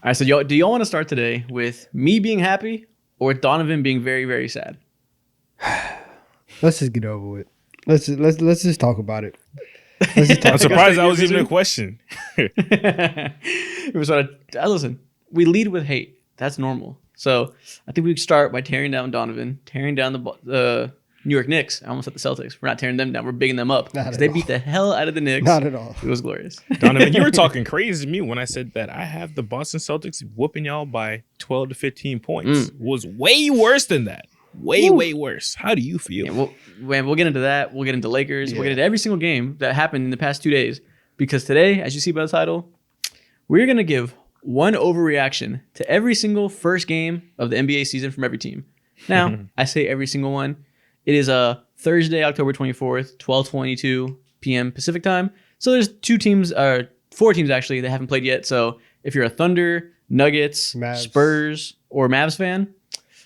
All right, so do y'all want to start today with me being happy or Donovan being very, very sad? Let's just get over with. Let's just talk about it. Let's just talk. I'm surprised that was even a question. It was sort of, listen, we lead with hate. That's normal. So I think we start by tearing down Donovan, tearing down the New York Knicks. I almost said the Celtics. We're not tearing them down. We're bigging them up. Not at They all. beat the hell out of the Knicks. Not at all. It was glorious. Donovan, you were talking crazy to me when I said that I have the Boston Celtics whooping y'all by 12 to 15 points. Was way worse than that. Way worse. How do you feel? Yeah, we'll get into that. We'll get into Lakers. We'll get into every single game that happened in the past 2 days. Because today, as you see by the title, we're going to give one overreaction to every single first game of the NBA season from every team. Now, I say every single one. It is a Thursday, October 24th, 12:22 p.m. Pacific time. So there's 4 teams actually that haven't played yet. So if you're a Thunder, Nuggets, Mavs. Spurs, or Mavs fan,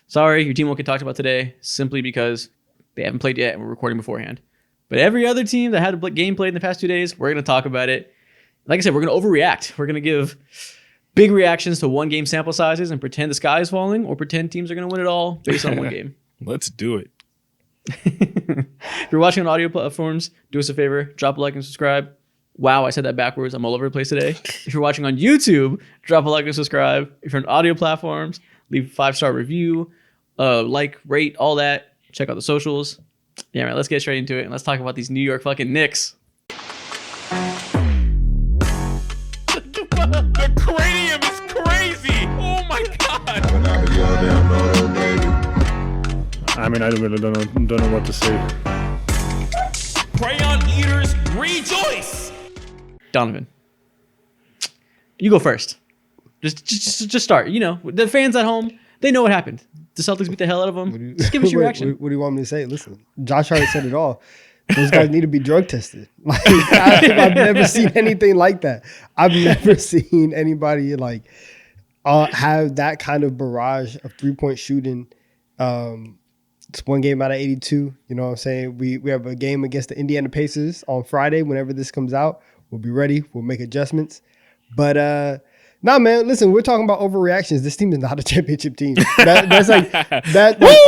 sorry, your team won't get talked about today simply because they haven't played yet and we're recording beforehand. But every other team that had a game played in the past 2 days, we're going to talk about it. Like I said, we're going to overreact. We're going to give big reactions to one game sample sizes and pretend the sky is falling or pretend teams are going to win it all based on one game. Let's do it. If you're watching on audio platforms, do us a favor, drop a like and subscribe. Wow, I said that backwards. I'm all over the place today. If you're watching on YouTube, drop a like and subscribe. If you're on audio platforms, leave a 5-star review, like, rate, all that. Check out the socials. Yeah, man, let's get straight into it and let's talk about these New York fucking Knicks. The cranium is crazy. Oh my god. I mean, I really don't know what to say. Crayon eaters rejoice. Donovan, you go first. Just start. You know, the fans at home, they know what happened. The Celtics beat the hell out of them. Just give us your reaction. What do you want me to say? Listen, Josh Hart said it all. Those guys need to be drug tested. Like I've never seen anything like that. I've never seen anybody like have that kind of barrage of 3-point shooting. It's one game out of 82. You know what I'm saying? We have a game against the Indiana Pacers on Friday. Whenever this comes out, we'll be ready. We'll make adjustments. But nah, man, listen, we're talking about overreactions. This team is not a championship team. That's like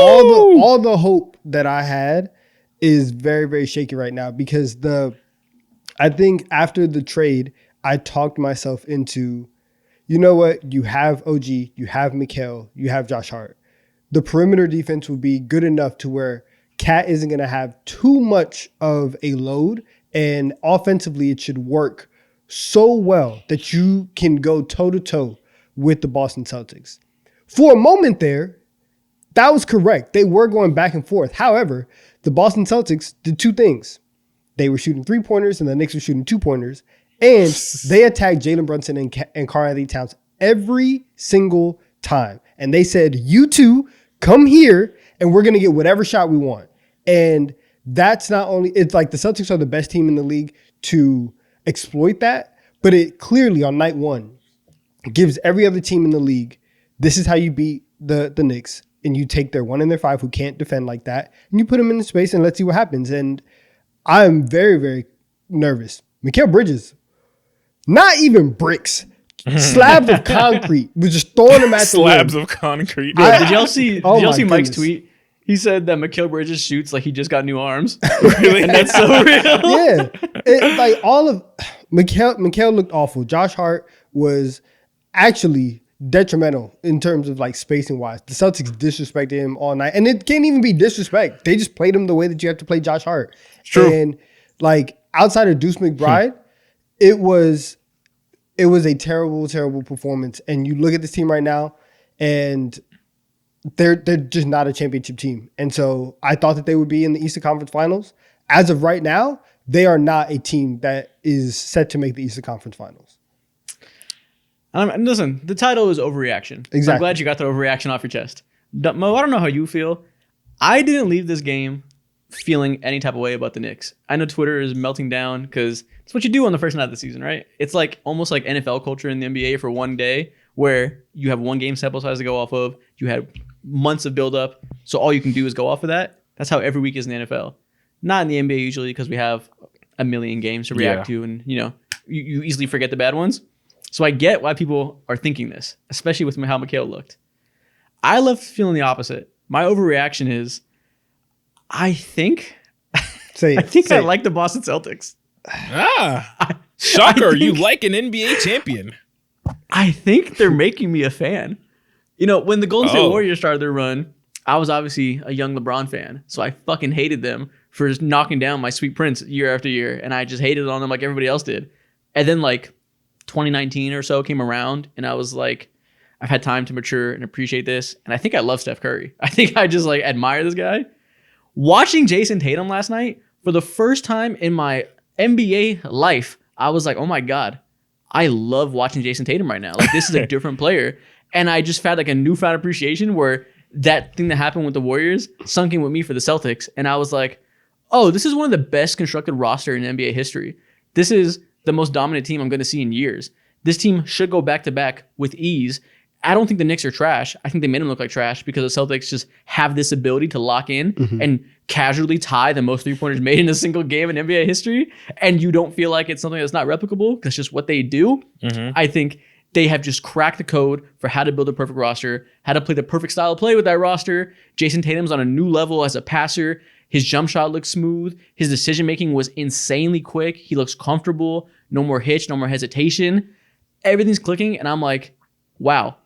all the hope that I had is very, very shaky right now because I think after the trade, I talked myself into, you know what? You have OG, you have Mikal, you have Josh Hart. The perimeter defense will be good enough to where Cat isn't going to have too much of a load, and offensively it should work so well that you can go toe-to-toe with the Boston Celtics. For a moment there, that was correct. They were going back and forth. However, the Boston Celtics did 2 things. They were shooting 3-pointers and the Knicks were shooting 2-pointers. And they attacked Jalen Brunson and Karl-Anthony Towns every single time. And they said, you two, come here and we're going to get whatever shot we want. And that's not only, it's like the Celtics are the best team in the league to exploit that, but it clearly on night one gives every other team in the league, this is how you beat the Knicks. And you take their 1 and their 5 who can't defend like that, and you put them in the space and let's see what happens. And I'm very, very nervous. Mikal Bridges, not even bricks, slabs of concrete, was just throwing them at the Slabs rim. of concrete. Did y'all see Oh my Mike's goodness. tweet? He said that Mikal Bridges shoots like he just got new arms. Really? And that's so real. Yeah, like all of Mikal looked awful. Josh Hart was actually detrimental in terms of like spacing wise. The Celtics disrespected him all night, and it can't even be disrespect. They just played him the way that you have to play Josh Hart. True. And like outside of Deuce McBride, it was a terrible, terrible performance. And you look at this team right now, and they're just not a championship team. And so I thought that they would be in the Eastern Conference Finals. As of right now, they are not a team that is set to make the Eastern Conference Finals. And listen, the title is overreaction. Exactly. So I'm glad you got the overreaction off your chest. Mo, I don't know how you feel. I didn't leave this game feeling any type of way about the Knicks. I know Twitter is melting down because it's what you do on the first night of the season, right? It's like almost like NFL culture in the NBA for one day where you have one game sample size to go off of. You had months of buildup. So all you can do is go off of that. That's how every week is in the NFL. Not in the NBA usually because we have a million games to react to and, you know, you easily forget the bad ones. So I get why people are thinking this, especially with how Mikal looked. I left feeling the opposite. My overreaction is, I think I like the Boston Celtics. Shocker. You like an NBA champion. I think they're making me a fan. You know, when the Golden State Warriors started their run, I was obviously a young LeBron fan. So I fucking hated them for just knocking down my sweet prince year after year. And I just hated on them like everybody else did. And then like 2019 or so came around and I was like, I've had time to mature and appreciate this. And I think I love Steph Curry. I think I just like admire this guy. Watching Jason Tatum last night, for the first time in my NBA life, I was like, oh my God, I love watching Jason Tatum right now. Like, this is a different player. And I just had like a newfound appreciation where that thing that happened with the Warriors sunk in with me for the Celtics. And I was like, oh, this is one of the best constructed roster in NBA history. This is the most dominant team I'm going to see in years. This team should go back to back with ease. I don't think the Knicks are trash. I think they made them look like trash because the Celtics just have this ability to lock in and casually tie the most three-pointers made in a single game in NBA history. And you don't feel like it's something that's not replicable because it's just what they do. I think they have just cracked the code for how to build a perfect roster, how to play the perfect style of play with that roster. Jason Tatum's on a new level as a passer. His jump shot looks smooth. His decision-making was insanely quick. He looks comfortable. No more hitch, no more hesitation. Everything's clicking, and I'm like, wow.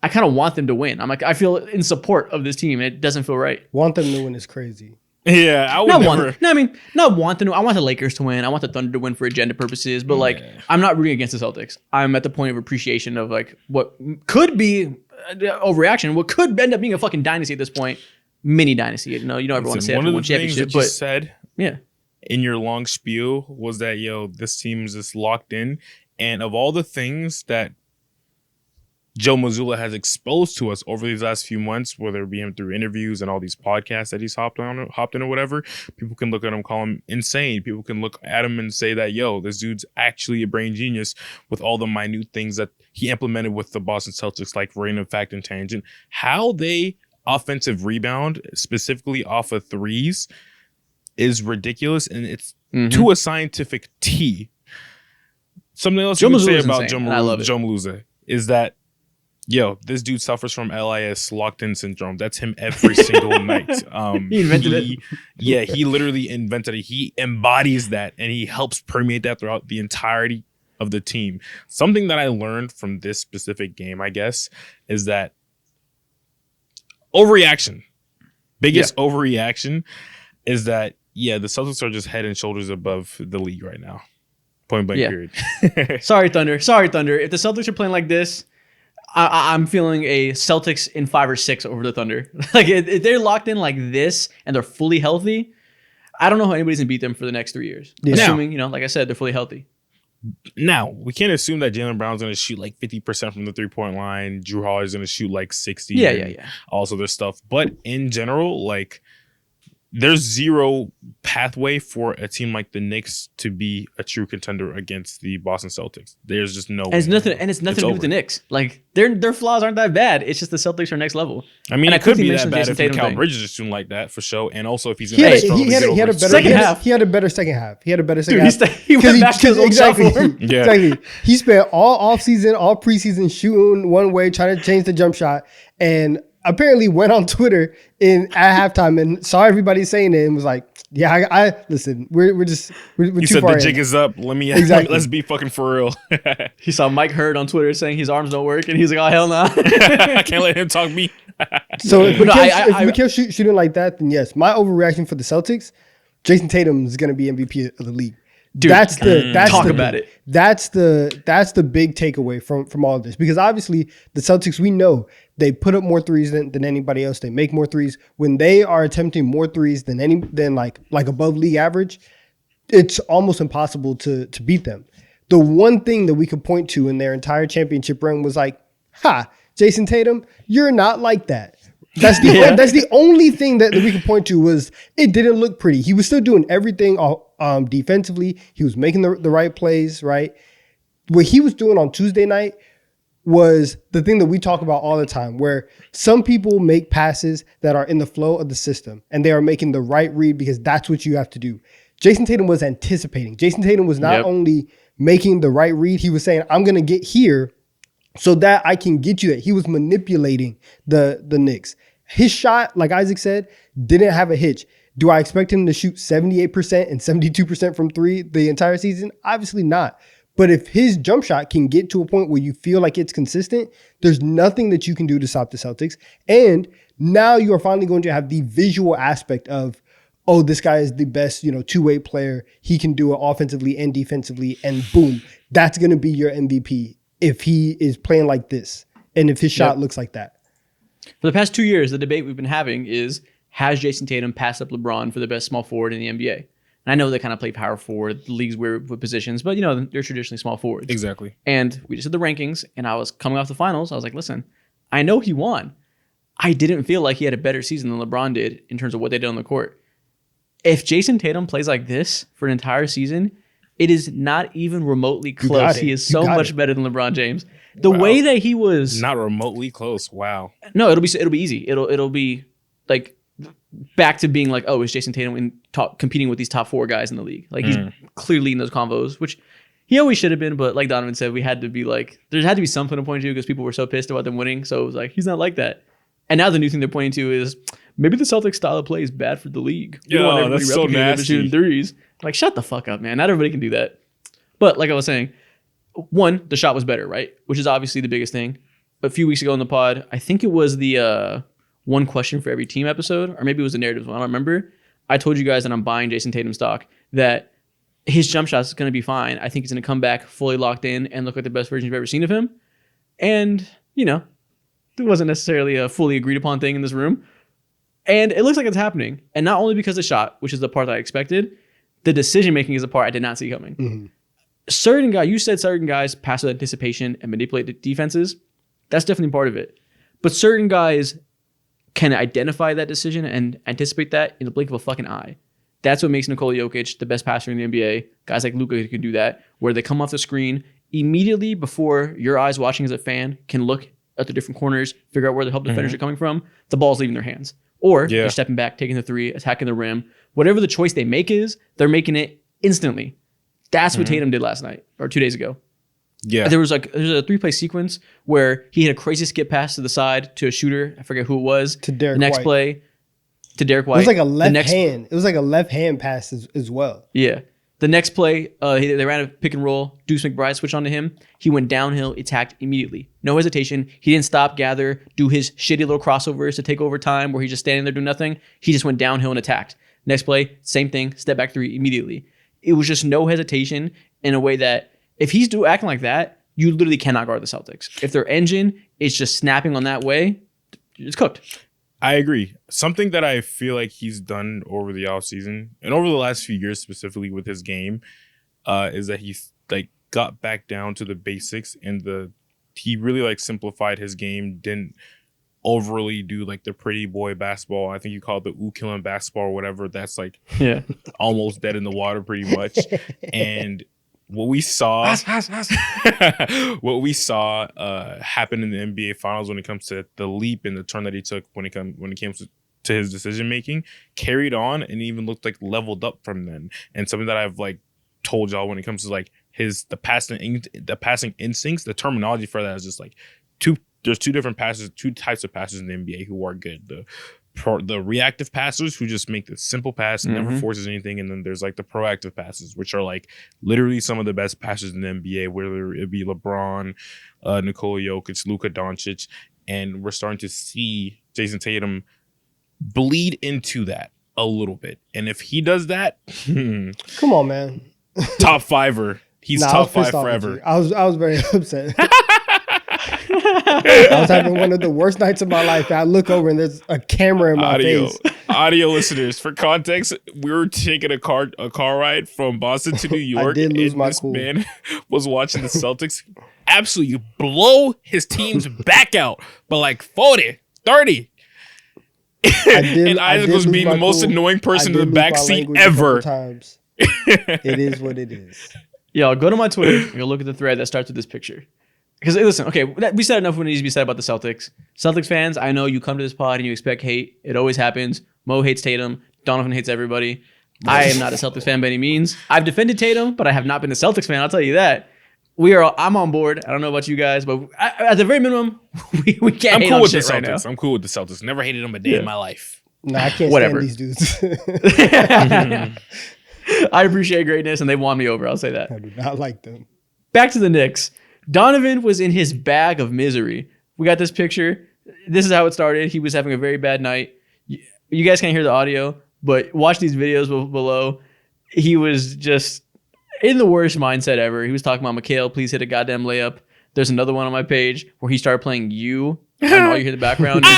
I kind of want them to win. I'm like, I feel in support of this team, and it doesn't feel right. Want them to win is crazy. Yeah, I would not want them to. I want the Lakers to win. I want the Thunder to win for agenda purposes. But like, I'm not rooting against the Celtics. I'm at the point of appreciation of like what could be overreaction, what could end up being a fucking dynasty at this point, mini dynasty. You don't ever want to say after one championship. But said, yeah, in your long spiel was that this team's just locked in, and of all the things that Joe Mazzulla has exposed to us over these last few months, whether it be him through interviews and all these podcasts that he's hopped in or whatever, people can look at him, call him insane. People can look at him and say that, this dude's actually a brain genius with all the minute things that he implemented with the Boston Celtics, like random fact and tangent. How they offensive rebound, specifically off of threes, is ridiculous, and it's to a scientific T. Something else you can say about Joe Mazzulla is that this dude suffers from LIS, locked-in syndrome. That's him every single night. He invented it. Yeah, he literally invented it. He embodies that, and he helps permeate that throughout the entirety of the team. Something that I learned from this specific game, I guess, is that overreaction. Biggest overreaction is that, the Celtics are just head and shoulders above the league right now. Point blank period. Sorry, Thunder. If the Celtics are playing like this, I'm feeling a Celtics in 5 or 6 over the Thunder. Like, if they're locked in like this and they're fully healthy, I don't know how anybody's going to beat them for the next 3 years. Yeah. Assuming, like I said, they're fully healthy. Now, we can't assume that Jaylen Brown's going to shoot like 50% from the three-point line. Drew Holiday's going to shoot like 60. Yeah. Also their stuff. But in general, like, there's zero pathway for a team like the Knicks to be a true contender against the Boston Celtics. There's just no way. It's nothing to do with the Knicks. Like, their flaws aren't that bad. It's just the Celtics are next level. I mean, it could be that bad if Mikal Bridges is shooting like that, for sure. And also if he's going to struggle to get over he had a better second half. He went back to his old form. Yeah. Exactly. He spent all offseason, all preseason shooting one way, trying to change the jump shot, and apparently went on Twitter at halftime and saw everybody saying it and was like, "Yeah, I listen. We're too said far the jig is up. Let's be fucking for real." He saw Mike Hurd on Twitter saying his arms don't work, and he's like, "Oh hell no, I can't let him talk me." So if Mikal shooting like that, then yes, my overreaction for the Celtics, Jason Tatum is going to be MVP of the league. Dude, that's about it. That's the big takeaway from all of this, because obviously the Celtics, we know they put up more threes than anybody else. They make more threes. When they are attempting more threes than like above league average, it's almost impossible to beat them. The one thing that we could point to in their entire championship run was like, Jason Tatum, you're not like that. That's the only thing that we could point to was it didn't look pretty. He was still doing everything defensively. He was making the right plays, right? What he was doing on Tuesday night was the thing that we talk about all the time, where some people make passes that are in the flow of the system and they are making the right read because that's what you have to do. Jason Tatum was anticipating. Jason Tatum was not only making the right read. He was saying, I'm going to get here so that I can get you that. He was manipulating the Knicks. His shot, like Isaac said, didn't have a hitch. Do I expect him to shoot 78% and 72% from three the entire season? Obviously not. But if his jump shot can get to a point where you feel like it's consistent, there's nothing that you can do to stop the Celtics. And now you are finally going to have the visual aspect of, oh, this guy is the best, two-way player. He can do it offensively and defensively. And boom, that's going to be your MVP if he is playing like this and if his shot looks like that. For the past 2 years, the debate we've been having is, has Jason Tatum passed up LeBron for the best small forward in the NBA? And I know they kind of play power forward, the league's weird with positions, but they're traditionally small forwards. Exactly. And we just did the rankings, and I was coming off the finals. I was like, listen, I know he won. I didn't feel like he had a better season than LeBron did in terms of what they did on the court. If Jason Tatum plays like this for an entire season, it is not even remotely close. He is so much better than LeBron James. The way that he was not remotely close. Wow. No, it'll be easy. It'll be like back to being like, oh, is Jason Tatum competing with these top four guys in the league? Like he's clearly in those combos, which he always should have been. But like Donovan said, we had to be like, there had to be something to point to because people were so pissed about them winning. So it was like, he's not like that. And now the new thing they're pointing to is maybe the Celtics style of play is bad for the league. We don't want everybody that's so nasty. Shooting threes. Like, shut the fuck up, man. Not everybody can do that. But like I was saying, one, the shot was better, right? Which is obviously the biggest thing. A few weeks ago in the pod, I think it was the one question for every team episode, or maybe it was the narratives one. I don't remember. I told you guys that I'm buying Jason Tatum stock, that his jump shot is going to be fine. I think he's going to come back fully locked in and look like the best version you've ever seen of him. And, it wasn't necessarily a fully agreed upon thing in this room. And it looks like it's happening. And not only because of the shot, which is the part that I expected, the decision making is the part I did not see coming. Mm-hmm. You said certain guys pass with anticipation and manipulate the defenses. That's definitely part of it. But certain guys can identify that decision and anticipate that in the blink of a fucking eye. That's what makes Nikola Jokic the best passer in the NBA. Guys like Luka can do that, where they come off the screen immediately before your eyes watching as a fan can look at the different corners, figure out where the help defenders are coming from. The ball's leaving their hands. Or they're stepping back, taking the three, attacking the rim. Whatever the choice they make is, they're making it instantly. That's what Tatum did last night or 2 days ago. Yeah. There's a 3-play sequence where he had a crazy skip pass to the side to a shooter. I forget who it was. To Derek The next White. play to Derek White. It was like a left hand. It was like a left hand pass as well. Yeah. The next play, they ran a pick and roll. Deuce McBride switched onto him. He went downhill, attacked immediately. No hesitation. He didn't stop, gather, do his shitty little crossovers to take over time where he's just standing there doing nothing. He just went downhill and attacked. Next play, same thing. Step back three immediately. It was just no hesitation in a way that if he's acting like that, you literally cannot guard the Celtics. If their engine is just snapping on that way, it's cooked. I agree. Something that I feel like he's done over the offseason and over the last few years specifically with his game is that he's got back down to the basics and he really simplified his game, didn't overly do the pretty boy basketball. I think you call it the killing basketball or whatever. That's almost dead in the water pretty much. And what we saw happen in the NBA Finals when it comes to the leap and the turn that he took when it came to his decision making carried on and even looked leveled up from then. And something that I've told y'all when it comes to the passing instincts, the terminology for that is just there's two types of passers in the NBA who are good. The reactive passers who just make the simple pass and never forces anything, and then there's the proactive passes, which are literally some of the best passers in the NBA, whether it be LeBron, Nikola Jokic, Luka Doncic, and we're starting to see Jason Tatum bleed into that a little bit. And if he does that, come on, man, top fiver. He's top five forever. I was very upset. I was having one of the worst nights of my life. I look over and there's a camera in my face. Audio listeners, for context, we were taking a car ride from Boston to New York. I did lose my this cool. Man was watching the Celtics absolutely blow his team's back out, but 40, 30. And Isaac was being the most annoying person in the backseat ever. It is what it is. Yo, go to my Twitter and go look at the thread that starts with this picture. Because listen, okay, we said enough what needs to be said about the Celtics. Celtics fans, I know you come to this pod and you expect hate. It always happens. Mo hates Tatum. Donovan hates everybody. I am not a Celtics fan by any means. I've defended Tatum, but I have not been a Celtics fan. I'll tell you that. I'm on board. I don't know about you guys, but at the very minimum, we can't I'm hate cool on with the shit right now. Celtics. I'm cool with the Celtics. Never hated them a day in my life. No, I can't Whatever. stand these dudes. I appreciate greatness, and they won me over. I'll say that. I do not like them. Back to the Knicks. Donovan was in his bag of misery. We got this picture. This is how it started. He was having a very bad night. You guys can't hear the audio, but watch these videos below. He was just in the worst mindset ever. He was talking about, Mikhail, please hit a goddamn layup. There's another one on my page where he started playing You, and all you hear in the background is,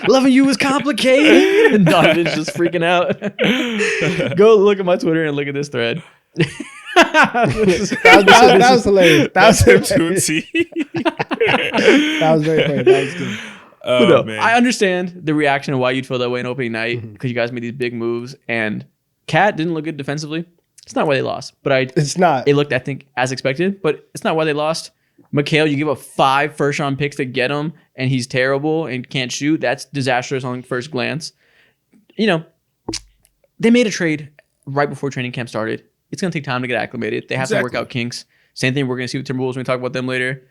loving you is complicated. And Donovan's just freaking out. Go look at my Twitter and look at this thread. That was hilarious. That was hilarious. Tootsie. That was very funny. That was good. Oh, No, man. I understand the reaction of why you'd feel that way in opening night because you guys made these big moves, and Cat didn't look good defensively. It's not why they lost, but It's not. it looked, I think, as expected, but it's not why they lost. Mikhail, you give up 5 first-round picks to get him, and he's terrible and can't shoot. That's disastrous on first glance. You know, they made a trade right before training camp started. It's going to take time to get acclimated. They have to work out kinks. Same thing we're going to see with Timberwolves when we talk about them later.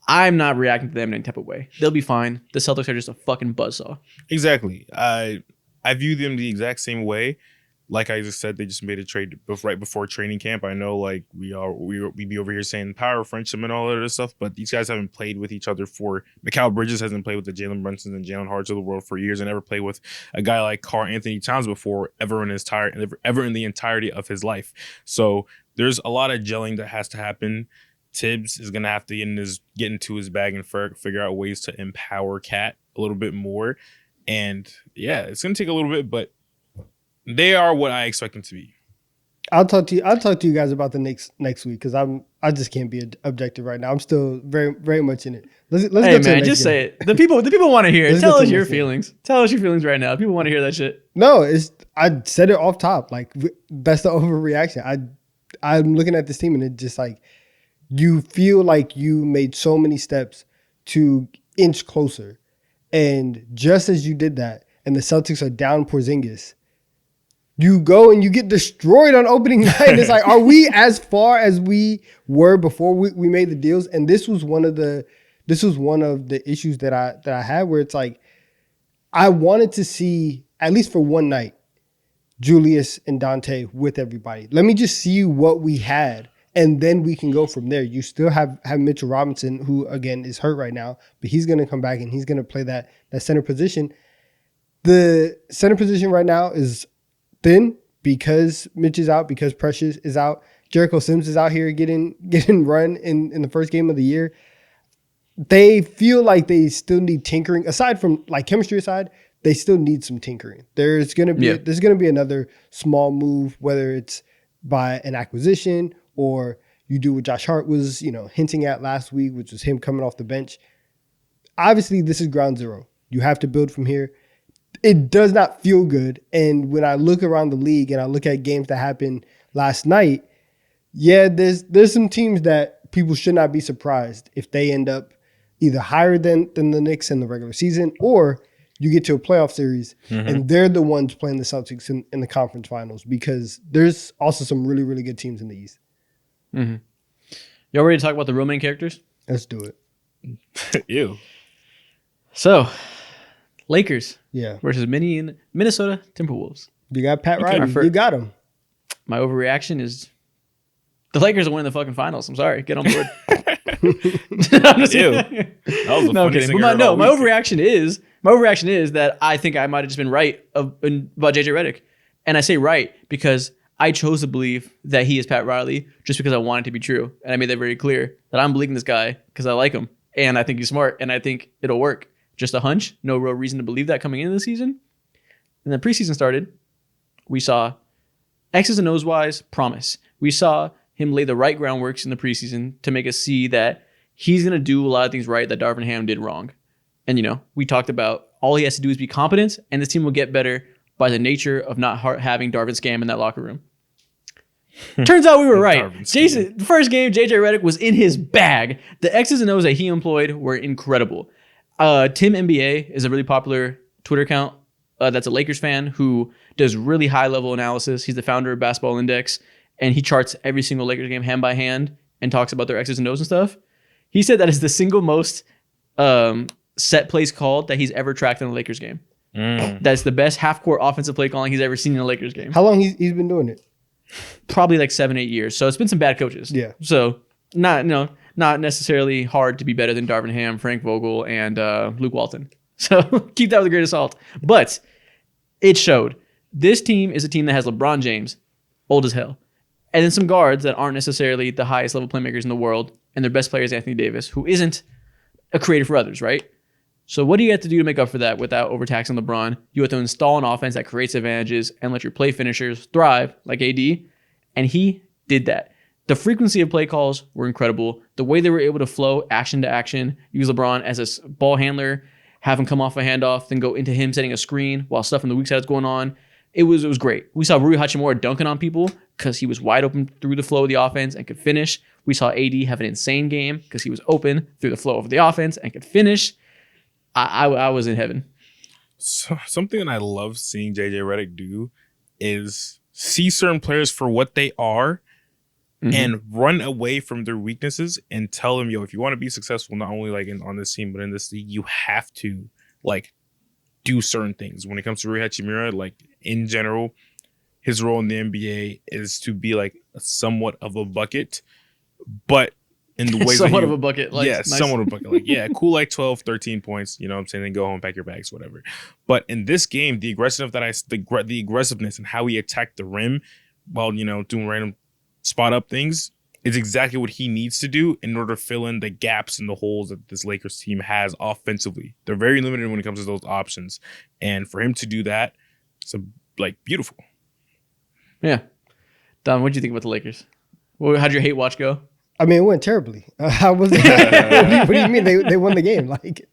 I'm not reacting to them in any type of way. They'll be fine. The Celtics are just a fucking buzzsaw. Exactly. I view them the exact same way. Like I just said, they just made a trade right before training camp. I know, like we be over here saying power, friendship, and all that other stuff, but these guys haven't played with each other for. Mikal Bridges hasn't played with the Jalen Brunsons and Jalen Hards of the world for years, and never played with a guy like Karl Anthony Towns before ever in the entirety of his life. So there's a lot of gelling that has to happen. Tibbs is gonna have to get into his bag and figure out ways to empower Cat a little bit more, and yeah, it's gonna take a little bit, but they are what I expect them to be. I'll talk to you guys about the Knicks next week because I just can't be objective right now. I'm still very, very much in it. Let's Hey go to the man, next just game. say it. The people want to hear it. Let's Tell get to us the your next game. feelings. Tell us your feelings right now. People want to hear that shit. No, I said it off top. Like that's the overreaction. I'm looking at this team and it just like you feel like you made so many steps to inch closer, and just as you did that, and the Celtics are down Porzingis, you go and you get destroyed on opening night. It's like, are we as far as we were before we made the deals? And this was one of the issues that I had where it's like I wanted to see, at least for one night, Julius and Dante with everybody. Let me just see what we had, and then we can go from there. You still have Mitchell Robinson, who again is hurt right now, but he's going to come back and he's going to play that center position. The center position right now is thin because Mitch is out, because Precious is out. Jericho Sims is out here getting run in the first game of the year. They feel like they still need tinkering. Aside from like chemistry aside, they still need some tinkering. There's gonna be another small move, whether it's by an acquisition or you do what Josh Hart was, hinting at last week, which was him coming off the bench. Obviously, this is ground zero. You have to build from here. It does not feel good. And when I look around the league and I look at games that happened last night, yeah, there's some teams that people should not be surprised if they end up either higher than the Knicks in the regular season, or you get to a playoff series and they're the ones playing the Celtics in the conference finals, because there's also some really, really good teams in the East. Mm-hmm. Y'all ready to talk about the real main characters? Let's do it. Ew. So, Lakers Yeah. versus Minnesota Timberwolves. You got Pat Okay. Riley. You got him. My overreaction is the Lakers are winning the fucking finals. I'm sorry. Get on board. I'm just Ew. kidding. That was the No, I'm funniest kidding. thing I heard all My week. overreaction is that I think I might have just been right about JJ Redick. And I say right because I chose to believe that he is Pat Riley just because I want it to be true. And I made that very clear that I'm believing this guy because I like him and I think he's smart and I think it'll work. Just a hunch. No real reason to believe that coming into the season. And then preseason started. We saw X's and O's wise promise. We saw him lay the right groundworks in the preseason to make us see that he's going to do a lot of things right that Darvin Ham did wrong. And, we talked about all he has to do is be competent, and this team will get better by the nature of not having Darvin Scam in that locker room. Turns out we were right. Darvin Scam. The first game, JJ Redick was in his bag. The X's and O's that he employed were incredible. Tim NBA is a really popular Twitter account that's a Lakers fan who does really high level analysis. He's the founder of Basketball Index, and he charts every single Lakers game hand by hand and talks about their X's and O's and stuff. He said that is the single most set plays called that he's ever tracked in a Lakers game. That's the best half-court offensive play calling he's ever seen in a Lakers game. How long he's been doing it? Probably like 7-8 years. So it's been some bad coaches. Yeah. So not necessarily hard to be better than Darvin Ham, Frank Vogel, and Luke Walton. So keep that with a grain of salt. But it showed. This team is a team that has LeBron James, old as hell, and then some guards that aren't necessarily the highest level playmakers in the world, and their best player is Anthony Davis, who isn't a creator for others, right? So what do you have to do to make up for that without overtaxing LeBron? You have to install an offense that creates advantages and let your play finishers thrive like AD, and he did that. The frequency of play calls were incredible. The way they were able to flow action to action, use LeBron as a ball handler, have him come off a handoff, then go into him setting a screen while stuff on the weak side is going on. It was great. We saw Rui Hachimura dunking on people because he was wide open through the flow of the offense and could finish. We saw AD have an insane game because he was open through the flow of the offense and could finish. I was in heaven. So, something that I love seeing JJ Redick do is see certain players for what they are and run away from their weaknesses and tell them, yo, if you want to be successful, not only like on this team, but in this league, you have to like do certain things. When it comes to Rui Hachimura, like in general, his role in the NBA is to be like somewhat of a bucket, but in the ways somewhat of a bucket. Like, yeah, nice. somewhat of a bucket. Like, yeah, cool, like 12, 13 points, you know what I'm saying? Then go home, pack your bags, whatever. But in this game, the aggressiveness and how he attacked the rim while, you know, doing random spot up things is exactly what he needs to do in order to fill in the gaps and the holes that this Lakers team has offensively. They're very limited when it comes to those options. And for him to do that, it's like beautiful. Yeah. Don, what do you think about the Lakers? How'd your hate watch go? I mean, it went terribly. What do you mean? They won the game. Like,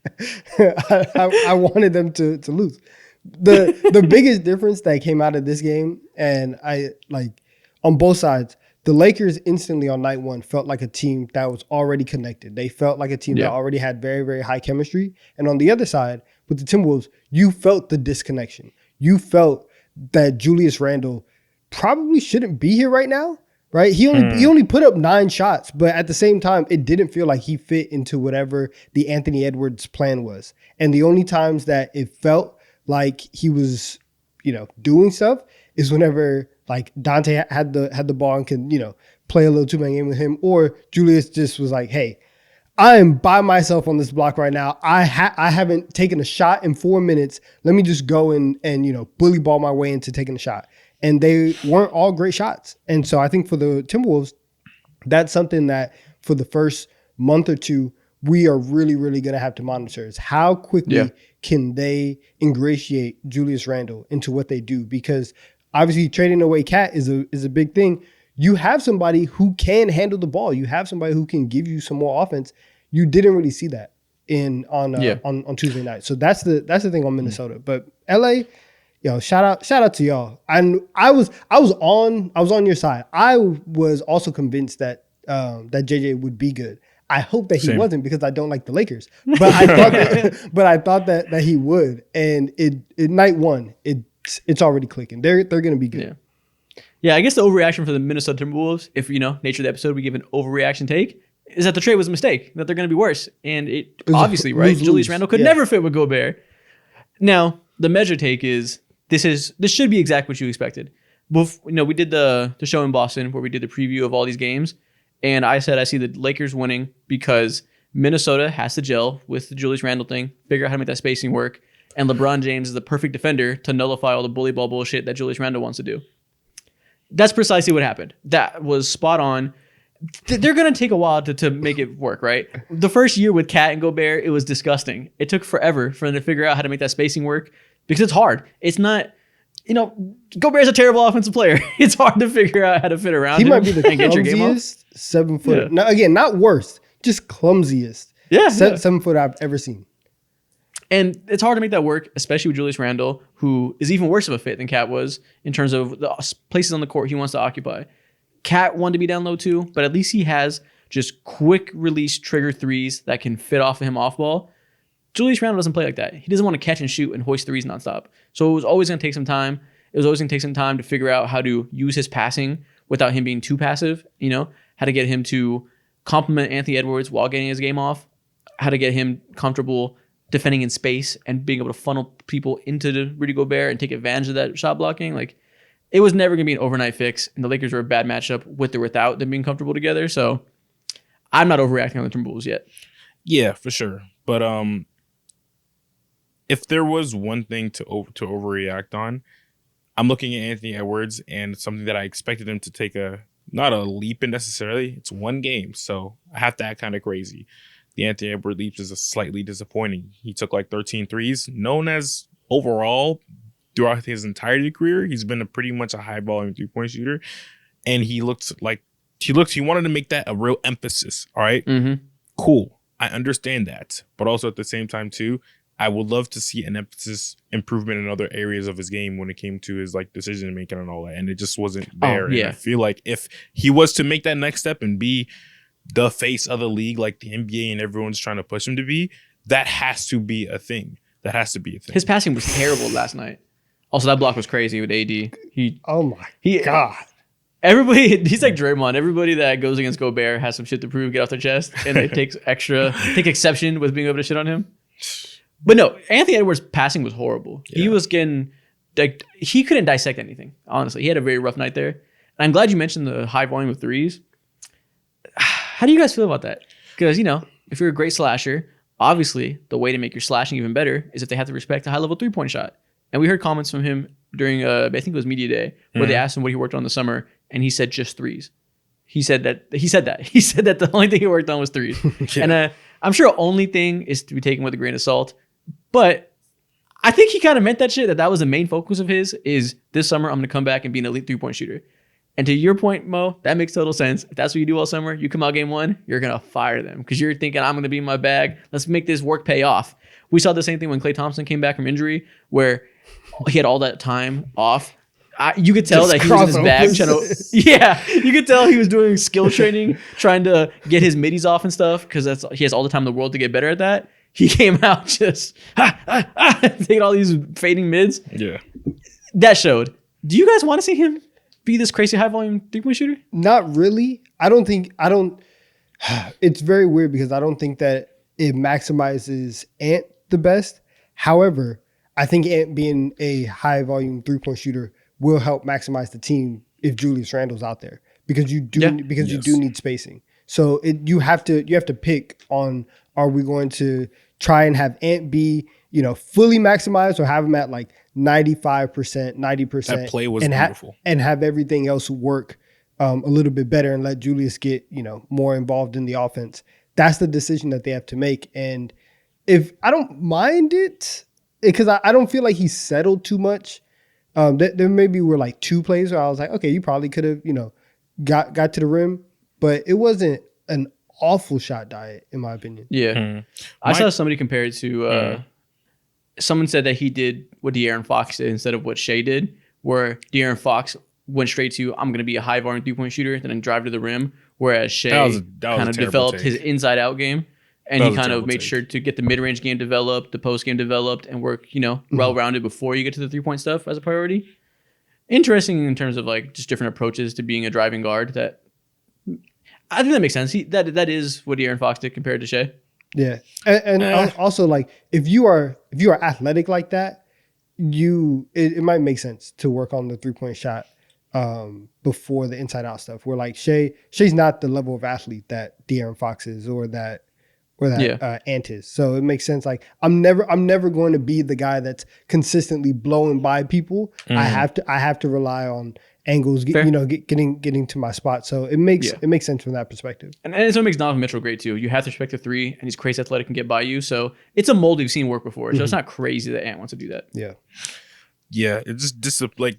I wanted them to lose. The biggest difference that came out of this game, and I like on both sides, the Lakers instantly on night one felt like a team that was already connected. They felt like a team that already had very, very high chemistry. And on the other side, with the Timberwolves, you felt the disconnection. You felt that Julius Randle probably shouldn't be here right now. Right, he only put up 9 shots, but at the same time, it didn't feel like he fit into whatever the Anthony Edwards plan was. And the only times that it felt like he was, you know, doing stuff is whenever like Dante had the ball and could, you know, play a little 2-man game with him, or Julius just was like, hey, I am by myself on this block right now. I haven't taken a shot in 4 minutes. Let me just go and you know, bully ball my way into taking a shot. And they weren't all great shots. And so I think for the Timberwolves, that's something that for the first month or two, we are really, really going to have to monitor is how quickly can they ingratiate Julius Randle into what they do? Because obviously trading away Cat is a big thing. You have somebody who can handle the ball. You have somebody who can give you some more offense. You didn't really see that on Tuesday night. So that's the thing on Minnesota. But LA, yo, shout out to y'all. And I was on your side. I was also convinced that that JJ would be good. I hope that he wasn't because I don't like the Lakers. But I thought that he would. And it night one, it's already clicking. They're going to be good. Yeah, I guess the overreaction for the Minnesota Timberwolves, if you know, nature of the episode, we give an overreaction take, is that the trade was a mistake, that they're going to be worse. And it obviously, right? Julius Randle could never fit with Gobert. Now, the measure take is this should be exactly what you expected. You know, we did the show in Boston where we did the preview of all these games, and I said I see the Lakers winning because Minnesota has to gel with the Julius Randle thing, figure out how to make that spacing work, and LeBron James is the perfect defender to nullify all the bully ball bullshit that Julius Randle wants to do. That's precisely what happened. That was spot on. They're going to take a while to make it work, right? The first year with Cat and Gobert, it was disgusting. It took forever for them to figure out how to make that spacing work because it's hard. It's not, you know, Gobert's a terrible offensive player. It's hard to figure out how to fit around him. He might be the clumsiest 7-footer. Yeah. Now, again, not worst, just clumsiest 7-footer I've ever seen. And it's hard to make that work, especially with Julius Randle, who is even worse of a fit than Cat was in terms of the places on the court he wants to occupy. Cat wanted to be down low too, but at least he has just quick release trigger threes that can fit off of him off ball. Julius Randle doesn't play like that. He doesn't want to catch and shoot and hoist threes nonstop. So it was always going to take some time. It was always going to take some time to figure out how to use his passing without him being too passive, how to get him to complement Anthony Edwards while getting his game off, how to get him comfortable defending in space and being able to funnel people into the Rudy Gobert and take advantage of that shot blocking. Like, it was never going to be an overnight fix, and the Lakers were a bad matchup with or without them being comfortable together. So I'm not overreacting on the Timberwolves yet. Yeah, for sure. But if there was one thing to overreact on, I'm looking at Anthony Edwards, and something that I expected him to take not a leap in necessarily. It's one game, so I have to act kind of crazy. The Anthony Edwards leaps is slightly disappointing. He took like 13 threes, known as overall throughout his entire career, he's been pretty much a high volume 3-point shooter, and he wanted to make that a real emphasis. All right, cool. I understand that, but also at the same time too, I would love to see an emphasis improvement in other areas of his game when it came to his like decision making and all that, and it just wasn't there. And I feel like if he was to make that next step and be the face of the league, like the NBA and everyone's trying to push him to be, that has to be a thing. His passing was terrible last night. Also, that block was crazy with AD. God. Everybody, he's like Draymond. Everybody that goes against Gobert has some shit to prove, get off their chest, and they take exception with being able to shit on him. But no, Anthony Edwards' passing was horrible. Yeah. He was getting, like, he couldn't dissect anything, honestly. He had a very rough night there. And I'm glad you mentioned the high volume of threes. How do you guys feel about that? Because, if you're a great slasher, obviously the way to make your slashing even better is if they have to respect a high-level three-point shot. And we heard comments from him during, I think it was Media Day, where they asked him what he worked on this summer, and he said just threes. He said that the only thing he worked on was threes. Yeah. And I'm sure the only thing is to be taken with a grain of salt. But I think he kind of meant that shit, that was the main focus of his, is this summer I'm going to come back and be an elite three-point shooter. And to your point, Mo, that makes total sense. If that's what you do all summer, you come out game one, you're going to fire them because you're thinking, I'm going to be in my bag. Let's make this work pay off. We saw the same thing when Klay Thompson came back from injury, where he had all that time off. You could tell that he was in his bag. You could tell he was doing skill training, trying to get his middies off and stuff, because he has all the time in the world to get better at that. He came out just taking all these fading mids. Yeah. That showed. Do you guys want to see him be this crazy high volume 3-point shooter? Not really. I don't. It's very weird because I don't think that it maximizes Ant the best. However, I think Ant being a high volume 3-point shooter will help maximize the team if Julius Randle's out there, because you do need spacing. So you have to pick on, are we going to try and have Ant be fully maximized, or have him at like 95%, 90%? That play was beautiful. And have everything else work a little bit better and let Julius get more involved in the offense. That's the decision that they have to make. And if I don't mind it, because I don't feel like he settled too much. There maybe were like 2 plays where I was like, okay, you probably could have, got to the rim, but it wasn't an awful shot diet, in my opinion. Yeah. I saw somebody compare it to, someone said that he did what De'Aaron Fox did instead of what Shea did, where De'Aaron Fox went straight to, I'm going to be a high volume 3-point shooter, then drive to the rim, whereas Shea kind of developed his inside out game. And he kind of made sure to get the mid-range game developed, the post game developed, and work, well-rounded before you get to the 3-point stuff as a priority. Interesting in terms of like just different approaches to being a driving guard. That I think that makes sense. That is what De'Aaron Fox did compared to Shea. Yeah, and also like if you are athletic like that, it might make sense to work on the 3-point shot before the inside out stuff. Where like Shea's not the level of athlete that De'Aaron Fox is, or that Ant is. So it makes sense. Like I'm never going to be the guy that's consistently blowing by people. I have to rely on angles, getting to my spot. So it makes sense from that perspective. And it's what makes Donovan Mitchell great too. You have to respect the 3, and he's crazy athletic and get by you. So it's a mold we've seen work before. So it's not crazy that Ant wants to do that. Yeah. Yeah. It's just like,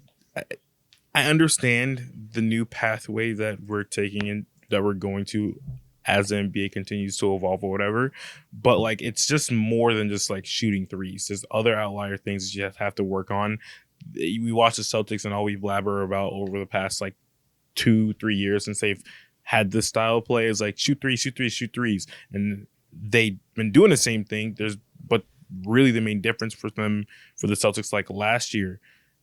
I understand the new pathway that we're taking and that we're going to as the NBA continues to evolve or whatever. But like, it's just more than just like shooting threes. There's other outlier things that you have to work on. We watch the Celtics and all we blabber about over the past like 2-3 years since they've had this style of play is like shoot threes. And they've been doing the same thing. But really the main difference for them, for the Celtics, like last year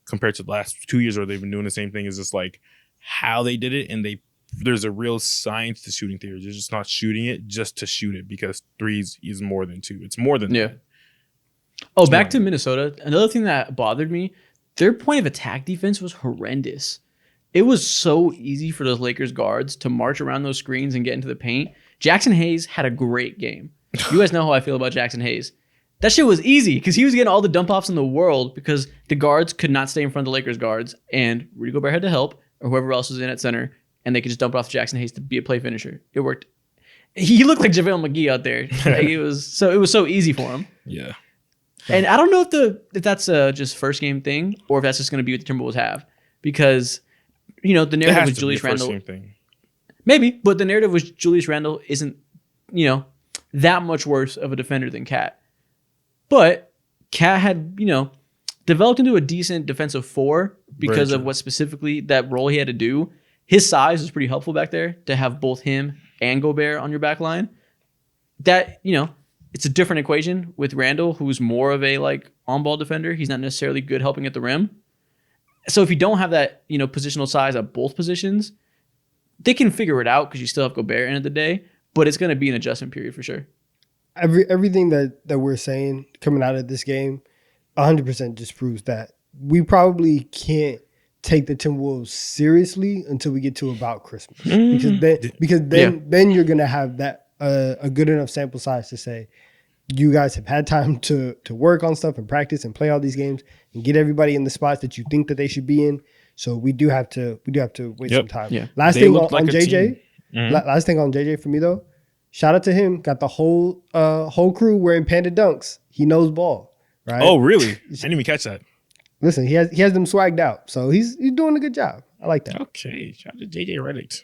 compared to the last 2 years where they've been doing the same thing, is just like how they did it. And there's a real science to shooting threes. They're just not shooting it just to shoot it, because threes is more than two. It's more than that. Oh, back to Minnesota. Another thing that bothered me, their point of attack defense was horrendous. It was so easy for those Lakers guards to march around those screens and get into the paint. Jackson Hayes had a great game. You guys know how I feel about Jackson Hayes. That shit was easy because he was getting all the dump offs in the world because the guards could not stay in front of the Lakers guards, and Rudy Gobert had to help, or whoever else was in at center, and they could just dump it off to Jackson Hayes to be a play finisher. It worked. He looked like JaVale McGee out there. Like, it was so easy for him. Yeah. And I don't know if that's just first game thing or if that's just going to be what the Timberwolves have, because the narrative was Julius Randle. Maybe, but the narrative was Julius Randle isn't that much worse of a defender than Cat. But Cat had developed into a decent defensive four because of what specifically that role he had to do. His size was pretty helpful back there to have both him and Gobert on your back line. That it's a different equation with Randle, who's more of a on-ball defender. He's not necessarily good helping at the rim. So if you don't have that positional size at both positions, they can figure it out because you still have Gobert at the end of the day. But it's going to be an adjustment period for sure. Everything that we're saying coming out of this game, 100% just proves that we probably can't take the Timberwolves seriously until we get to about Christmas, because then you're gonna have that a good enough sample size to say you guys have had time to work on stuff and practice and play all these games and get everybody in the spots that you think that they should be in. So we do have to wait some time. Yeah. Last thing on JJ. Last thing on JJ for me though. Shout out to him. Got the whole crew wearing Panda Dunks. He knows ball, right? Oh, really? I didn't even catch that. Listen, he has them swagged out, so he's doing a good job. I like that. Okay, shout out to JJ Redick.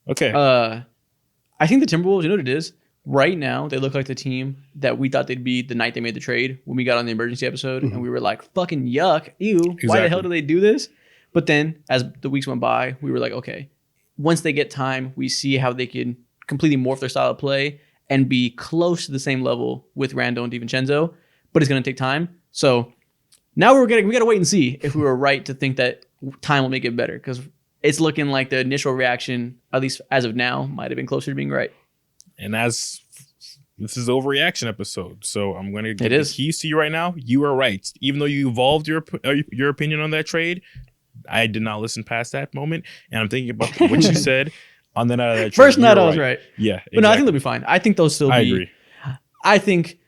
Okay. I think the Timberwolves, you know what it is? Right now, they look like the team that we thought they'd be the night they made the trade when we got on the emergency episode, and we were like, fucking yuck, ew, why the hell do they do this? But then, as the weeks went by, we were like, okay, once they get time, we see how they can completely morph their style of play and be close to the same level with Randle and DiVincenzo, but it's going to take time. So now we got to wait and see if we were right to think that time will make it better, because it's looking like the initial reaction, at least as of now, might have been closer to being right. And as this is overreaction episode, so I'm going to give the keys to you right now. You are right. Even though you evolved your opinion on that trade, I did not listen past that moment, and I'm thinking about what you said on the night of that trade. First night I was right. Yeah, exactly. But no, I think they'll be fine. I think they'll still be. I agree. I think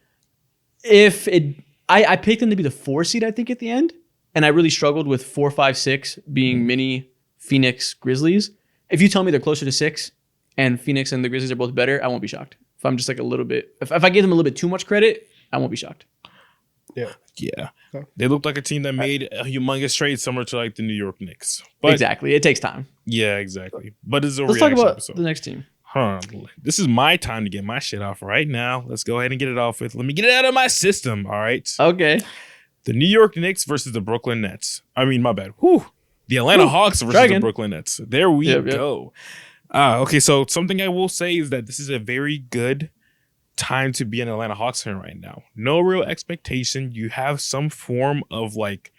if it, I picked them to be the 4 seed, I think, at the end, and I really struggled with 4, 5, 6 being mini Phoenix Grizzlies. If you tell me they're closer to 6 and Phoenix and the Grizzlies are both better, I won't be shocked. If I'm just like a little bit, if I give them a little bit too much credit, I won't be shocked. Yeah. They looked like a team that made a humongous trade similar to like the New York Knicks. But exactly. It takes time. Yeah, exactly. But it's a Let's talk about episode. the next team. This is my time to get my shit off right now. Let's go ahead and get it off with. Let me get it out of my system. All right. Okay. The New York Knicks versus the Brooklyn Nets. I mean, my bad. Whew. The Atlanta Hawks versus the Brooklyn Nets. There we go. Okay, so something I will say is that this is a very good time to be an Atlanta Hawks fan right now. No real expectation. You have some form of like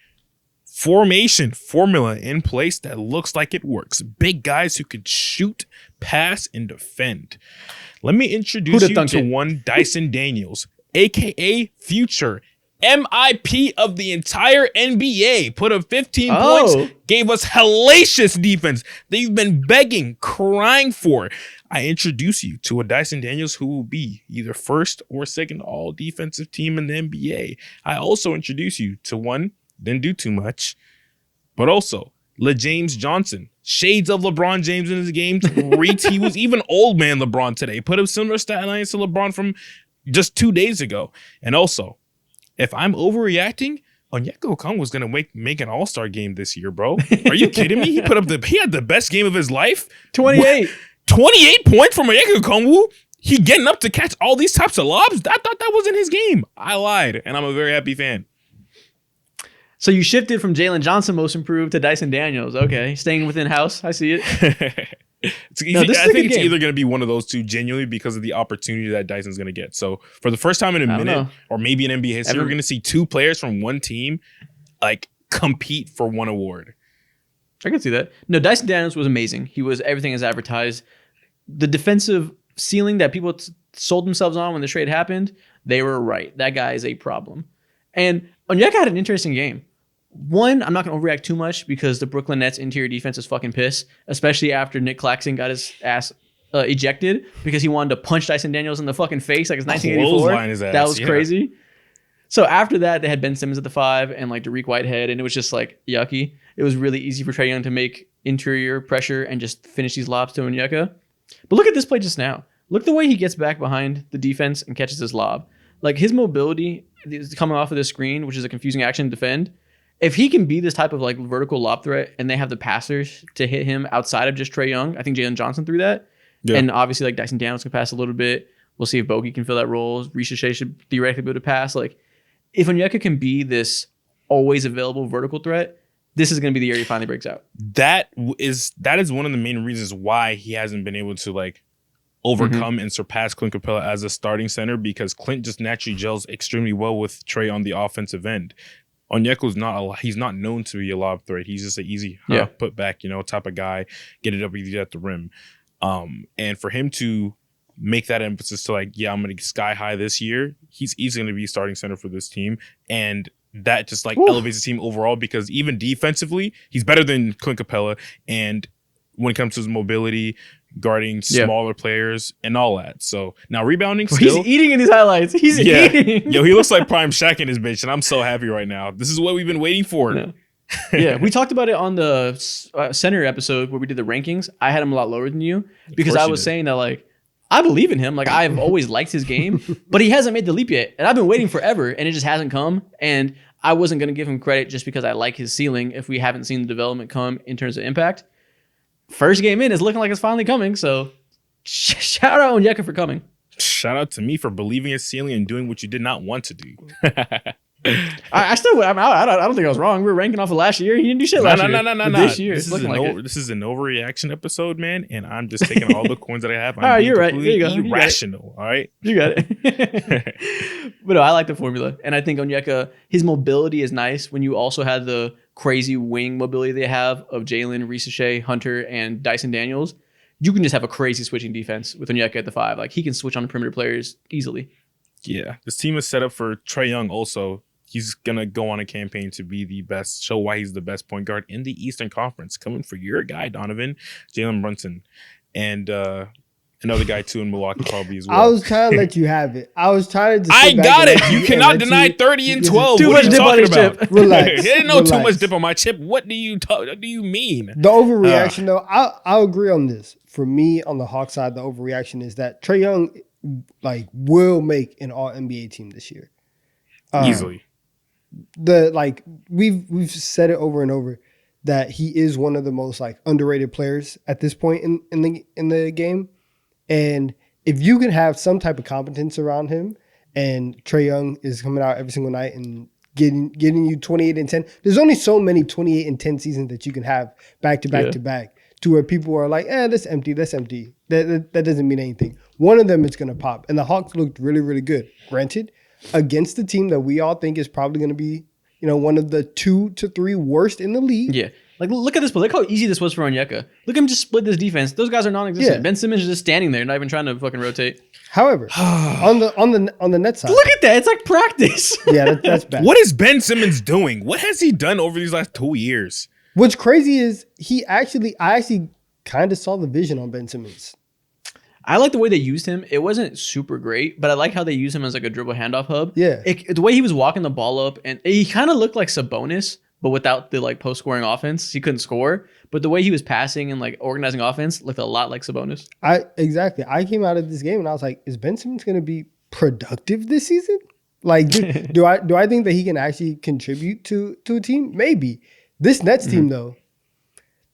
formula in place that looks like it works. Big guys who can shoot, pass, and defend. Let me introduce you to one Dyson Daniels, aka future MIP of the entire NBA. Put up 15 points, gave us hellacious defense that you've been begging, crying for. I introduce you to a Dyson Daniels who will be either first or second all defensive team in the NBA. I also introduce you to one, didn't do too much, but also LaJames Johnson. Shades of LeBron James in his game. He was even old man LeBron today. Put up similar stat lines to LeBron from just 2 days ago. And also, if I'm overreacting, Onyeka Okongwu was gonna make an All-Star game this year, bro. Are you kidding me? He had the best game of his life. 28. 28 points from Onyeka Okongwu. He getting up to catch all these types of lobs. I thought that wasn't his game. I lied, and I'm a very happy fan. So you shifted from Jalen Johnson most improved to Dyson Daniels. Okay, staying within house. I see it. this is a I good think it's game. either going to be one of those two genuinely because of the opportunity that Dyson's going to get. So for the first time in a I don't minute, know. or maybe in NBA history, we're going to see two players from one team like compete for one award. I can see that. No, Dyson Daniels was amazing. He was everything as advertised. The defensive ceiling that people sold themselves on when the trade happened, they were right. That guy is a problem. And Onyeka had an interesting game. One, I'm not going to overreact too much because the Brooklyn Nets interior defense is fucking pissed, especially after Nick Claxton got his ass ejected because he wanted to punch Dyson Daniels in the fucking face like it's 1984. Clothesline his ass, That was yeah. crazy. So after that, they had Ben Simmons at the 5 and like Derek Whitehead, and it was just like yucky. It was really easy for Trae Young to make interior pressure and just finish these lobs to Onyeka. But look at this play just now. Look the way he gets back behind the defense and catches this lob. Like his mobility is coming off of the screen, which is a confusing action to defend. If he can be this type of like vertical lob threat and they have the passers to hit him outside of just Trae Young, I think Jalen Johnson threw that. Yeah. And obviously like Dyson Daniels can pass a little bit. We'll see if Bogey can fill that role. Risha Shea should theoretically be able to pass. Like if Onyeka can be this always available vertical threat, this is going to be the year he finally breaks out. That is one of the main reasons why he hasn't been able to like overcome and surpass Clint Capella as a starting center, because Clint just naturally gels extremely well with Trae on the offensive end. Onyeka's he's not known to be a lob threat. He's just an easy put back, type of guy, get it up easy at the rim. And for him to make that emphasis to like, I'm going to sky high this year, he's easily going to be starting center for this team. And that just like elevates the team overall, because even defensively, he's better than Clint Capella. And when it comes to his mobility, guarding smaller players and all that. So now rebounding still. He's eating in these highlights. He's eating. Yo, he looks like prime Shaq in his bitch, and I'm so happy right now. This is what we've been waiting for. Yeah, we talked about it on the center episode where we did the rankings. I had him a lot lower than you because I was saying that like I believe in him. Like I've always liked his game, but he hasn't made the leap yet. And I've been waiting forever and it just hasn't come. And I wasn't going to give him credit just because I like his ceiling if we haven't seen the development come in terms of impact. First game in is looking like it's finally coming. So shout out Onyeka for coming. Shout out to me for believing his ceiling and doing what you did not want to do. I don't think I was wrong. We were ranking off of last year. He didn't do shit last year. No. This year, this is an overreaction episode, man. And I'm just taking all the coins that I have. All right, you're right. There you go. Irrational. All right. You got it. But no, I like the formula. And I think Onyeka, his mobility is nice when you also had the crazy wing mobility they have of Jalen, Risha Shea, Hunter, and Dyson Daniels. You can just have a crazy switching defense with Onyeka at the 5. Like he can switch on the perimeter players easily. Yeah. This team is set up for Trae Young also. He's going to go on a campaign to be the best, show why he's the best point guard in the Eastern Conference. Coming for your guy, Donovan, Jalen Brunson. And another guy, too, in Milwaukee probably as well. I was trying to let you have it. I was trying to I got it. You cannot deny 30 and 12. Too much dip on his chip. Relax. He didn't know too much dip on my chip. What do you mean? The overreaction, though, I'll agree on this. For me, on the Hawks side, the overreaction is that Trae Young will make an All-NBA team this year. Easily. We've said it over and over that he is one of the most underrated players at this point in the game. And if you can have some type of competence around him, and Trae Young is coming out every single night and getting you 28 and 10, there's only so many 28 and 10 seasons that you can have back to back to back, to where people are like, that's empty. That doesn't mean anything. One of them is going to pop. And the Hawks looked really, really good. Granted, against the team that we all think is probably going to be, one of the 2 to 3 worst in the league. Yeah. Like, look at this play. Look how easy this was for Onyeka. Look at him just split this defense. Those guys are non-existent. Yeah. Ben Simmons is just standing there, not even trying to fucking rotate. However, on the net side, look at that. It's like practice. Yeah, that's bad. What is Ben Simmons doing? What has he done over these last 2 years? What's crazy is I actually kind of saw the vision on Ben Simmons. I like the way they used him. It wasn't super great, but I like how they used him as like a dribble handoff hub. Yeah. The way he was walking the ball up, and he kind of looked like Sabonis, but without the post-scoring offense. He couldn't score, but the way he was passing and organizing offense looked a lot like Sabonis. Exactly. I came out of this game and I was like, is Ben Simmons going to be productive this season? Do I think that he can actually contribute to a team? Maybe. This Nets team, though,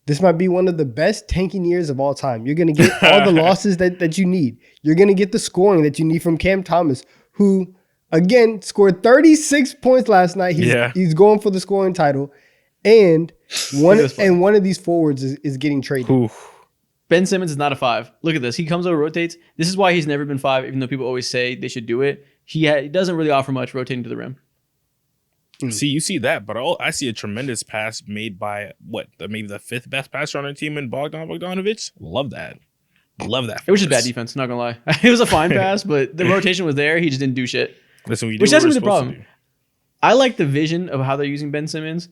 this might be one of the best tanking years of all time. You're going to get all the losses that you need. You're going to get the scoring that you need from Cam Thomas, who, again, scored 36 points last night. He's going for the scoring title. And one of these forwards is getting traded. Oof. Ben Simmons is not a 5. Look at this. He comes over, rotates. This is why he's never been 5, even though people always say they should do it. He doesn't really offer much rotating to the rim. See, you see that, but I see a tremendous pass made by maybe the 5th best passer on our team in Bogdanovic. Love that. It was just bad defense, not gonna lie. It was a fine pass, but the rotation was there. He just didn't do shit. Listen, which doesn't be the problem. I like the vision of how they're using Ben Simmons,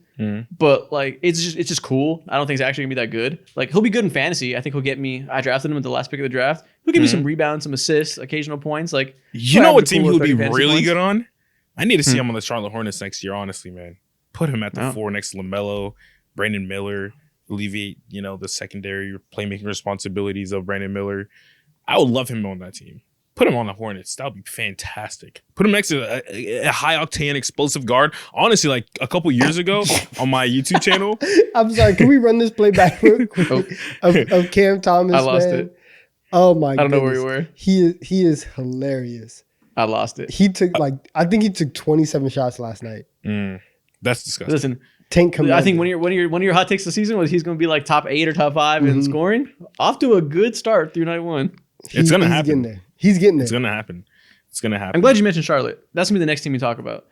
but like it's just cool. I don't think it's actually gonna be that good. Like he'll be good in fantasy. I think he'll get me. I drafted him at the last pick of the draft. He'll give me some rebounds, some assists, occasional points. Like you know what team he would be really points. good on? I need to see him on the Charlotte Hornets next year. Honestly, man, put him at the 4 next to LaMelo, Brandon Miller. Alleviate the secondary playmaking responsibilities of Brandon Miller. I would love him on that team. Put him on the Hornets. That would be fantastic. Put him next to a high-octane explosive guard. Honestly, like a couple years ago on my YouTube channel. I'm sorry. Can we run this play back real quick of Cam Thomas? I lost it. Oh, my God. I don't know where you were. He is hilarious. I lost it. He took I think he took 27 shots last night. That's disgusting. Listen, Tank Commander. I think one of your hot takes this season was he's going to be like top 8 or top 5 in scoring. Off to a good start through night 1. It's going to happen. He's getting there. It's going to happen. I'm glad you mentioned Charlotte. That's going to be the next team we talk about.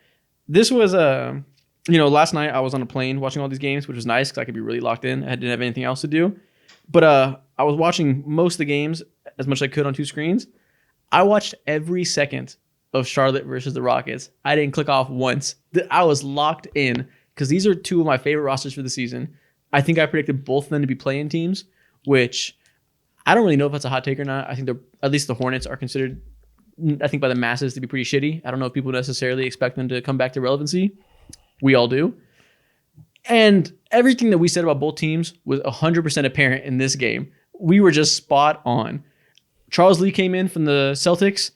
This was, last night I was on a plane watching all these games, which was nice because I could be really locked in. I didn't have anything else to do. But I was watching most of the games as much as I could on 2 screens. I watched every second of Charlotte versus the Rockets. I didn't click off once. I was locked in because these are 2 of my favorite rosters for the season. I think I predicted both of them to be play-in teams, which I don't really know if that's a hot take or not. I think at least the Hornets are considered, I think by the masses, to be pretty shitty. I don't know if people necessarily expect them to come back to relevancy. We all do. And everything that we said about both teams was 100% apparent in this game. We were just spot on. Charles Lee came in from the Celtics.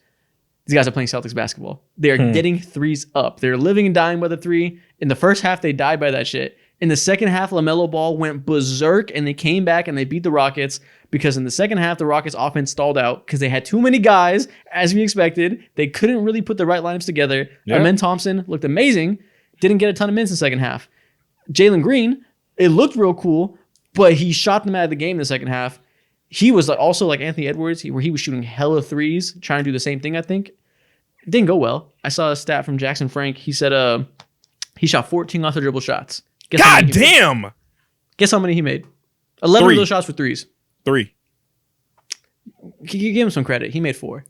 These guys are playing Celtics basketball. They're getting threes up. They're living and dying by the 3. In the first half, they died by that shit. In the second half, LaMelo Ball went berserk, and they came back and they beat the Rockets because in the second half, the Rockets' offense stalled out because they had too many guys, as we expected. They couldn't really put the right lineups together. Yep. Amen Thompson looked amazing. Didn't get a ton of minutes in the second half. Jalen Green, it looked real cool, but he shot them out of the game in the second half. He was also like Anthony Edwards, where he was shooting hella threes, trying to do the same thing, I think. It didn't go well. I saw a stat from Jackson Frank. He said he shot 14 off the dribble shots. God damn! Guess how many he made? 11 3. of those shots were threes. 3. You give him some credit. He made 4.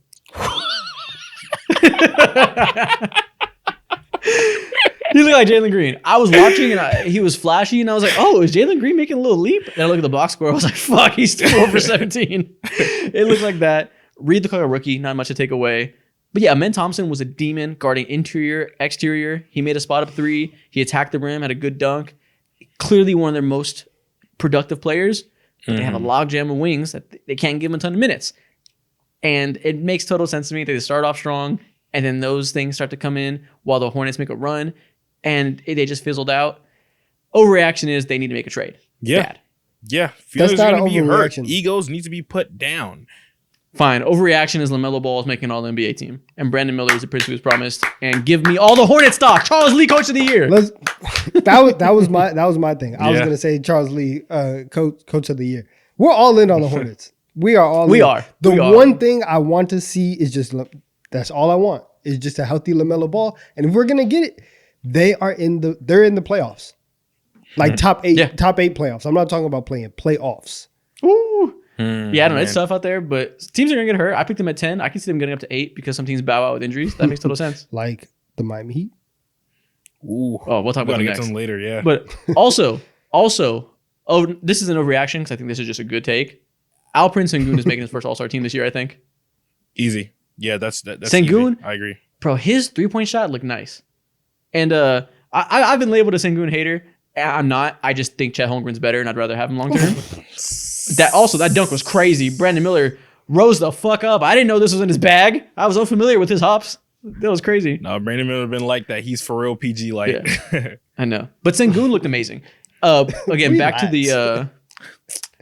He looked like Jalen Green. I was watching and he was flashy, and I was like, "Oh, is Jalen Green making a little leap?" And I look at the box score. I was like, "Fuck, he's 4 for 17." It looked like that. Reed looked like a rookie. Not much to take away. But yeah, Amen Thompson was a demon guarding interior, exterior. He made a spot up 3. He attacked the rim, had a good dunk. Clearly one of their most productive players. But they have a logjam of wings that they can't give him a ton of minutes. And it makes total sense to me that they start off strong, and then those things start to come in while the Hornets make a run, and they just fizzled out. Overreaction is they need to make a trade. Yeah. Bad. Yeah. That's Feelings not are going to be hurt. overreaction. Egos need to be put down. Fine. Overreaction is LaMelo Ball is making an all-NBA team. And Brandon Miller is the prince who was promised. And give me all the Hornet stock. Charles Lee, coach of the year. That was my thing. I was Yeah. gonna say Charles Lee, coach of the year. We're all in on the Hornets. We are all. We in. are. The We are. one thing I want to see is just that's all I want is just a healthy LaMelo Ball. And if we're gonna get it, they're in the playoffs, like top 8 playoffs. I'm not talking about playing playoffs. Ooh. Yeah, I don't know. It's man. tough out there, but teams are going to get hurt. I picked them at 10. I can see them getting up to 8 because some teams bow out with injuries. That makes total sense. Like the Miami Heat. Ooh. Oh, we'll talk about Gotta them get next. to them later, yeah. But also, this is an overreaction because I think this is just a good take. Alperen Sengun is making his first All-Star team this year, I think. Easy. Yeah, that's Sengun? easy. I agree. Bro, his 3-point shot looked nice. And I've been labeled a Sengun hater. I'm not. I just think Chet Holmgren's better, and I'd rather have him long term. That dunk was crazy. Brandon Miller rose the fuck up. I didn't know this was in his bag. I was unfamiliar with his hops. That was crazy. No, Brandon Miller been like that. He's for real PG like. Yeah. I know. But Sengun looked amazing. Again, back to the...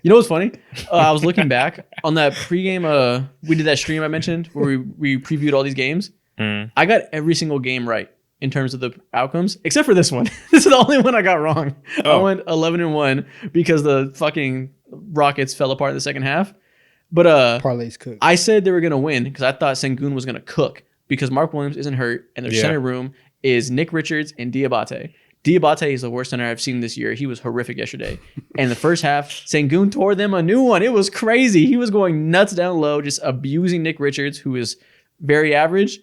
you know what's funny? I was looking back on that pregame. We did that stream I mentioned where we previewed all these games. I got every single game right in terms of the outcomes, except for this one. This is the only one I got wrong. I went 11-1 because the fucking Rockets fell apart in the second half. But Parlays cooked. I said they were going to win because I thought Sengun was going to cook because Mark Williams isn't hurt and their center room is Nick Richards and Diabate. Diabate is the worst center I've seen this year. He was horrific yesterday. And the first half, Sengun tore them a new one. It was crazy. He was going nuts down low, just abusing Nick Richards, who is very average.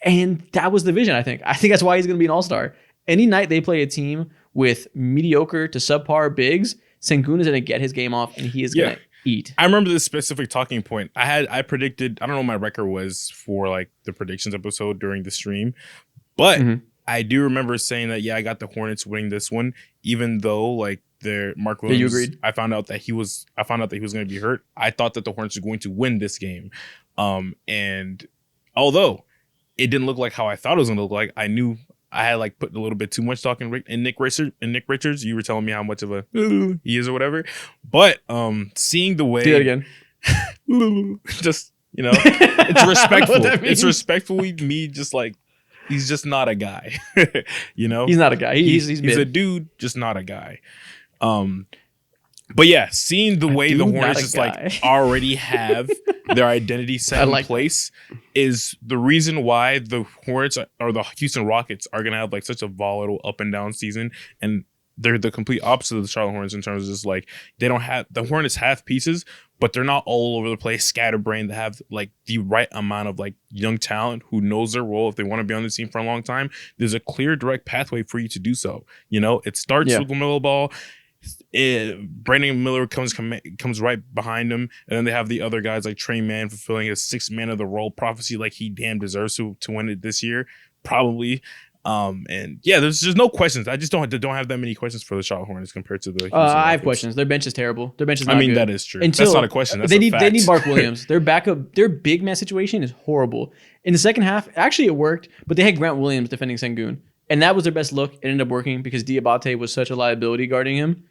And that was the vision, I think. I think that's why he's going to be an all-star. Any night they play a team with mediocre to subpar bigs, Sengun is going to get his game off, and he is going to eat. I remember this specific talking point. I predicted, I don't know what my record was for like the predictions episode during the stream, but I do remember saying that, I got the Hornets winning this one, even though like Mark Williams, you agreed. I found out that he was going to be hurt. I thought that the Hornets were going to win this game. And although it didn't look like how I thought it was going to look like, I knew I had like put a little bit too much stock in Nick Richards. You were telling me how much of a he is or whatever. But seeing the way, do that again. Just it's respectful. It's respectful. Me just like he's just not a guy. He's not a guy. He's a dude, just not a guy. But yeah, seeing the way the Hornets just like already have their identity set in place is the reason why the Hornets or the Houston Rockets are gonna have like such a volatile up and down season, and they're the complete opposite of the Charlotte Hornets in terms of just like they don't have the Hornets have pieces, but they're not all over the place, scatterbrained. They have like the right amount of like young talent who knows their role. If they want to be on the team for a long time, there's a clear, direct pathway for you to do so. It starts with the middle ball. Brandon Miller comes right behind him, and then they have the other guys like Trey Mann fulfilling his sixth man of the role prophecy, like he damn deserves to win it this year, probably. And there's just no questions. I just don't have that many questions for the Charlotte Hornets compared to the Houston I have Rockets. questions. Their bench is terrible. Their bench is not good. That is true. That's not a question. That's they a fact. need Mark Williams. Their backup, their big man situation is horrible. In the second half, actually it worked, but they had Grant Williams defending Sengun, and that was their best look. It ended up working because Diabate was such a liability guarding him.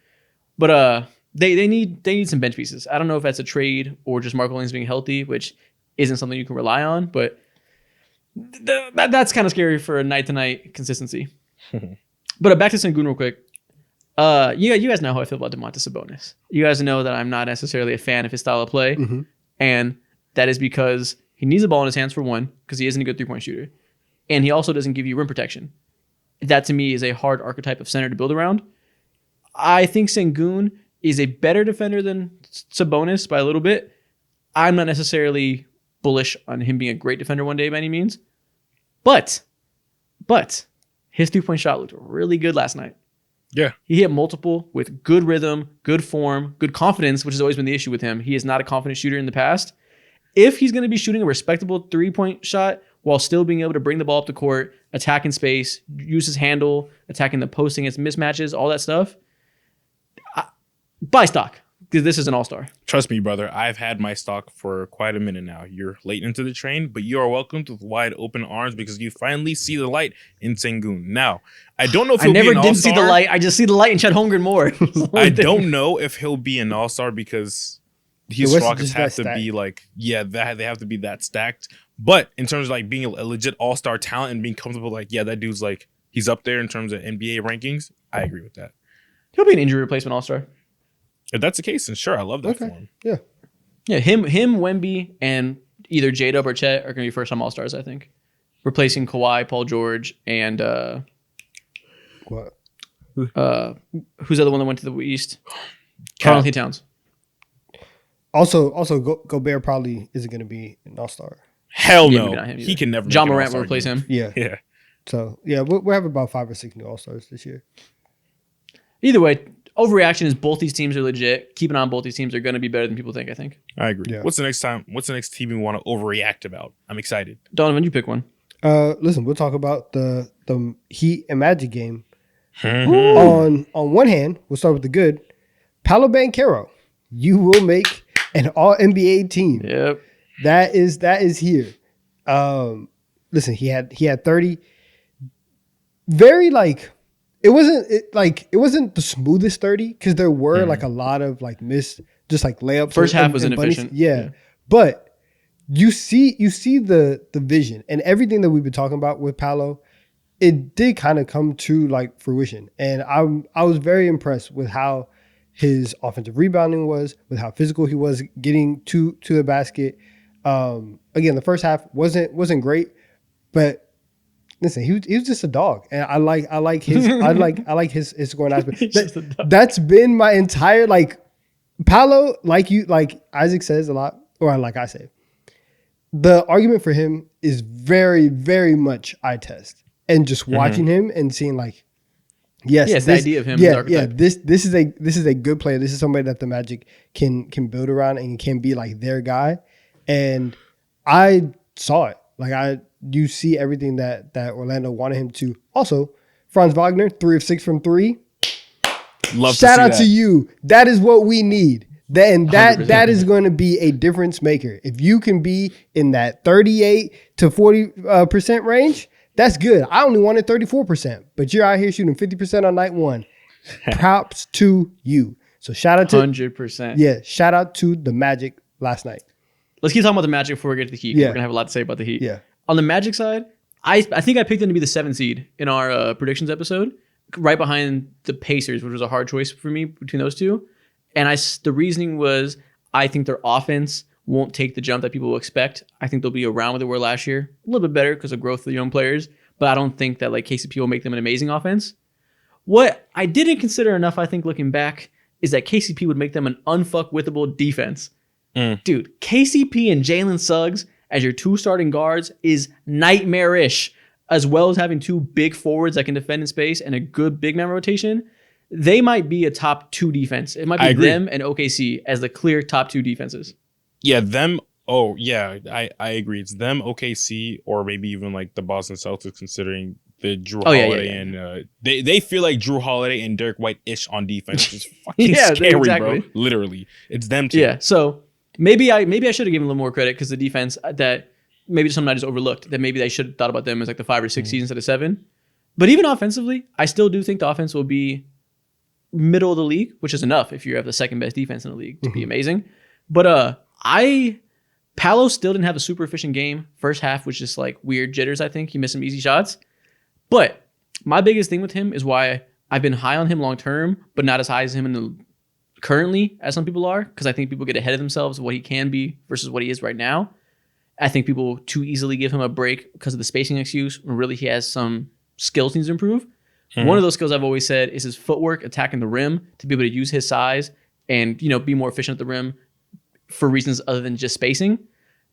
But they need some bench pieces. I don't know if that's a trade or just Mark Williams being healthy, which isn't something you can rely on. But that's kind of scary for a night-to-night consistency. But back to Sengun real quick. You guys know how I feel about Domantas Sabonis. You guys know that I'm not necessarily a fan of his style of play, and that is because he needs the ball in his hands for one, because he isn't a good three-point shooter, and he also doesn't give you rim protection. That to me is a hard archetype of center to build around. I think Sengun is a better defender than Sabonis by a little bit. I'm not necessarily bullish on him being a great defender one day by any means. But his three-point shot looked really good last night. Yeah. He hit multiple with good rhythm, good form, good confidence, which has always been the issue with him. He is not a confident shooter in the past. If he's going to be shooting a respectable three-point shot while still being able to bring the ball up the court, attack in space, use his handle, attacking the posting against mismatches, all that stuff, buy stock, because this is an all-star. Trust me, brother. I've had my stock for quite a minute now. You're late into the train, but you are welcomed with wide open arms because you finally see the light in Sengun. Now, I don't know if he'll be an all-star. I never did see the light. I just see the light in Chet Holmgren more. I don't know if he'll be an all-star because his Rockets have to be like, they have to be that stacked. But in terms of like being a legit all-star talent and being comfortable, like, that dude's like, he's up there in terms of NBA rankings, I agree with that. He'll be an injury replacement all-star. If that's the case, then sure, I love that for him. Yeah, him, Wemby, and either J-Dub or Chet are going to be first-time all-stars, I think. Replacing Kawhi, Paul George, and what? Who's the other one that went to the East? Karl Anthony Towns. Also, Gobert probably isn't going to be an all-star. Hell no. He can never. John Morant will replace him. Yeah. So, we'll have about 5 or 6 new all-stars this year. Either way, overreaction is both these teams are legit. Keep an eye on both these teams. They're going to be better than people think, I think. I agree. Yeah. What's the next team we want to overreact about? I'm excited. Donovan, you pick one. Listen, we'll talk about the Heat and Magic game. On one hand, we'll start with the good. Paolo Banchero, you will make an All-NBA team. Yep. That is here. Listen, he had 30. Very it wasn't the smoothest 30 because there were like a lot of like missed just like layups. First half was inefficient. Yeah. But you see the vision and everything that we've been talking about with Paolo, it did kind of come to like fruition. And I was very impressed with how his offensive rebounding was, with how physical he was getting to the basket. Again, the first half wasn't great, but listen, he was just a dog, and I like his his scoring aspect. That's been my entire Paolo, like Isaac says a lot, or like I say. The argument for him is very, very much eye test, and just watching him and seeing yes, the idea of him. This is a good player. This is somebody that the Magic can build around and can be like their guy. And I saw it. You see everything that Orlando wanted him to. Also, Franz Wagner, 3 of 6 from 3. Shout out to you. That is what we need. That is going to be a difference maker. If you can be in that 38 to 40% range, that's good. I only wanted 34%, but you're out here shooting 50% on night one. Props to you. So shout out to 100%. Yeah, shout out to the Magic last night. Let's keep talking about the Magic before we get to the Heat. Yeah. We're gonna have a lot to say about the Heat. Yeah. On the Magic side, I think I picked them to be the 7th seed in our predictions episode, right behind the Pacers, which was a hard choice for me between those two. And the reasoning was I think their offense won't take the jump that people will expect. I think they'll be around where they were last year, a little bit better because of growth of the young players. But I don't think that KCP will make them an amazing offense. What I didn't consider enough, I think, looking back, is that KCP would make them an unfuckwithable defense. Dude, KCP and Jalen Suggs as your 2 starting guards is nightmarish, as well as having 2 big forwards that can defend in space and a good big man rotation. They might be a top 2 defense. It might be them and OKC as the clear top 2 defenses. Yeah, them. Oh, yeah, I agree. It's them, OKC, or maybe even the Boston Celtics, considering the Drew Holiday and they feel like Drew Holiday and Derek White-ish on defense. It's fucking scary, bro. Literally, it's them too. Yeah, so maybe I should have given a little more credit because the defense that maybe something I just overlooked, that maybe they should have thought about them as the 5 or 6 seed instead of 7. But even offensively, I still do think the offense will be middle of the league, which is enough if you have the second best defense in the league to be amazing. But Paolo still didn't have a super efficient game. First half was just weird jitters, I think. He missed some easy shots. But my biggest thing with him is why I've been high on him long term, but not as high as him currently as some people are, because I think people get ahead of themselves of what he can be versus what he is right now. I think people too easily give him a break because of the spacing excuse when really he has some skills he needs to improve. One of those skills I've always said is his footwork, attacking the rim, to be able to use his size and be more efficient at the rim for reasons other than just spacing.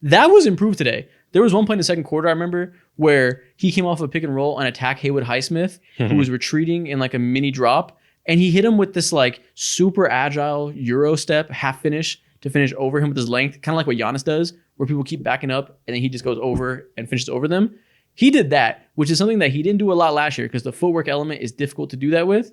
That was improved today. There was one point in the second quarter, I remember, where he came off a pick and roll and attacked Haywood Highsmith, who was retreating in a mini drop, and he hit him with this super agile Euro step half finish to finish over him with his length, kind of like what Giannis does, where people keep backing up and then he just goes over and finishes over them. He did that, which is something that he didn't do a lot last year because the footwork element is difficult to do that with.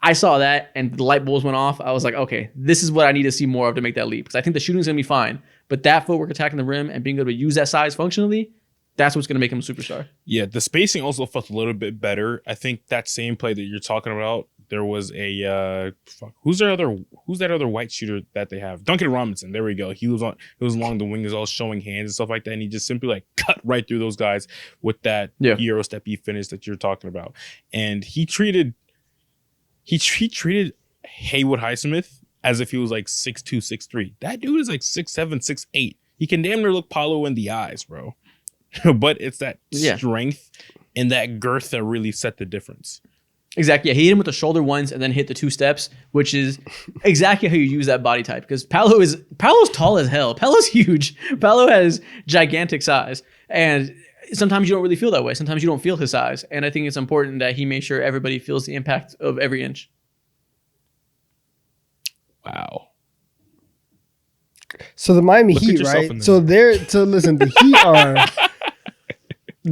I saw that and the light bulbs went off. I was like, okay, this is what I need to see more of to make that leap, because I think the shooting's going to be fine. But that footwork attacking the rim and being able to use that size functionally, that's what's going to make him a superstar. Yeah, the spacing also felt a little bit better. I think that same play that you're talking about, there was a who's that other white shooter that they have? Duncan Robinson. There we go. He was along the wing, all showing hands and stuff like that, and he just simply cut right through those guys with that Euro steppy finish that you're talking about. And he treated Haywood Highsmith as if he was 6'2", 6'3". That dude is 6'7", 6'8". He can damn near look Paolo in the eyes, bro. But it's that strength and that girth that really set the difference. Exactly. Yeah, he hit him with the shoulder once and then hit the 2 steps, which is exactly how you use that body type. Because Paolo's tall as hell. Paolo's huge. Paolo has gigantic size. And sometimes you don't really feel that way. Sometimes you don't feel his size. And I think it's important that he makes sure everybody feels the impact of every inch. Wow. So the Miami Heat, right? So listen, the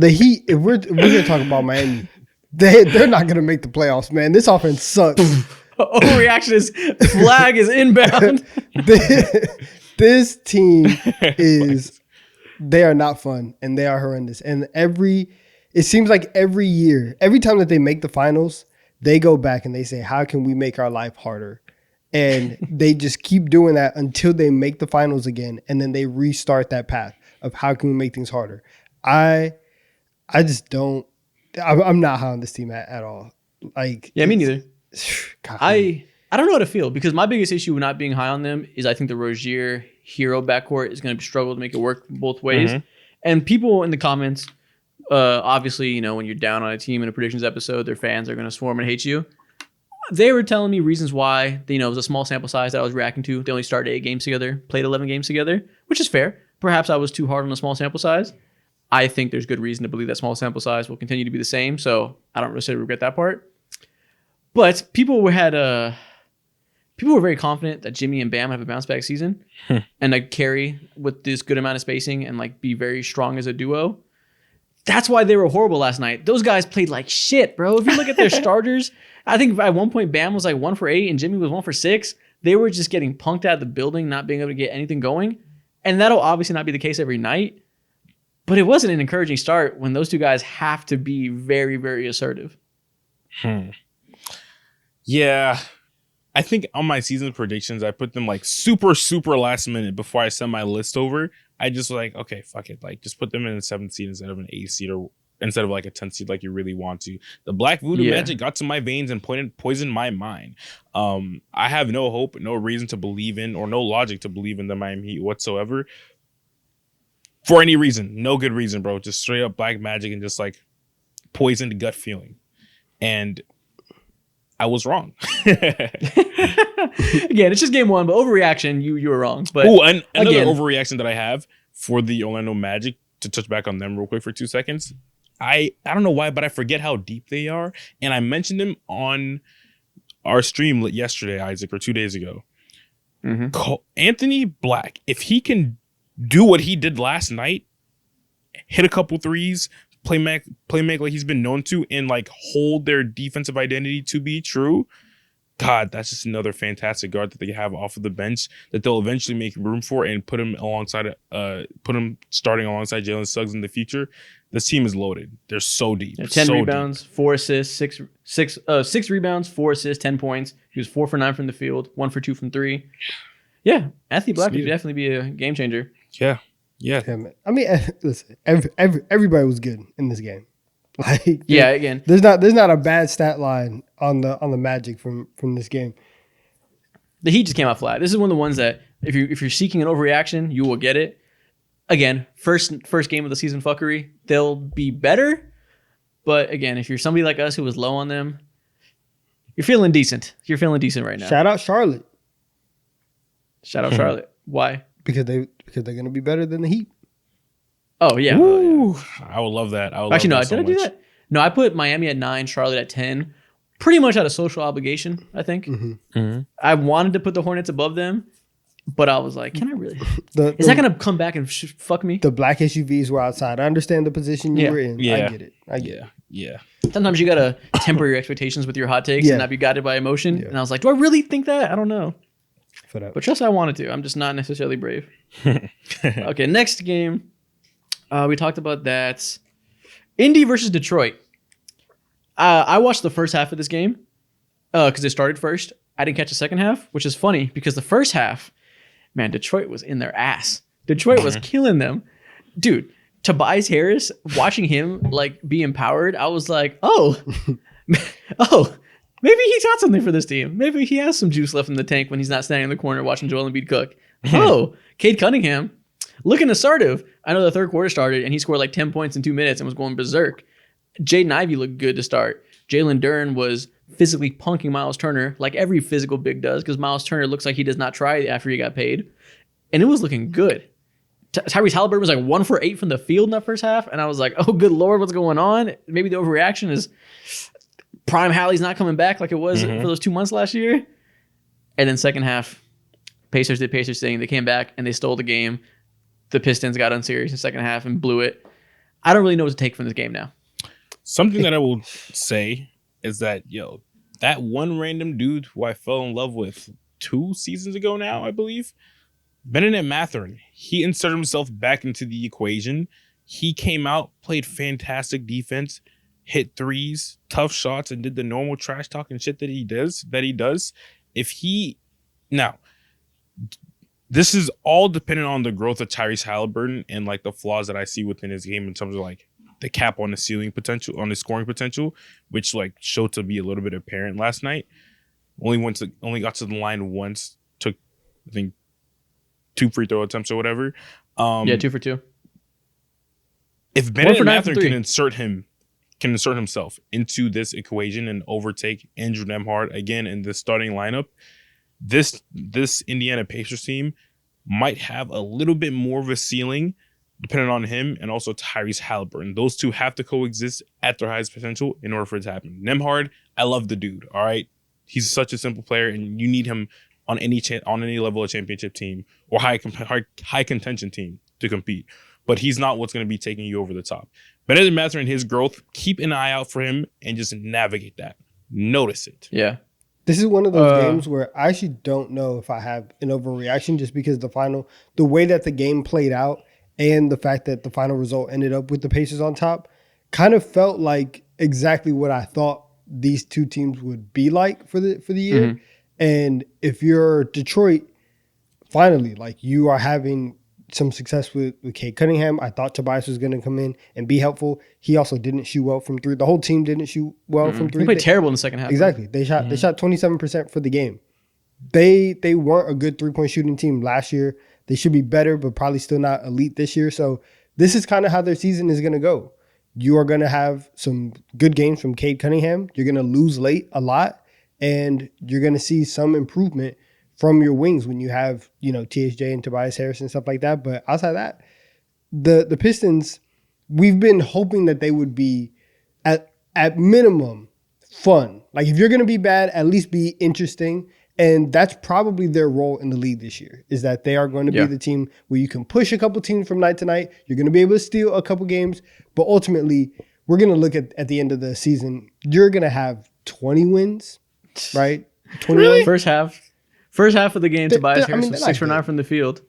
Heat, if we're gonna talk about Miami, they're not gonna make the playoffs, man. This offense sucks. Overreaction flag is inbound. This team they are not fun and they are horrendous. And it seems like every year, every time that they make the finals, they go back and they say, how can we make our life harder? And they just keep doing that until they make the finals again. And then they restart that path of how can we make things harder? I just don't, I'm not high on this team at all. Yeah, me neither. God, I don't know how to feel because my biggest issue with not being high on them is I think the Rozier Hero backcourt is going to struggle to make it work both ways. And people in the comments, obviously, you know, when you're down on a team in a predictions episode, their fans are going to swarm and hate you. They were telling me reasons why, you know, it was a small sample size that I was reacting to. They only started 8 games together, played 11 games together, which is fair. Perhaps I was too hard on the small sample size. I think there's good reason to believe that small sample size will continue to be the same. So I don't really regret that part. But people were very confident that Jimmy and Bam have a bounce back season and like carry with this good amount of spacing and like be very strong as a duo. That's why they were horrible last night. Those guys played like shit, bro. If you look at their starters, I think at one point Bam was like 1 for 8 and Jimmy was 1 for 6. They were just getting punked out of the building, not being able to get anything going. And that'll obviously not be the case every night. But it wasn't an encouraging start when those two guys have to be very, very assertive. Yeah. I think on my season predictions, I put them like super, super last minute before I sent my list over. I just like, okay, fuck it. Like, just put them in a 7th seed instead of an 8th seed or instead of like a 10th seed like you really want to. The Black Voodoo Magic got to my veins and poisoned my mind. I have no hope, no reason to believe in or no logic to believe in the Miami Heat whatsoever. For any reason. No good reason, bro. Just straight up Black Magic and just like poisoned gut feeling. And I was wrong. Again, it's just game 1, but overreaction, you were wrong. But another again, overreaction that I have for the Orlando Magic, to touch back on them real quick for 2 seconds. I don't know why, but I forget how deep they are. And I mentioned them on our stream yesterday, Isaac, or 2 days ago. Anthony Black, if he can do what he did last night, hit a couple threes, play make like he's been known to, and like hold their defensive identity to be true. God, that's just another fantastic guard that they have off of the bench that they'll eventually make room for and put him starting alongside Jalen Suggs in the future. This team is loaded. They're so deep. 10 rebounds, 4 assists, 6 rebounds, 4 assists, 10 points. He was 4 for 9 from the field, 1 for 2 from 3. Yeah, Anthony Black would definitely be a game changer. Yeah. Man. I mean, listen, everybody was good in this game. Like, again, there's not a bad stat line on the Magic from this game. The Heat just came out flat. This is one of the ones that if you're seeking an overreaction, you will get it. Again, first game of the season fuckery, they'll be better. But again, if you're somebody like us who was low on them, you're feeling decent. You're feeling decent right now. Shout out Charlotte. Charlotte. Why? Because they're gonna be better than the Heat. Oh yeah. Ooh, I would love that. Actually, no. Did I do that? No, I put Miami at 9, Charlotte at 10. Pretty much out of social obligation, I think. I wanted to put the Hornets above them, but I was like, can I really? Is that gonna come back and fuck me? The black SUVs were outside. I understand the position you were in. Yeah. I get it. Yeah. Sometimes you gotta temper your expectations with your hot takes and not be guided by emotion. Yeah. And I was like, do I really think that? I don't know. But trust I wanted to. I'm just not necessarily brave. Okay, next game. We talked about that. Indy versus Detroit. I watched the first half of this game because it started first. I didn't catch the second half, which is funny because the first half, man, Detroit was in their ass. Detroit was killing them. Dude, Tobias Harris, watching him like be empowered, I was like, oh, maybe he's got something for this team. Maybe he has some juice left in the tank when he's not standing in the corner watching Joel Embiid cook. Oh, Cade Cunningham, looking assertive. I know the third quarter started and he scored like 10 points in 2 minutes and was going berserk. Jaden Ivey looked good to start. Jalen Duren was physically punking Miles Turner like every physical big does because Miles Turner looks like he does not try after he got paid. And it was looking good. Tyrese Halliburton was like 1 for 8 from the field in that first half. And I was like, oh, good Lord, what's going on? Maybe the overreaction is Prime Hallie's not coming back like it was for those 2 months last year. And then second half, Pacers did Pacers thing. They came back and they stole the game. The Pistons got unserious in the second half and blew it. I don't really know what to take from this game now. Something that I will say is that, that one random dude who I fell in love with 2 seasons ago now, I believe, Bennett Mathurin, he inserted himself back into the equation. He came out, played fantastic defense, hit threes, tough shots, and did the normal trash talking shit that he does. Now, this is all dependent on the growth of Tyrese Halliburton and like the flaws that I see within his game in terms of like the cap on the ceiling potential, on his scoring potential, which like showed to be a little bit apparent last night. Only got to the line once. Took, I think, 2 free throw attempts or whatever. 2 for 2. If Bennett for and 9 for Mathurin 3. can insert himself into this equation and overtake Andrew Nembhard again in the starting lineup, this Indiana Pacers team might have a little bit more of a ceiling depending on him and also Tyrese Halliburton. Those two have to coexist at their highest potential in order for it to happen. Nembhard, I love the dude, all right? He's such a simple player, and you need him on any level of championship team or high contention team to compete. But he's not what's going to be taking you over the top. Better than Mathurin, his growth, keep an eye out for him and just navigate that. Notice it. Yeah. This is one of those games where I actually don't know if I have an overreaction just because the way that the game played out and the fact that the final result ended up with the Pacers on top kind of felt like exactly what I thought these two teams would be like for the year. Mm-hmm. And if you're Detroit, finally, like you are having some success with Cade Cunningham. I thought Tobias was going to come in and be helpful. He also didn't shoot well from 3. The whole team didn't shoot well from 3. They played terrible in the second half. Exactly. They shot 27% for the game. They weren't a good 3-point shooting team last year. They should be better, but probably still not elite this year. So this is kind of how their season is going to go. You are going to have some good games from Cade Cunningham. You're going to lose late a lot, and you're going to see some improvement from your wings when you have, THJ and Tobias Harris and stuff like that. But outside of that, the Pistons, we've been hoping that they would be at minimum fun. Like if you're going to be bad, at least be interesting. And that's probably their role in the league this year, is that they are going to be the team where you can push a couple teams from night to night. You're going to be able to steal a couple games. But ultimately, we're going to look at the end of the season. You're going to have 20 wins, right? 20 Really? First half of the game, Tobias Harris was 6 for 9 good. from the field.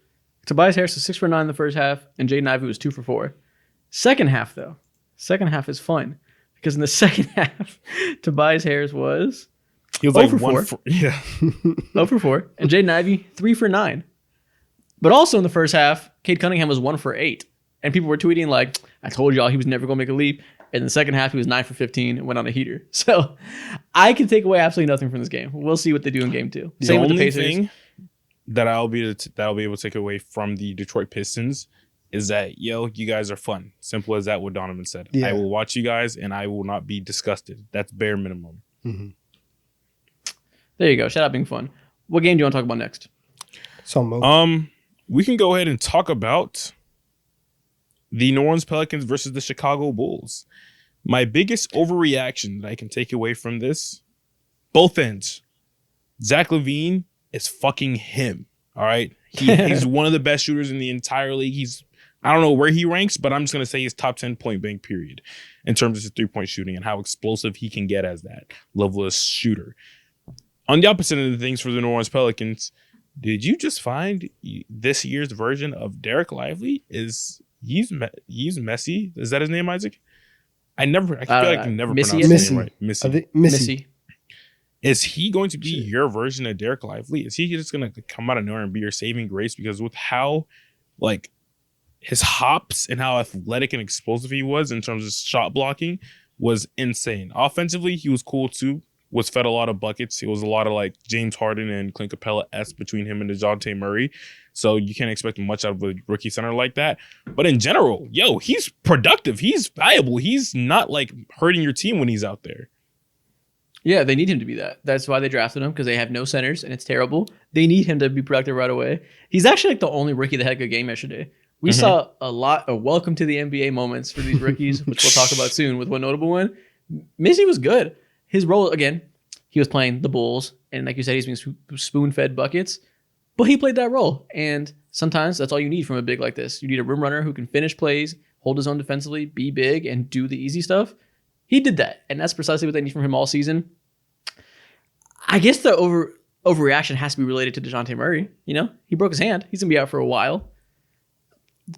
Tobias Harris was 6 for 9 in the first half, and Jaden Ivey was 2 for 4. Second half, though. Second half is fun because in the second half, Tobias Harris was... He was 0 like for 1 4. for 0 for 4. And Jaden Ivey, 3 for 9. But also in the first half, Cade Cunningham was 1 for 8. And people were tweeting like, I told y'all he was never going to make a leap. And in the second half, he was 9 for 15 and went on a heater. So I can take away absolutely nothing from this game. We'll see what they do in game 2. Same with the Pacers. Thing that I'll be able to take away from the Detroit Pistons is that, you guys are fun. Simple as that, what Donovan said. Yeah. I will watch you guys and I will not be disgusted. That's bare minimum. Mm-hmm. There you go. Shout out being fun. What game do you want to talk about next? We can go ahead and talk about the New Orleans Pelicans versus the Chicago Bulls. My biggest overreaction that I can take away from this, both ends. Zach LaVine is fucking him. All right. He's one of the best shooters in the entire league. I don't know where he ranks, but I'm just going to say he's top 10 point blank period in terms of his 3-point shooting and how explosive he can get as that level of shooter. On the opposite end of things for the New Orleans Pelicans, did you just find this year's version of Derek Lively he's Messi? Is that his name, Isaac? I feel like I can never Missy, pronounce his name right. Missy. Is he going to be your version of Derek Lively? Is he just going to come out of nowhere and be your saving grace? Because with how, his hops and how athletic and explosive he was in terms of shot blocking was insane. Offensively, he was cool too. Was fed a lot of buckets. It was a lot of James Harden and Clint Capella-esque between him and DeJounte Murray. So you can't expect much out of a rookie center like that. But in general, he's productive. He's valuable. He's not hurting your team when he's out there. Yeah, they need him to be that. That's why they drafted him, because they have no centers and it's terrible. They need him to be productive right away. He's actually the only rookie that had a good game yesterday. We saw a lot of welcome to the NBA moments for these rookies, which we'll talk about soon with one notable one. Missy was good. His role, again, he was playing the Bulls, and like you said, he's being spoon-fed buckets, but he played that role, and sometimes that's all you need from a big like this. You need a rim runner who can finish plays, hold his own defensively, be big, and do the easy stuff. He did that, and that's precisely what they need from him all season. I guess the overreaction has to be related to DeJounte Murray. He broke his hand. He's going to be out for a while.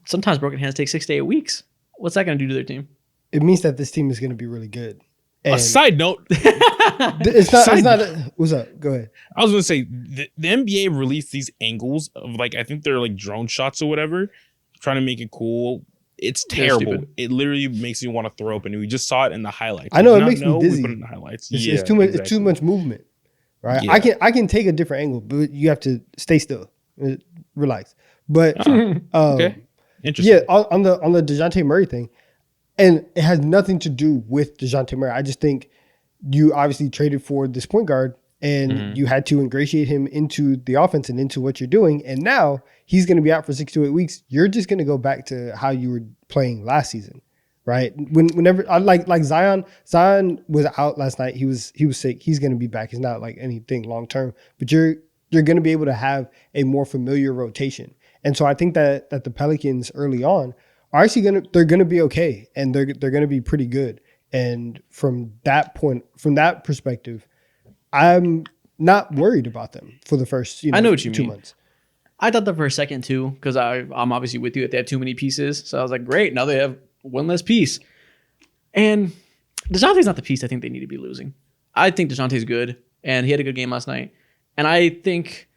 Sometimes broken hands take 6 to 8 weeks. What's that going to do to their team? It means that this team is going to be really good. A side note. It's not. What's up? Go ahead. I was going to say, the NBA released these angles of I think they're drone shots or whatever, trying to make it cool. It's terrible. It literally makes you want to throw up, and we just saw it in the highlights. I know, it makes me dizzy. We put it in the highlights. It's too much. It's too much movement. right? Yeah. I can take a different angle, but you have to stay still, relax. But Okay. Interesting. yeah, on the DeJounte Murray thing, and it has nothing to do with DeJounte Murray. I just think you obviously traded for this point guard, and you had to ingratiate him into the offense and into what you're doing. And now he's going to be out for 6 to 8 weeks. You're just going to go back to how you were playing last season, right? Whenever I like Zion was out last night. He was sick. He's going to be back. He's not like anything long term, but you're going to be able to have a more familiar rotation. And so I think that the Pelicans early on are actually they're gonna be okay, and they're gonna be pretty good. And from that perspective, I'm not worried about them for the first I know what you 2 mean. months. I thought that for a second too, because I'm obviously with you that they have too many pieces. So I was like, great, now they have one less piece. And DeJounte's not the piece I think they need to be losing. I think DeJounte's good, and he had a good game last night. And I think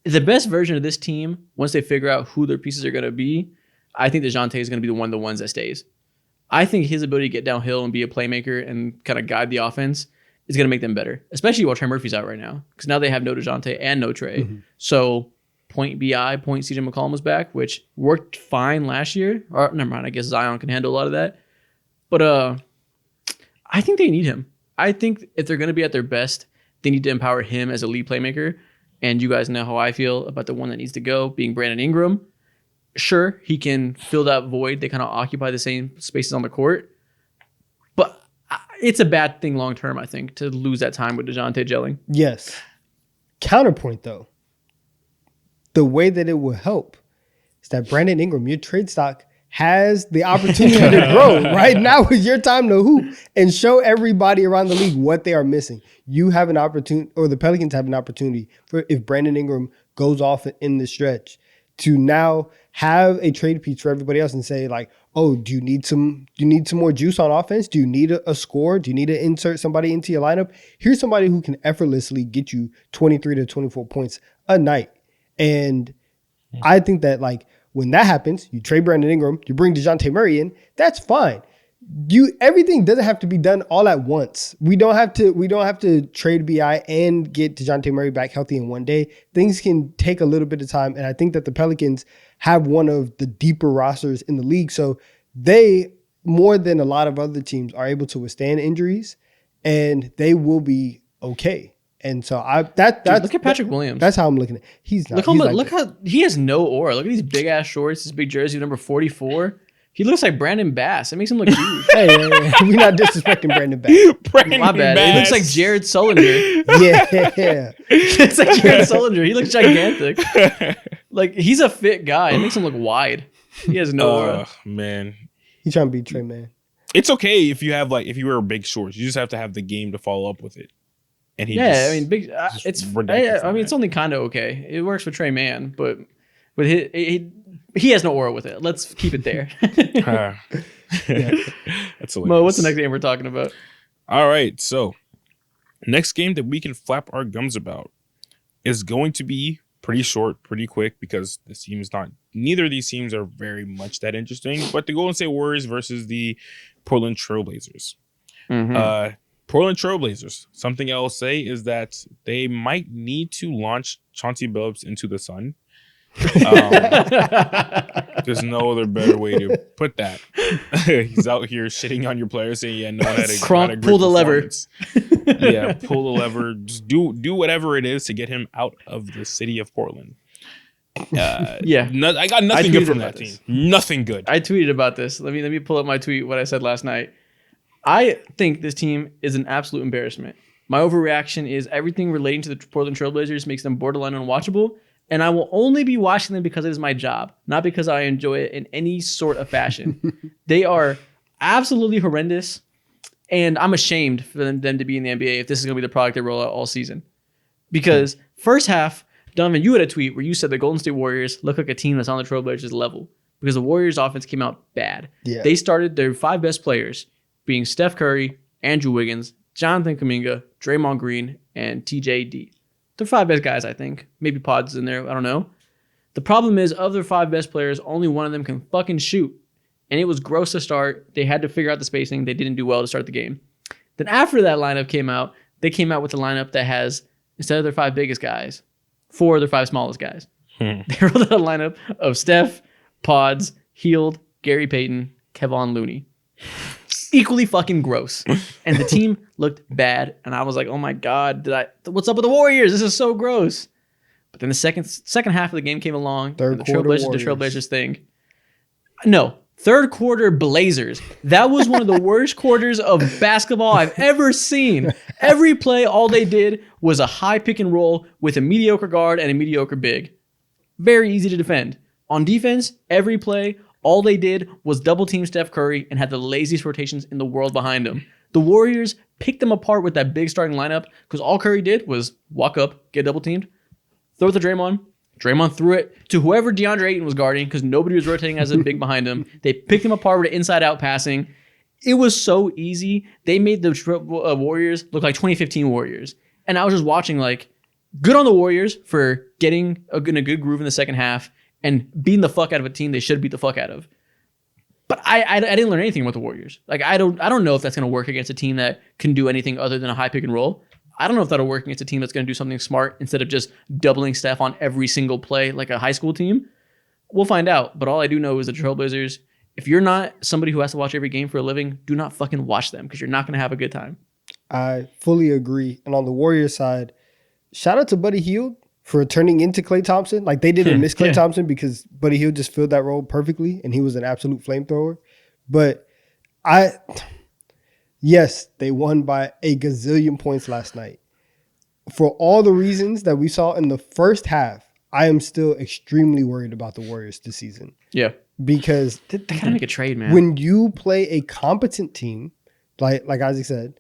the best version of this team, once they figure out who their pieces are going to be, I think DeJounte is going to be one of the ones that stays. I think his ability to get downhill and be a playmaker and kind of guide the offense is going to make them better, especially while Trey Murphy's out right now, because now they have no DeJounte and no Trey. So point CJ McCollum was back, which worked fine last year. Or never mind, I guess Zion can handle a lot of that. But I think they need him. I think if they're going to be at their best, they need to empower him as a lead playmaker. And you guys know how I feel about the one that needs to go, being Brandon Ingram. Sure, he can fill that void. They kind of occupy the same spaces on the court. But it's a bad thing long term, I think, to lose that time with DeJounte gelling. Yes. Counterpoint though, the way that it will help is that Brandon Ingram, your trade stock, has the opportunity to grow. Right now is your time to hoop and show everybody around the league what they are missing. You have an opportunity, or the Pelicans have an opportunity, for if Brandon Ingram goes off in the stretch, to now have a trade piece for everybody else and say like, oh, do you need some more juice on offense? Do you need a score? Do you need to insert somebody into your lineup? Here's somebody who can effortlessly get you 23 to 24 points a night. And I think that like when that happens, you trade Brandon Ingram, you bring DeJounte Murray in, that's fine. Everything doesn't have to be done all at once. We don't have to trade BI and get DeJounte Murray back healthy in one day. Things can take a little bit of time, and I think that the Pelicans have one of the deeper rosters in the league, so they, more than a lot of other teams, are able to withstand injuries, and they will be okay. And so Look at Patrick Williams. That's how I'm looking at it. He's not. Look how he has no aura. Look at these big ass shorts, this big jersey number 44. He looks like Brandon Bass. It makes him look huge. Hey, we're not disrespecting Brandon Bass. My bad. Bass. He looks like Jared Sullinger. Yeah. It's like Jared Sullinger. He looks gigantic. Like he's a fit guy. It makes him look wide. He has no aura. Man. He's trying to be Trey, man. It's okay if you wear big shorts. You just have to have the game to follow up with it. And big. It's it's only kind of okay. It works for Trey Man, but with he has no aura with it. Let's keep it there. That's hilarious. Mo, what's the next game we're talking about? All right, so next game that we can flap our gums about is going to be pretty short, pretty quick, because neither of these teams are very much that interesting. But the Golden State Warriors versus the Portland Trailblazers. Portland Trailblazers. Something I will say is that they might need to launch Chauncey Billups into the sun. There's no other better way to put that. He's out here shitting on your players, saying, "Yeah, no one had a great pull the lever." Yeah, pull the lever. Just do whatever it is to get him out of the city of Portland. I got nothing good from that team. Nothing good. I tweeted about this. Let me pull up my tweet. What I said last night. I think this team is an absolute embarrassment. My overreaction is everything relating to the Portland Trailblazers makes them borderline unwatchable, and I will only be watching them because it is my job, not because I enjoy it in any sort of fashion. They are absolutely horrendous, and I'm ashamed for them to be in the NBA if this is going to be the product they roll out all season. Because first half, Donovan, you had a tweet where you said the Golden State Warriors look like a team that's on the Trailblazers level because the Warriors offense came out bad. Yeah. They started their 5 best players being Steph Curry, Andrew Wiggins, Jonathan Kuminga, Draymond Green, and TJD. They're 5 best guys, I think. Maybe Pod's in there. I don't know. The problem is, of their 5 best players, only one of them can fucking shoot. And it was gross to start. They had to figure out the spacing. They didn't do well to start the game. Then after that lineup came out, they came out with a lineup that has instead of their 5 biggest guys, 4 of their 5 smallest guys. Hmm. They rolled out a lineup of Steph, Pods, Hield, Gary Payton, Kevon Looney. Equally fucking gross. And the team looked bad. And I was like, oh my God, what's up with the Warriors? This is so gross. But then the second half of the game came along. Third the quarter Trailblazers thing. No, third quarter Blazers. That was one of the worst quarters of basketball I've ever seen. Every play, all they did was a high pick and roll with a mediocre guard and a mediocre big. Very easy to defend. On defense, every play, all they did was double team Steph Curry and had the laziest rotations in the world behind him. The Warriors picked them apart with that big starting lineup because all Curry did was walk up, get double teamed, throw it to Draymond. Draymond threw it to whoever DeAndre Ayton was guarding because nobody was rotating as a big behind him. They picked him apart with inside-out passing. It was so easy. They made the Warriors look like 2015 Warriors. And I was just watching like, good on the Warriors for getting in a good groove in the second half and beating the fuck out of a team they should beat the fuck out of. But I didn't learn anything with the Warriors. Like I don't know if that's going to work against a team that can do anything other than a high pick and roll. I don't know if that'll work against a team that's going to do something smart instead of just doubling Steph on every single play like a high school team. We'll find out. But all I do know is the Trailblazers, if you're not somebody who has to watch every game for a living, do not fucking watch them because you're not going to have a good time. I fully agree. And on the Warriors side, shout out to Buddy Hield for turning into Klay Thompson. Like they didn't miss Klay Thompson because Buddy Hield just filled that role perfectly and he was an absolute flamethrower. But yes, they won by a gazillion points last night. For all the reasons that we saw in the first half, I am still extremely worried about the Warriors this season. Yeah. Because they gotta make a trade, man. When you play a competent team, like Isaac said,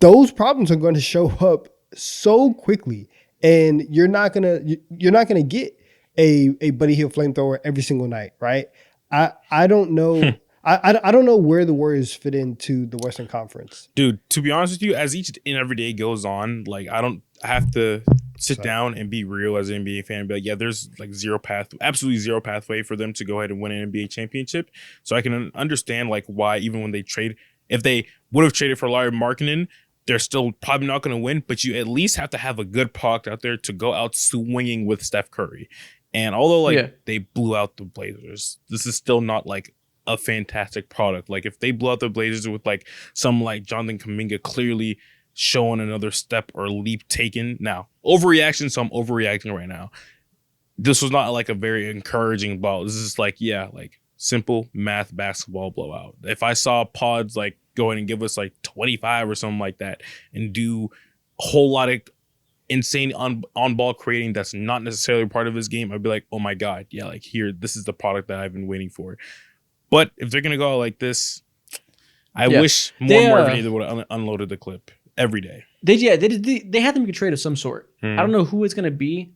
those problems are going to show up so quickly. And you're not gonna get a Buddy Hield flamethrower every single night, right? I don't know. I don't know where the Warriors fit into the Western Conference. Dude, to be honest with you, as each and every day goes on, like I have to sit down and be real as an NBA fan and be like, yeah, there's like absolutely zero pathway for them to go ahead and win an NBA championship. So I can understand like why even when they trade, if they would have traded for Larry Markkinen, they're still probably not going to win, but you at least have to have a good product out there to go out swinging with Steph Curry. And although they blew out the Blazers, this is still not like a fantastic product. Like if they blow out the Blazers with like some like Jonathan Kuminga clearly showing another step or leap taken. Now, overreaction, so I'm overreacting right now. This was not like a very encouraging ball. This is like, like simple math basketball blowout. If I saw Pods like go in and give us like 25 or something like that and do a whole lot of insane on ball creating that's not necessarily part of his game, I'd be like, oh my God, yeah, like here, this is the product that I've been waiting for. But if they're going to go out like this, I wish Marvin either would have unloaded the clip every day. They had to make a trade of some sort. I don't know who it's going to be.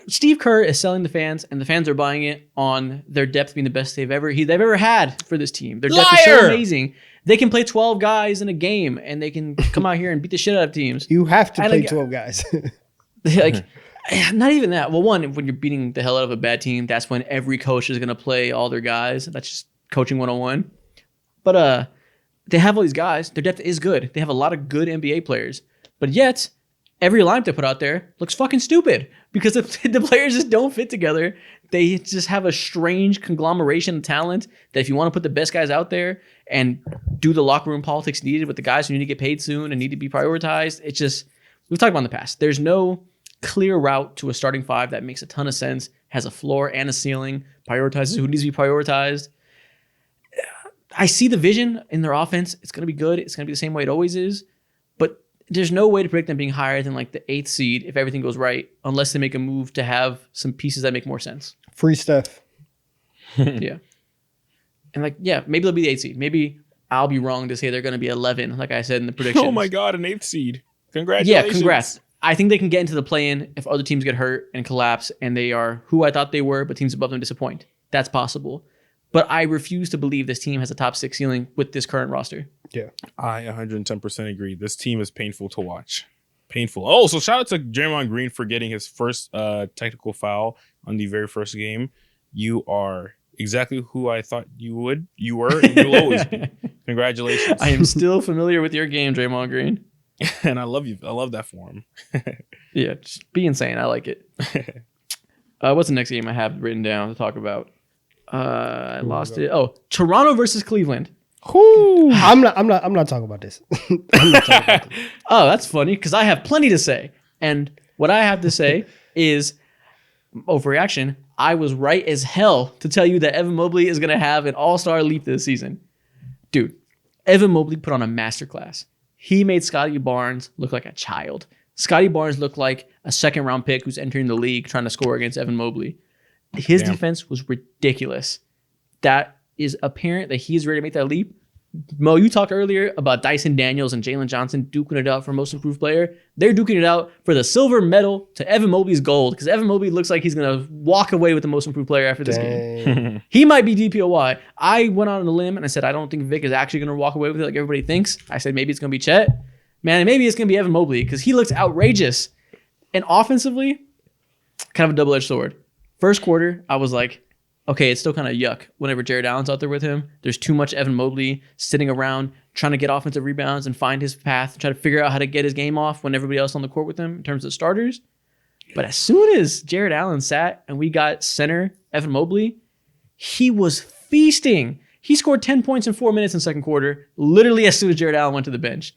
Steve Kerr is selling the fans, and the fans are buying it on their depth being the best they've ever had for this team. Their depth is so amazing. They can play 12 guys in a game, and they can come out here and beat the shit out of teams. You have to play 12 guys. Like, not even that. Well, one, when you're beating the hell out of a bad team, that's when every coach is going to play all their guys. That's just coaching 101. But they have all these guys. Their depth is good. They have a lot of good NBA players. But yet, every lineup they put out there looks fucking stupid because the players just don't fit together. They just have a strange conglomeration of talent that if you want to put the best guys out there and do the locker room politics needed with the guys who need to get paid soon and need to be prioritized, it's just, we've talked about in the past. There's no clear route to a starting five that makes a ton of sense, has a floor and a ceiling, prioritizes who needs to be prioritized. I see the vision in their offense. It's going to be good. It's going to be the same way it always is. But there's no way to predict them being higher than like the 8th seed if everything goes right, unless they make a move to have some pieces that make more sense. Free Steph. Yeah. And like, yeah, maybe they'll be the 8th seed. Maybe I'll be wrong to say they're going to be 11, like I said in the predictions. Oh my God, an 8th seed. Congratulations. Yeah, congrats. I think they can get into the play-in if other teams get hurt and collapse and they are who I thought they were, but teams above them disappoint. That's possible. But I refuse to believe this team has a top 6 ceiling with this current roster. Yeah. I 110% agree. This team is painful to watch. Painful. Oh, so shout out to Draymond Green for getting his first technical foul on the very first game. You are exactly who I thought you were, and you'll always be. Congratulations. I am still familiar with your game, Draymond Green. And I love you. I love that for him. Yeah, just be insane. I like it. What's the next game I have written down to talk about? I lost it. Oh, Toronto versus Cleveland. I'm not talking about this. I'm not talking about this. Oh, that's funny because I have plenty to say. And what I have to say is overreaction. I was right as hell to tell you that Evan Mobley is going to have an all-star leap this season. Dude, Evan Mobley put on a masterclass. He made Scotty Barnes look like a child. Scotty Barnes looked like a second-round pick who's entering the league trying to score against Evan Mobley. His defense was ridiculous. That is apparent that he's ready to make that leap. Mo, you talked earlier about Dyson Daniels and Jalen Johnson duking it out for most improved player. They're duking it out for the silver medal to Evan Mobley's gold because Evan Mobley looks like he's going to walk away with the most improved player after this game. He might be DPOY. I went out on a limb and I said, I don't think Vic is actually going to walk away with it like everybody thinks. I said, maybe it's going to be Chet. Man, maybe it's going to be Evan Mobley because he looks outrageous. And offensively, kind of a double-edged sword. First quarter, I was like, okay, it's still kind of yuck whenever Jared Allen's out there with him. There's too much Evan Mobley sitting around trying to get offensive rebounds and find his path, try to figure out how to get his game off when everybody else on the court with him in terms of starters. But as soon as Jared Allen sat and we got center Evan Mobley, he was feasting. He scored 10 points in 4 minutes in the second quarter, literally as soon as Jared Allen went to the bench.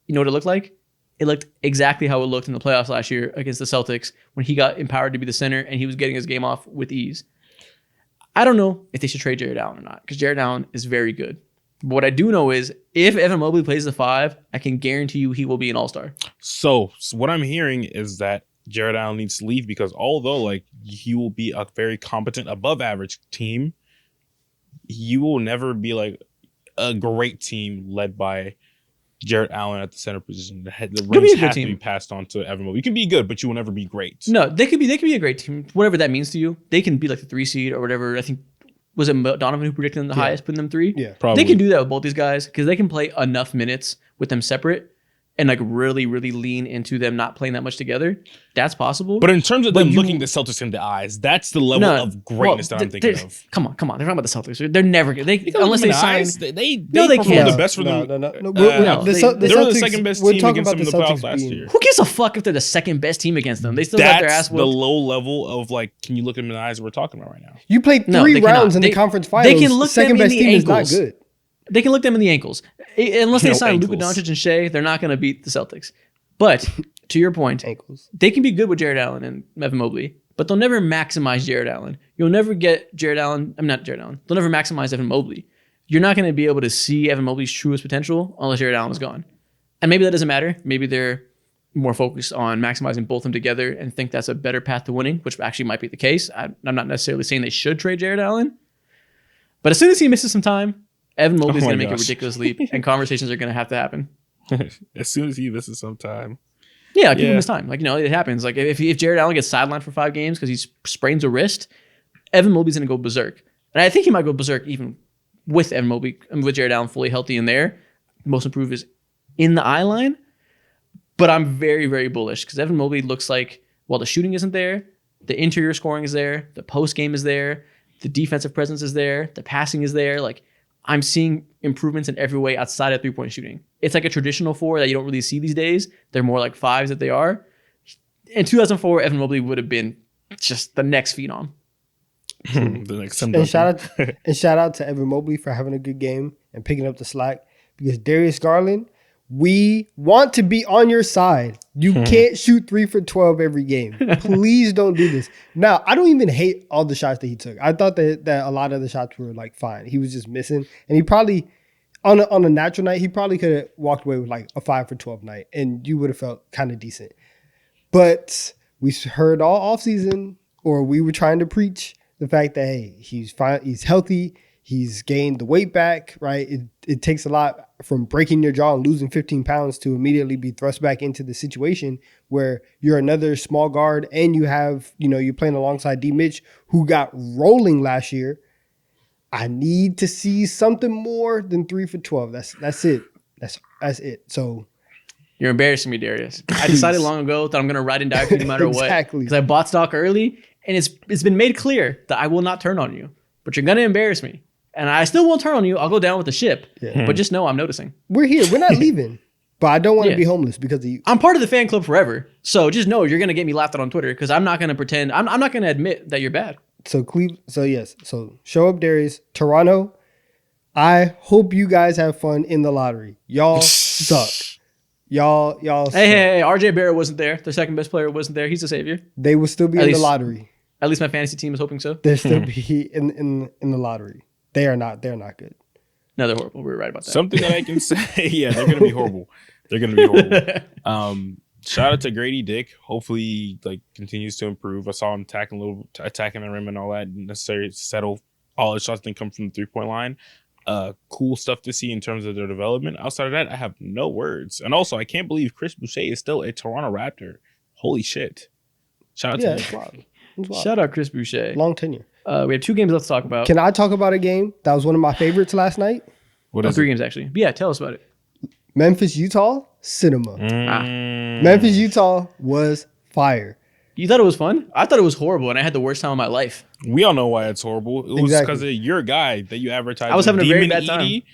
You know what it looked like? It looked exactly how it looked in the playoffs last year against the Celtics when he got empowered to be the center and he was getting his game off with ease. I don't know if they should trade Jared Allen or not because Jared Allen is very good. But what I do know is if Evan Mobley plays the 5, I can guarantee you he will be an all-star. So what I'm hearing is that Jared Allen needs to leave because although like he will be a very competent above average team, he will never be like a great team led by Jared Allen at the center position. The reins have to be passed on to Evan Mobley. You can be good, but you will never be great. No, they could be a great team, whatever that means to you. They can be like the 3 seed or whatever. I think was it Donovan who predicted them the highest, putting them 3? Yeah, probably. They can do that with both these guys because they can play enough minutes with them separate and like really, really lean into them not playing that much together. That's possible. But in terms of them looking the Celtics in the eyes, that's the level of greatness that I'm thinking of. Come on. They're talking about the Celtics. They're never going to. Unless they sign. They perform the best for them. No. They were the second best team against them in the playoffs last year. Who gives a fuck if they're the second best team against them? They still got their ass That's whooped. the low level of like, can you look them in the eyes we're talking about right now? You played 3 rounds in the conference finals. They can look second them in best the team ankles. is not good. They can look them in the ankles. Unless they sign Luka ankles. Doncic and Shea, they're not going to beat the Celtics. But to your point, Ankles. they can be good with Jared Allen and Evan Mobley, but they'll never maximize Jared Allen. You'll never get Jared Allen. I'm not Jared Allen. They'll never maximize Evan Mobley. You're not going to be able to see Evan Mobley's truest potential unless Jared Allen is gone. And maybe that doesn't matter. Maybe they're more focused on maximizing both of them together and think that's a better path to winning, which actually might be the case. I'm not necessarily saying they should trade Jared Allen. But as soon as he misses some time, Evan Mobley's going to make a ridiculous leap, and conversations are going to have to happen. As soon as he misses some time. Yeah, give him his time. Like, it happens. Like, if Jared Allen gets sidelined for 5 games because he sprains a wrist, Evan Mobley's going to go berserk. And I think he might go berserk even with Evan Mobley and with Jared Allen fully healthy in there. Most improved is in the eye line. But I'm very, very bullish because Evan Mobley looks like, while the shooting isn't there, the interior scoring is there, the post game is there, the defensive presence is there, the passing is there. Like, I'm seeing improvements in every way outside of 3-point shooting. It's like a traditional 4 that you don't really see these days. They're more like 5s that they are. In 2004, Evan Mobley would have been just the next phenom. The next And shout out to Evan Mobley for having a good game and picking up the slack because Darius Garland, we want to be on your side. You can't shoot 3 for 12 every game. Please don't do this. Now, I don't even hate all the shots that he took. I thought that a lot of the shots were like fine. He was just missing. And he probably, on a natural night, he probably could have walked away with like a 5 for 12 night and you would have felt kind of decent. But we heard all offseason, or we were trying to preach the fact that, hey, he's fine, he's healthy, he's gained the weight back, right? It takes a lot from breaking your jaw and losing 15 pounds to immediately be thrust back into the situation where you're another small guard and you have, you're playing alongside D. Mitch, who got rolling last year. I need to see something more than 3 for 12. That's it. That's it. So you're embarrassing me, Darius. I decided long ago that I'm going to ride and die for you no matter Exactly. what. Because I bought stock early, and it's been made clear that I will not turn on you. But you're going to embarrass me. And I still won't turn on you. I'll go down with the ship. Yeah. But just know I'm noticing. We're here. We're not leaving. But I don't want to Yeah. be homeless because of you. I'm part of the fan club forever. So just know you're going to get me laughed at on Twitter because I'm not going to pretend. I'm not going to admit that you're bad. So yes. So show up, Darius. Toronto. I hope you guys have fun in the lottery. Y'all suck. Y'all suck. Hey, RJ Barrett wasn't there. Their second best player wasn't there. He's a savior. They will still be At in the least- lottery. At least my fantasy team is hoping so. They'll still be in the lottery. They're not good. No, they're horrible. We were right about that. Something that I can say, yeah, they're gonna be horrible. They're gonna be horrible. Shout out to Grady Dick. Hopefully, he, like, continues to improve. I saw him attacking the rim and all that. Didn't necessarily settle all his shots. Didn't come from the 3-point line. Cool stuff to see in terms of their development. Outside of that, I have no words. And also, I can't believe Chris Boucher is still a Toronto Raptor. Holy shit! Shout out to It's him. wild. It's wild. Shout out Chris Boucher. Long tenure. We have 2 games left to talk about. Can I talk about a game that was one of my favorites last night? What Oh, is 3 it? games actually. But yeah, tell us about it. Memphis, Utah, cinema. Memphis, Utah was fire. You thought it was fun? I thought it was horrible, and I had the worst time of my life. We all know why it's horrible. It was Exactly. because of your guy that you advertised. I was having a very Demon bad time. Edie.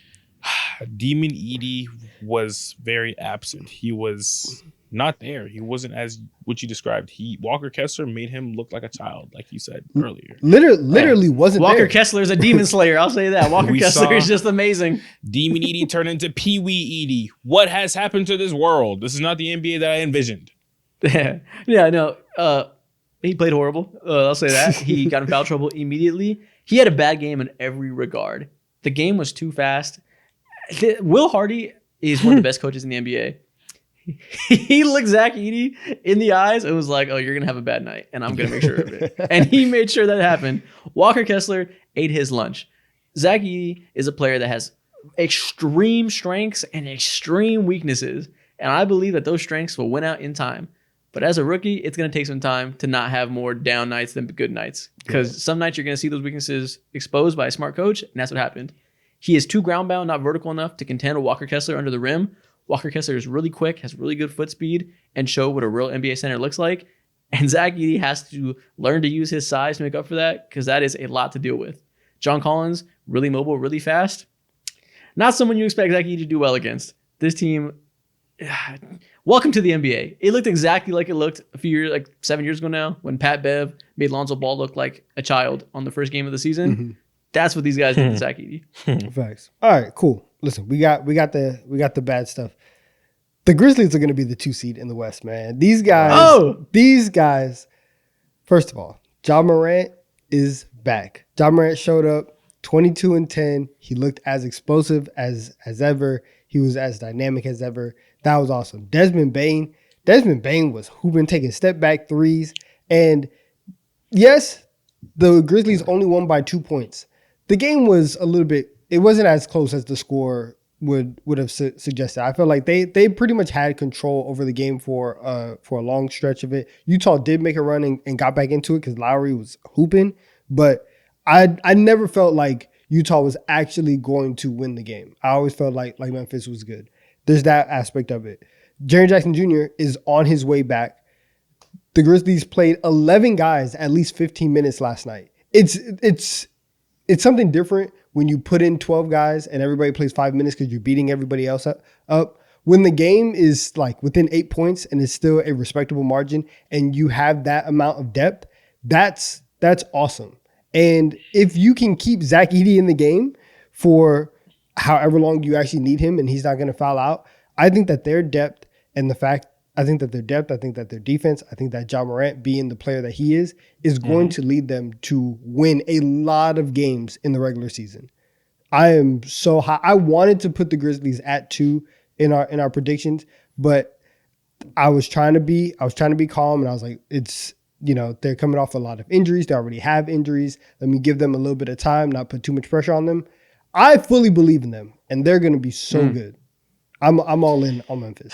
Demon Edie was very absent. He was not there. He wasn't as what you described. Walker Kessler made him look like a child, like you said earlier. Literally wasn't Walker there. Kessler is a demon slayer. I'll say that. Walker We Kessler saw- is just amazing. Demon Edie turned into Pee Wee Edie. What has happened to this world? This is not the NBA that I envisioned. Yeah, no. He played horrible. I'll say that. He got in foul trouble immediately. He had a bad game in every regard. The game was too fast. Will Hardy is one of the best coaches in the NBA. He looked Zach Edey in the eyes and was like, "Oh, you're gonna have a bad night, and I'm gonna make sure of it." And he made sure that happened. Walker Kessler ate his lunch. Zach Edey is a player that has extreme strengths and extreme weaknesses, and I believe that those strengths will win out in time. But as a rookie, it's gonna take some time to not have more down nights than good nights, because some nights you're gonna see those weaknesses exposed by a smart coach, and that's what happened. He is too ground bound, not vertical enough to contend with Walker Kessler under the rim. Walker Kessler is really quick, has really good foot speed, and show what a real NBA center looks like. And Zach Edey has to learn to use his size to make up for that, because that is a lot to deal with. John Collins, really mobile, really fast. Not someone you expect Zach Edey to do well against. This team, welcome to the NBA. It looked exactly like it looked a few years, like 7 years ago now, when Pat Bev made Lonzo Ball look like a child on the first game of the season. Mm-hmm. That's what these guys did to Zach Edey. Facts. All right, cool. Listen, we got the bad stuff. The Grizzlies are going to be the 2 seed in the West, man. These guys. First of all, Ja Morant is back. Ja Morant showed up 22 and 10. He looked as explosive as ever. He was as dynamic as ever. That was awesome. Desmond Bane was hooping, taking step back threes. And yes, the Grizzlies only won by 2 points. The game was it wasn't as close as the score would have suggested. I felt like they pretty much had control over the game for a long stretch of it. Utah did make a run and got back into it because Lowry was hooping, but I never felt like Utah was actually going to win the game. I always felt like Memphis was good. There's that aspect of it. Jaren Jackson Jr. is on his way back. The Grizzlies played 11 guys at least 15 minutes last night. It's something different when you put in 12 guys and everybody plays 5 minutes because you're beating everybody else up. When the game is like within 8 points and it's still a respectable margin and you have that amount of depth, that's awesome. And if you can keep Zach Edey in the game for however long you actually need him and he's not going to foul out, I think that their depth and I think that their defense, I think that Ja Morant being the player that he is going to lead them to win a lot of games in the regular season. I am so high. I wanted to put the Grizzlies at 2 in our predictions, but I was trying to be calm, and I was like, they're coming off a lot of injuries. They already have injuries. Let me give them a little bit of time, not put too much pressure on them. I fully believe in them, and they're going to be so good. I'm all in on Memphis.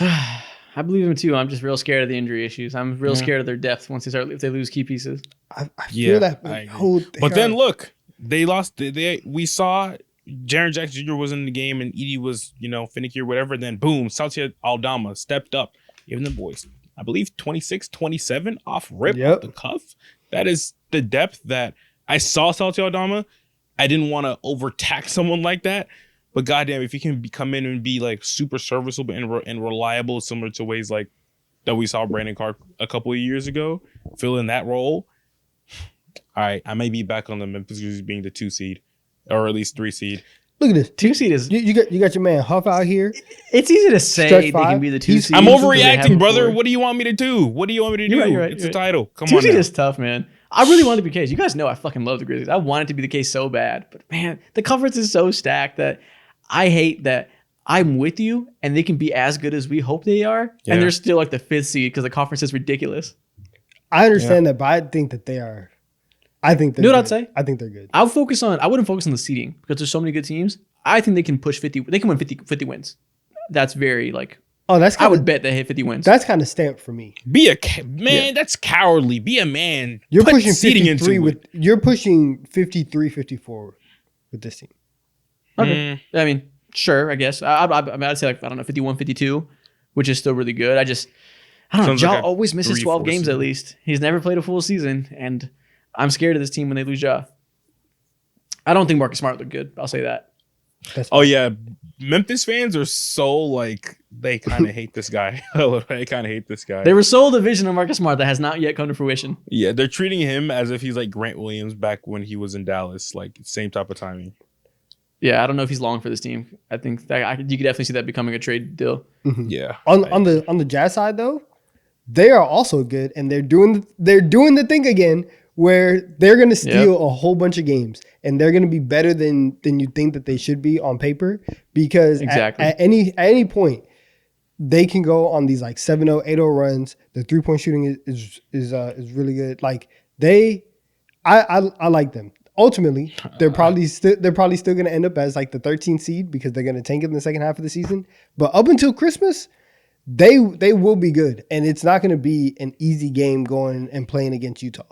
I believe him too. I'm just real scared of the injury issues. I'm real scared of their depth if they lose key pieces. I feel that. But then look, they lost. We saw Jaren Jackson Jr. was in the game and Edey was, finicky or whatever. Then boom, Satya Aldama stepped up, giving the boys, I believe 26, 27 off rip off the cuff. That is the depth that I saw Satya Aldama. I didn't want to overtax someone like that, But goddamn, if he can come in and be like super serviceable and reliable, similar to ways like that we saw Brandon Clark a couple of years ago, fill in that role. All right, I may be back on the Memphis Grizzlies being the 2 seed, or at least 3 seed. Look at this. 2 seed is. You got your man Huff out here. It's easy to say Stretch they five. can be the 2 seed. I'm because they overreacting, haven't brother. before. What do you want me to do? What do you want me to do? You're right, It's you're a right. title. Come 2 on seed now. is tough, man. I really want it to be the case. You guys know I fucking love the Grizzlies. I want it to be the case so bad. But man, the conference is so stacked that I hate that I'm with you and they can be as good as we hope they are. Yeah. And they're still like the 5th seed because the conference is ridiculous. I understand that, but I think that they are. I think they're You know what good. I'd say? I think they're good. I wouldn't focus on the seeding because there's so many good teams. I think they can push 50. They can win 50 wins. That's very like, Oh, that's I kind would of bet they hit 50 wins. that's kind of stamped for me. Be a man. That's cowardly. Be a man. You're Put pushing seeding 53 into with it. you're pushing 53, 54 with this team. Okay. I mean, sure, I guess. I'd say like, I don't know, 51, 52, which is still really good. I don't know. Sounds Ja like a always misses 3-4 12 games season. at least. He's never played a full season, and I'm scared of this team when they lose Ja. I don't think Marcus Smart looked good. I'll say that. That's Oh yeah, Memphis fans are so like they kind of hate this guy. They kind of hate this guy. They were sold a vision of Marcus Smart that has not yet come to fruition. Yeah, they're treating him as if he's like Grant Williams back when he was in Dallas, like same type of timing. Yeah, I don't know if he's long for this team. I think that you could definitely see that becoming a trade deal. Yeah. on the Jazz side though, they are also good, and they're doing the thing again where they're gonna steal a whole bunch of games, and they're gonna be better than you think that they should be on paper, because Exactly. at any point they can go on these like 7-0, 8-0 runs. The 3-point shooting is really good. Like I like them. Ultimately, they're probably still going to end up as like the 13th seed because they're going to tank it in the second half of the season. But up until Christmas, they will be good, and it's not going to be an easy game going and playing against Utah.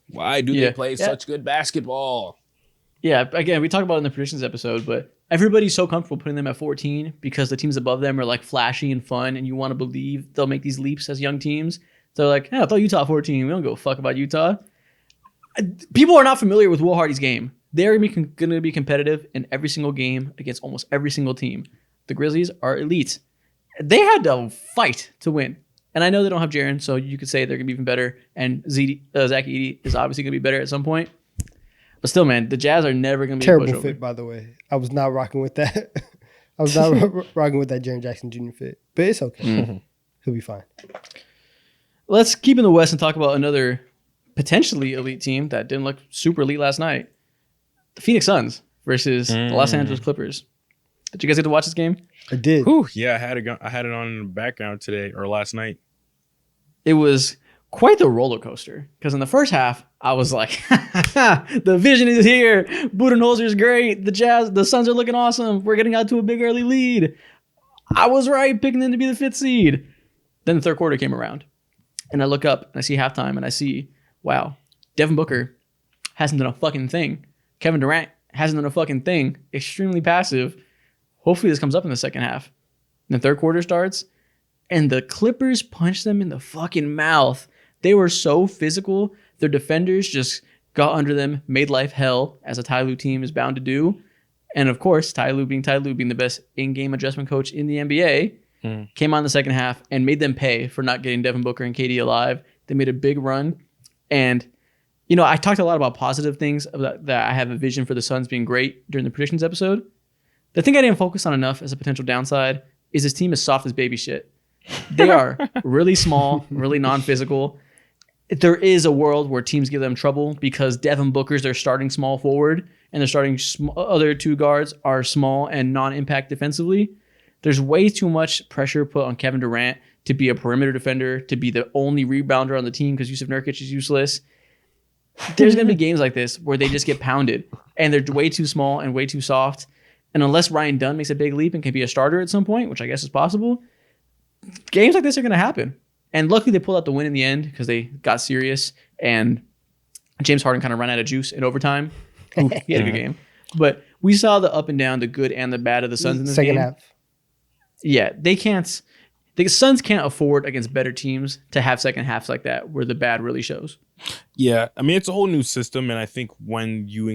Why do Yeah. they play Yeah. such good basketball? Yeah, again, we talked about it in the predictions episode, but everybody's so comfortable putting them at 14 because the teams above them are like flashy and fun, and you want to believe they'll make these leaps as young teams. They're like, yeah, throw Utah 14. We don't give a fuck about Utah. People are not familiar with Will Hardy's game. They're going to be competitive in every single game against almost every single team. The Grizzlies are elite. They had to fight to win. And I know they don't have Jaren, so you could say they're going to be even better. And Zach Edey is obviously going to be better at some point. But still, man, the Jazz are never going to be a Terrible pushover. fit, by the way. I was not rocking with that. I was not rocking with that Jaren Jackson Jr. fit, but it's okay. He'll be fine. Let's keep in the West and talk about another potentially elite team that didn't look super elite last night. The Phoenix Suns versus the Los Angeles Clippers. Did you guys get to watch this game? I did. Whew, yeah, I had it on in the background today or last night. It was quite the roller coaster because in the first half, I was like, the vision is here. Budenholzer's great. The Suns are looking awesome. We're getting out to a big early lead. I was right picking them to be the 5th seed. Then the third quarter came around. And I look up and I see halftime and I see, wow, Devin Booker hasn't done a fucking thing. Kevin Durant hasn't done a fucking thing. Extremely passive. Hopefully this comes up in the second half. And the third quarter starts and the Clippers punch them in the fucking mouth. They were so physical. Their defenders just got under them, made life hell, as a Ty Lue team is bound to do. And of course, Ty Lue being the best in-game adjustment coach in the NBA, came on the second half and made them pay for not getting Devin Booker and KD alive. They made a big run. And, you know, I talked a lot about positive things that I have a vision for the Suns being great during the predictions episode. The thing I didn't focus on enough as a potential downside is this team is soft as baby shit. They are really small, really non-physical. There is a world where teams give them trouble because Devin Booker's their starting small forward and their starting other two guards are small and non-impact defensively. There's way too much pressure put on Kevin Durant to be a perimeter defender, to be the only rebounder on the team because Yusuf Nurkic is useless. There's going to be games like this where they just get pounded and they're way too small and way too soft. And unless Ryan Dunn makes a big leap and can be a starter at some point, which I guess is possible, games like this are going to happen. And luckily they pulled out the win in the end because they got serious and James Harden kind of ran out of juice in overtime. Ooh, he had a good game. But we saw the up and down, the good and the bad of the Suns in this Second game. half. Yeah, the Suns can't afford against better teams to have second halves like that where the bad really shows. Yeah, I mean it's a whole new system, and I think when you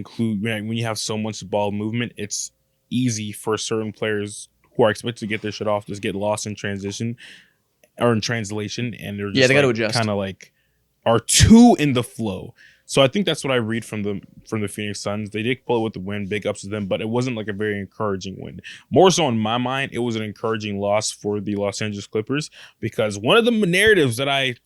have so much ball movement, it's easy for certain players who are expected to get their shit off just get lost in transition or in translation, and they're just they got to adjust. kind of like are too in the flow. So I think that's what I read from the Phoenix Suns. They did pull it with the win, big ups to them, but it wasn't like a very encouraging win. More so in my mind, it was an encouraging loss for the Los Angeles Clippers, because one of the narratives that I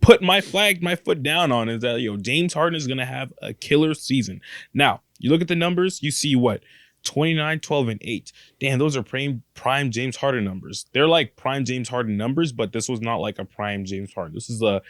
put my foot down on is that James Harden is gonna have a killer season. Now you look at the numbers, you see what 29, 12, and 8. Damn, those are prime James Harden numbers. They're like prime James Harden numbers, but this was not like a prime James Harden. This is a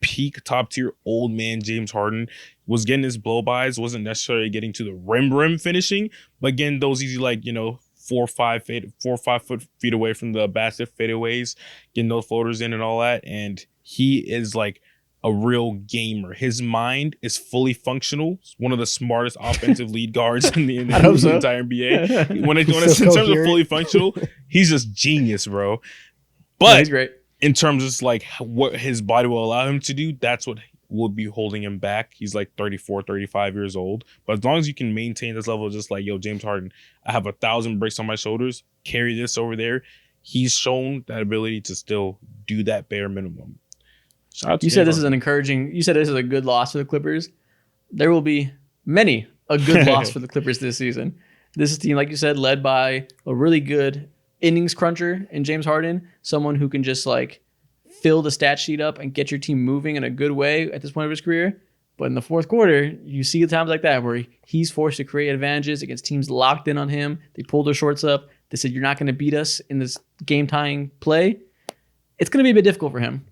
peak top tier old man James Harden. Was getting his blow-bys, wasn't necessarily getting to the rim finishing, but getting those easy 4 or 5 feet away from the basket fadeaways, getting those floaters in and all that. And he is like a real gamer. His mind is fully functional. He's one of the smartest offensive lead guards in the entire NBA. When in terms of fully functional, he's just genius, bro. But he's great. In terms of like what his body will allow him to do, that's what will be holding him back. He's like 34, 35 years old. But as long as you can maintain this level of just like, James Harden, I have 1,000 bricks on my shoulders, carry this over there. He's shown that ability to still do that bare minimum. You said this is a good loss for the Clippers. There will be many a good loss for the Clippers this season. This is a team, like you said, led by a really good innings cruncher in James Harden, someone who can just like fill the stat sheet up and get your team moving in a good way at this point of his career. But in the fourth quarter, you see times like that where he's forced to create advantages against teams locked in on him. They pull their shorts up. They said, you're not going to beat us in this game-tying play. It's going to be a bit difficult for him.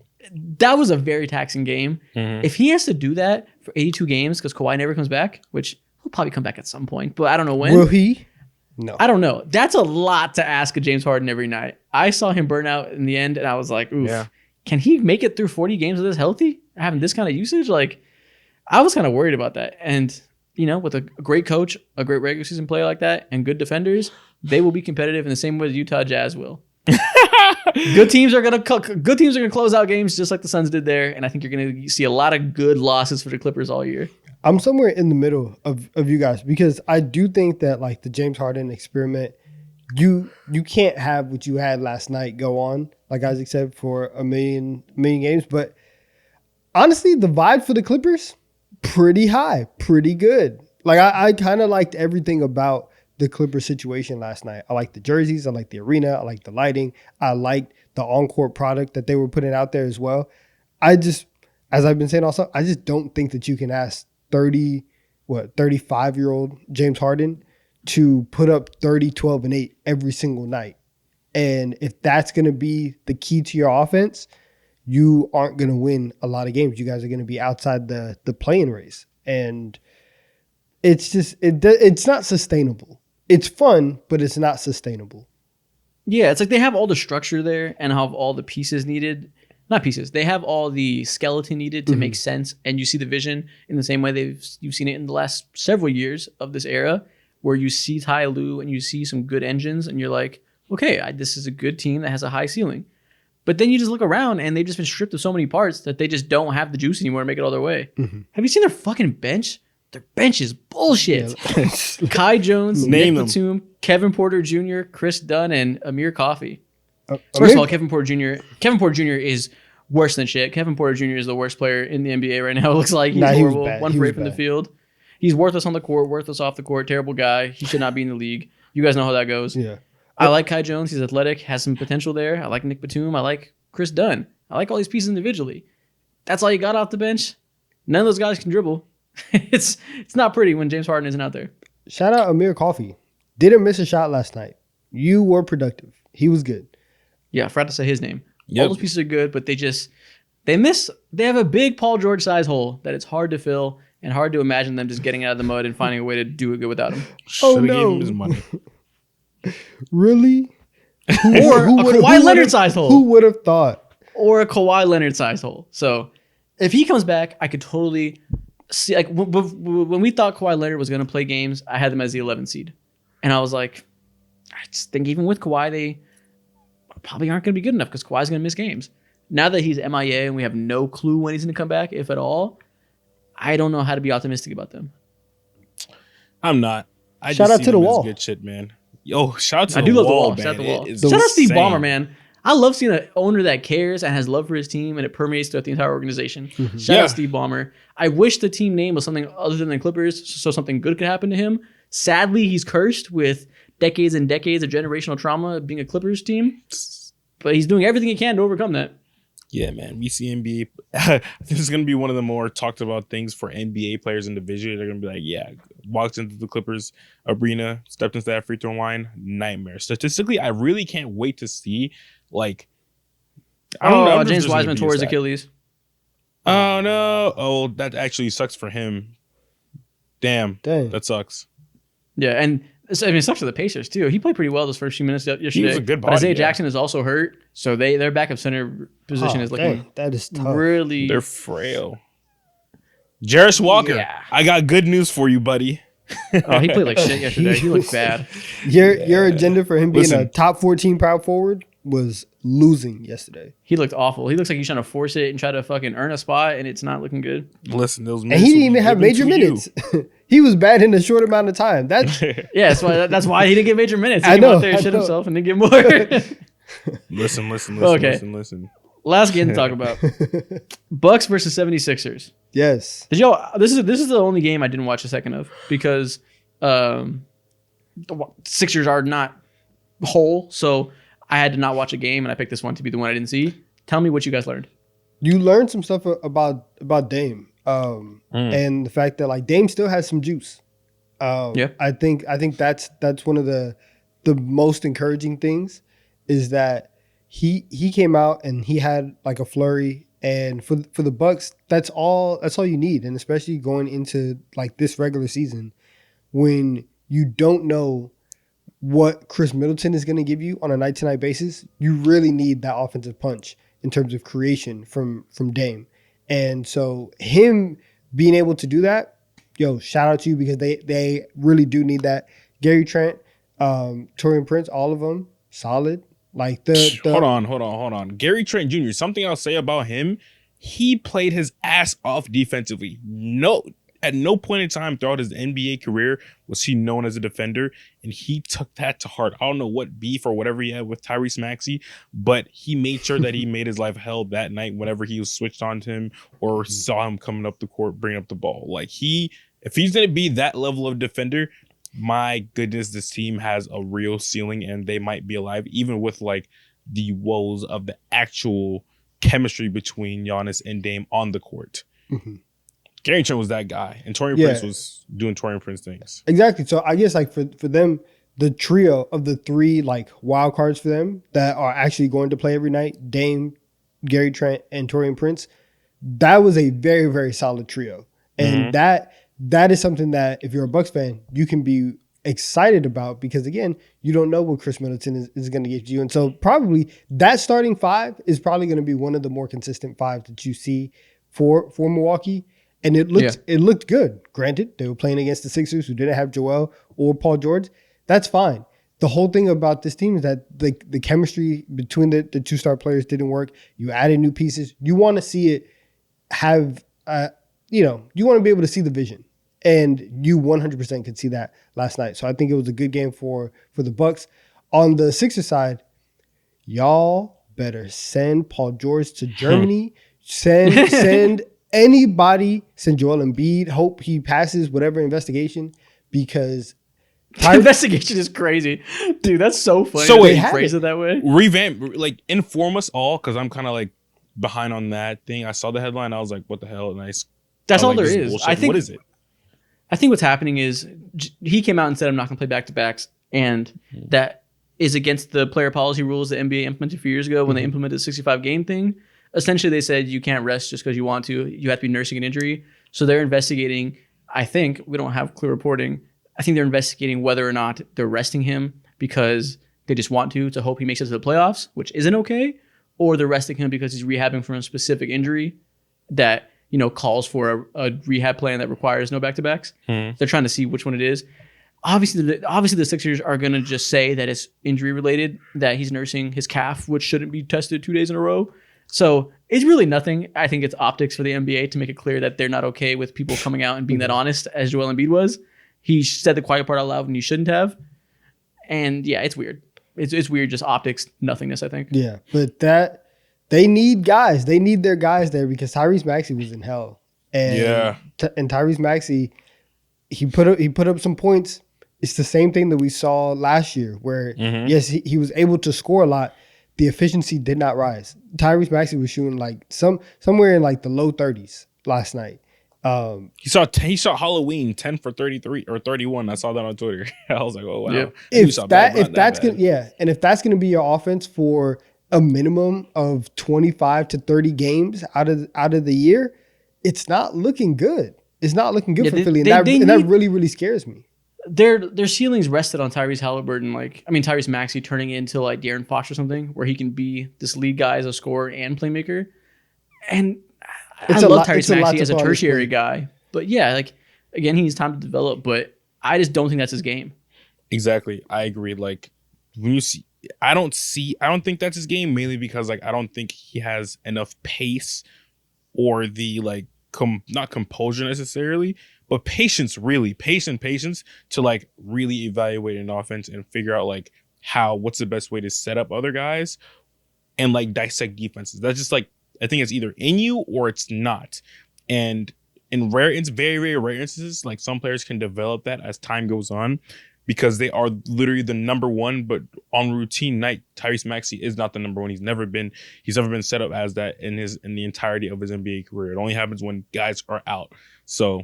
That was a very taxing game. Mm-hmm. If he has to do that for 82 games because Kawhi never comes back, which he'll probably come back at some point, but I don't know when. Will he? No. I don't know. That's a lot to ask of James Harden every night. I saw him burn out in the end, and I was like, oof, can he make it through 40 games of this healthy? Having this kind of usage? Like, I was kind of worried about that. And, with a great coach, a great regular season player like that, and good defenders, they will be competitive in the same way the Utah Jazz will. Good teams are gonna close out games just like the Suns did there, and I think you're gonna see a lot of good losses for the Clippers all year. I'm somewhere in the middle of you guys, because I do think that like the James Harden experiment, you can't have what you had last night go on, like Isaac said, for a million games. But honestly, the vibe for the Clippers, pretty high, pretty good. Like I kind of liked everything about the Clippers situation last night. I liked the jerseys, I liked the arena, I liked the lighting, I liked the on-court product that they were putting out there as well. As I've been saying also, I just don't think that you can ask 35-year-old James Harden to put up 30, 12, and 8 every single night. And if that's going to be the key to your offense, you aren't going to win a lot of games. You guys are going to be outside the play-in race. And it's just, it's not sustainable. It's fun, but it's not sustainable. Yeah, it's like they have all the structure there and have all the pieces needed. Not pieces. They have all the skeleton needed to make sense, and you see the vision in the same way you've seen it in the last several years of this era, where you see Ty Lue and you see some good engines, and you're like, okay, this is a good team that has a high ceiling. But then you just look around, and they've just been stripped of so many parts that they just don't have the juice anymore to make it all their way. Mm-hmm. Have you seen their fucking bench? Their bench is bullshit. Yeah. Kai Jones, Nick Batum, Kevin Porter Jr., Chris Dunn, and Amir Coffey. First of all, Kevin Porter Jr. is worse than shit. Kevin Porter Jr. is the worst player in the NBA right now. It looks like he's horrible. One for 8 from the field. He's worthless on the court, worthless off the court. Terrible guy. He should not be in the league. You guys know how that goes. Yeah. I like Kai Jones. He's athletic, has some potential there. I like Nick Batum. I like Chris Dunn. I like all these pieces individually. That's all you got off the bench. None of those guys can dribble. It's not pretty when James Harden isn't out there. Shout out Amir Coffey. Didn't miss a shot last night. You were productive. He was good. Yeah, I forgot to say his name. Yep. All those pieces are good, but they have a big Paul George size hole that it's hard to fill and hard to imagine them just getting out of the mud and finding a way to do it good without him. Should've gave him his money. Really? Or a Kawhi Leonard size hole. Who would have thought? Or a Kawhi Leonard size hole. So if he comes back, I could totally see, like when we thought Kawhi Leonard was going to play games, I had them as the 11th seed. And I was like, I just think even with Kawhi, they probably aren't going to be good enough because Kawhi's going to miss games. Now that he's MIA and we have no clue when he's going to come back, if at all, I don't know how to be optimistic about them. I'm not. Shout out to the wall. Good shit, man. Yo, shout out to I the do love wall, the wall. man. Shout out the wall. It is Shout out Steve insane. Ballmer, man. I love seeing an owner that cares and has love for his team, and it permeates throughout the entire organization. Shout Yeah. out Steve Ballmer. I wish the team name was something other than the Clippers, so something good could happen to him. Sadly, he's cursed with decades and decades of generational trauma of being a Clippers team, but he's doing everything he can to overcome that. Yeah, man. We see NBA. I think this is going to be one of the more talked about things for NBA players in the division. They're going to be like, yeah, walked into the Clippers arena, stepped into that free throw line, nightmare. Statistically, I really can't wait to see, like, I don't know. James Wiseman tore his Achilles. Oh, no. Oh, that actually sucks for him. Damn. Dang. That sucks. Yeah, and it sucks for the Pacers too. He played pretty well those first few minutes yesterday. He was a good but body, Isaiah yeah. Jackson is also hurt, so their backup center position is looking dang, that is tough. really. They're frail. Jarris Walker, Yeah. I got good news for you, buddy. Oh, he played like shit yesterday. He looked bad. Your agenda for him being a Listen. top 14 power forward was losing yesterday. He looked awful. He looks like he's trying to force it and try to fucking earn a spot, and it's not looking good. Listen, those And he didn't even have major minutes. He was bad in a short amount of time. That's Yeah, that's why he didn't get major minutes. He I came know, out there and I shit know. himself and didn't get more. Listen. Okay. Listen. Last game to talk about. Bucks versus 76ers. yes. Did y'all this is the only game I didn't watch a second of because the Sixers are not whole, so I had to not watch a game and I picked this one to be the one I didn't see. Tell me what you guys learned. You learned some stuff about Dame, and the fact that like Dame still has some juice. Yeah. I think that's one of the most encouraging things is that he came out and he had like a flurry, and for the Bucks that's all you need, and especially going into like this regular season when you don't know what Chris Middleton is going to give you on a night-to-night basis, you really need that offensive punch in terms of creation from Dame. And so him being able to do that, yo, shout out to you because they really do need that. Gary Trent, Taurean Prince, all of them, solid. Like the Hold on. Gary Trent Jr., something I'll say about him, he played his ass off defensively. At no point in time throughout his NBA career was he known as a defender, and he took that to heart. I don't know what beef or whatever he had with Tyrese Maxey, but he made sure that he made his life hell that night whenever he was switched on to him or saw him coming up the court, bringing up the ball. Like if he's going to be that level of defender, my goodness, this team has a real ceiling and they might be alive, even with like the woes of the actual chemistry between Giannis and Dame on the court. Mhm. Gary Trent was that guy, and Taurean Yeah. Prince was doing Taurean Prince things. Exactly. So I guess like for them, the trio of the three like wild cards for them that are actually going to play every night, Dame, Gary Trent, and Taurean Prince, that was a very, very solid trio. And that is something that if you're a Bucks fan, you can be excited about because again, you don't know what Chris Middleton is going to get you. And so probably that starting five is probably going to be one of the more consistent five that you see for Milwaukee. And it looked good. Granted, they were playing against the Sixers who didn't have Joel or Paul George. That's fine. The whole thing about this team is that the chemistry between the two star players didn't work. You added new pieces. You want to see it have, you want to be able to see the vision. And you 100% could see that last night. So I think it was a good game for the Bucks. On the Sixers side, y'all better send Paul George to Germany. Send anybody, send Joel Embiid. Hope he passes whatever investigation because Investigation is crazy. Dude, that's so funny. So that wait, they phrase it that way. Revamp, like inform us all, because I'm kind of like behind on that thing. I saw the headline, I was like, what the hell? And That's I all was like, there this is. bullshit. I think What is it? I think what's happening is he came out and said, I'm not going to play back-to-backs. And that is against the player policy rules that NBA implemented a few years ago when they implemented the 65-game thing. Essentially, they said you can't rest just because you want to. You have to be nursing an injury. So they're investigating, I think, we don't have clear reporting. I think they're investigating whether or not they're resting him because they just want to hope he makes it to the playoffs, which isn't okay, or they're resting him because he's rehabbing from a specific injury that calls for a rehab plan that requires no back-to-backs. They're trying to see which one it is. Obviously, the Sixers are going to just say that it's injury-related, that he's nursing his calf, which shouldn't be tested 2 days in a row. So it's really nothing. I think it's optics for the NBA to make it clear that they're not okay with people coming out and being that honest as Joel Embiid was. He said the quiet part out loud when he shouldn't have. And yeah, it's weird. It's weird, just optics, nothingness, I think. Yeah, but they need guys. They need their guys there because Tyrese Maxey was in hell. And and Tyrese Maxey, he put up some points. It's the same thing that we saw last year where, yes, he was able to score a lot. The efficiency did not rise. Tyrese Maxey was shooting like somewhere in like the low 30s last night. He shot Halloween 10 for 33 or 31. I saw that on Twitter. I was like, oh wow. Yep. If that's gonna be your offense for a minimum of 25 to 30 games out of the year, it's not looking good. It's not looking good for Philly, and that really, really scares me. Their ceilings rested on Tyrese Maxey turning into like De'Aaron Fox or something, where he can be this lead guy as a scorer and playmaker. And I love Tyrese Maxey as a tertiary guy, but yeah, like again, he needs time to develop. But I just don't think that's his game. Exactly, I agree. Like when you see, I don't think that's his game, mainly because like I don't think he has enough pace or the like not composure necessarily, but patience to like really evaluate an offense and figure out like what's the best way to set up other guys and like dissect defenses. That's just like, I think it's either in you or it's not. And in very, very rare instances, like some players can develop that as time goes on because they are literally the number one, but on routine night, Tyrese Maxey is not the number one. He's never been set up as that in the entirety of his NBA career. It only happens when guys are out. So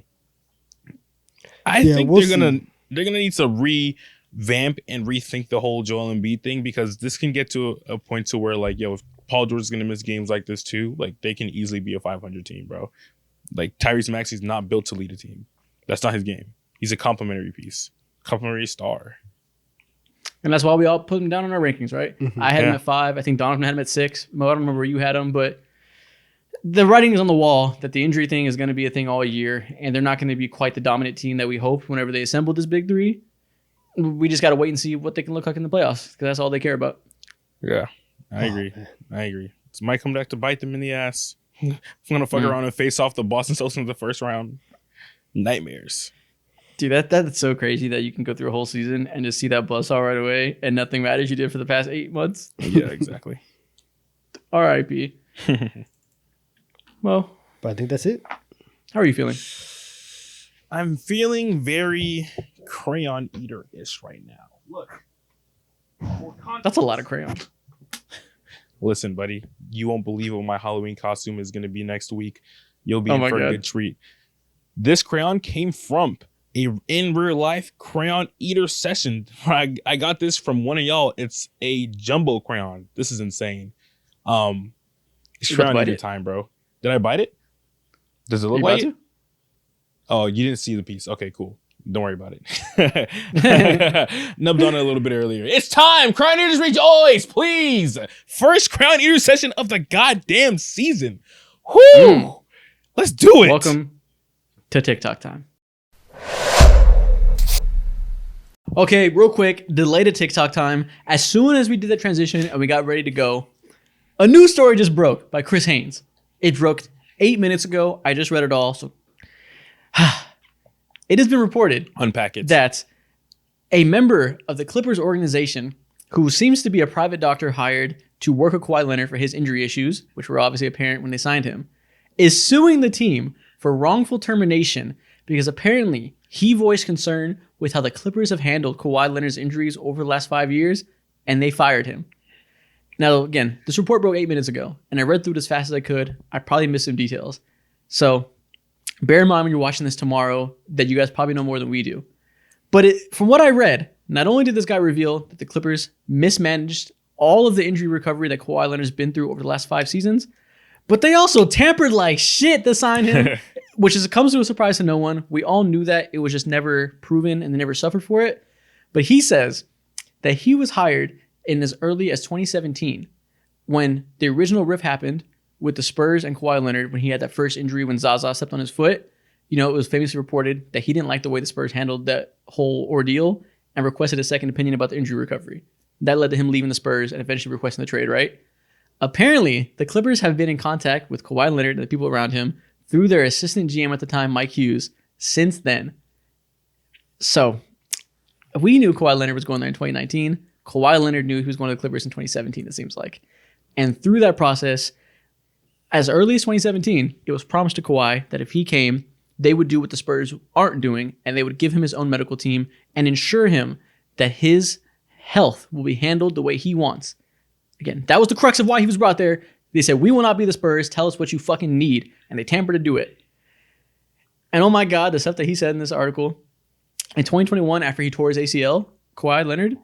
I think they're gonna need to revamp and rethink the whole Joel Embiid thing, because this can get to a point to where like, if Paul George is gonna miss games like this too, like they can easily be a 500 team, bro. Like Tyrese Maxey's not built to lead a team. That's not his game. He's a complimentary piece, complimentary star. And that's why we all put him down on our rankings, right? Mm-hmm. I had him at 5. I think Donovan had him at 6. Mo, I don't remember where you had him, but the writing is on the wall that the injury thing is going to be a thing all year, and they're not going to be quite the dominant team that we hoped whenever they assembled this big three. We just got to wait and see what they can look like in the playoffs, because that's all they care about. Yeah, I agree. It might come back to bite them in the ass. I'm going to fuck around and face off the Boston Celtics in the first round. Nightmares. Dude, that's so crazy that you can go through a whole season and just see that buzzsaw right away and nothing matters you did for the past 8 months. Yeah, exactly. R.I.P. Well, but I think that's it. How are you feeling? I'm feeling very crayon eater-ish right now. Look. That's a lot of crayon. Listen, buddy, you won't believe what my Halloween costume is going to be next week. You'll be in for a good treat. This crayon came from in real life crayon eater session. I got this from one of y'all. It's a jumbo crayon. This is insane. It's crayon eater time, bro. Did I bite it? Does it look like it? Oh, you didn't see the piece. Okay, cool. Don't worry about it. Nubbed on it a little bit earlier. It's time. Crayon eaters rejoice, please. First crayon eater session of the goddamn season. Whoo! Let's do it. Welcome to TikTok time. Okay, real quick, delay to TikTok time. As soon as we did the transition and we got ready to go, a news story just broke by Chris Haynes. It broke 8 minutes ago. I just read it all. So it has been reported that a member of the Clippers organization, who seems to be a private doctor hired to work with Kawhi Leonard for his injury issues, which were obviously apparent when they signed him, is suing the team for wrongful termination because apparently he voiced concern with how the Clippers have handled Kawhi Leonard's injuries over the last 5 years, and they fired him. Now, again, this report broke 8 minutes ago, and I read through it as fast as I could. I probably missed some details. So bear in mind when you're watching this tomorrow that you guys probably know more than we do. But from what I read, not only did this guy reveal that the Clippers mismanaged all of the injury recovery that Kawhi Leonard's been through over the last 5 seasons, but they also tampered like shit to sign him, which comes to a surprise to no one. We all knew that. It was just never proven, and they never suffered for it. But he says that he was hired in as early as 2017 when the original riff happened with the Spurs and Kawhi Leonard when he had that first injury when Zaza stepped on his foot. You know, it was famously reported that he didn't like the way the Spurs handled that whole ordeal and requested a second opinion about the injury recovery. That led to him leaving the Spurs and eventually requesting the trade, right? Apparently, the Clippers have been in contact with Kawhi Leonard and the people around him through their assistant GM at the time, Mike Hughes, since then. So, we knew Kawhi Leonard was going there in 2019. Kawhi Leonard knew he was going to the Clippers in 2017, it seems like. And through that process, as early as 2017, it was promised to Kawhi that if he came, they would do what the Spurs aren't doing, and they would give him his own medical team and ensure him that his health will be handled the way he wants. Again, that was the crux of why he was brought there. They said, we will not be the Spurs. Tell us what you fucking need. And they tampered to do it. And oh my God, the stuff that he said in this article, in 2021, after he tore his ACL, Kawhi Leonard,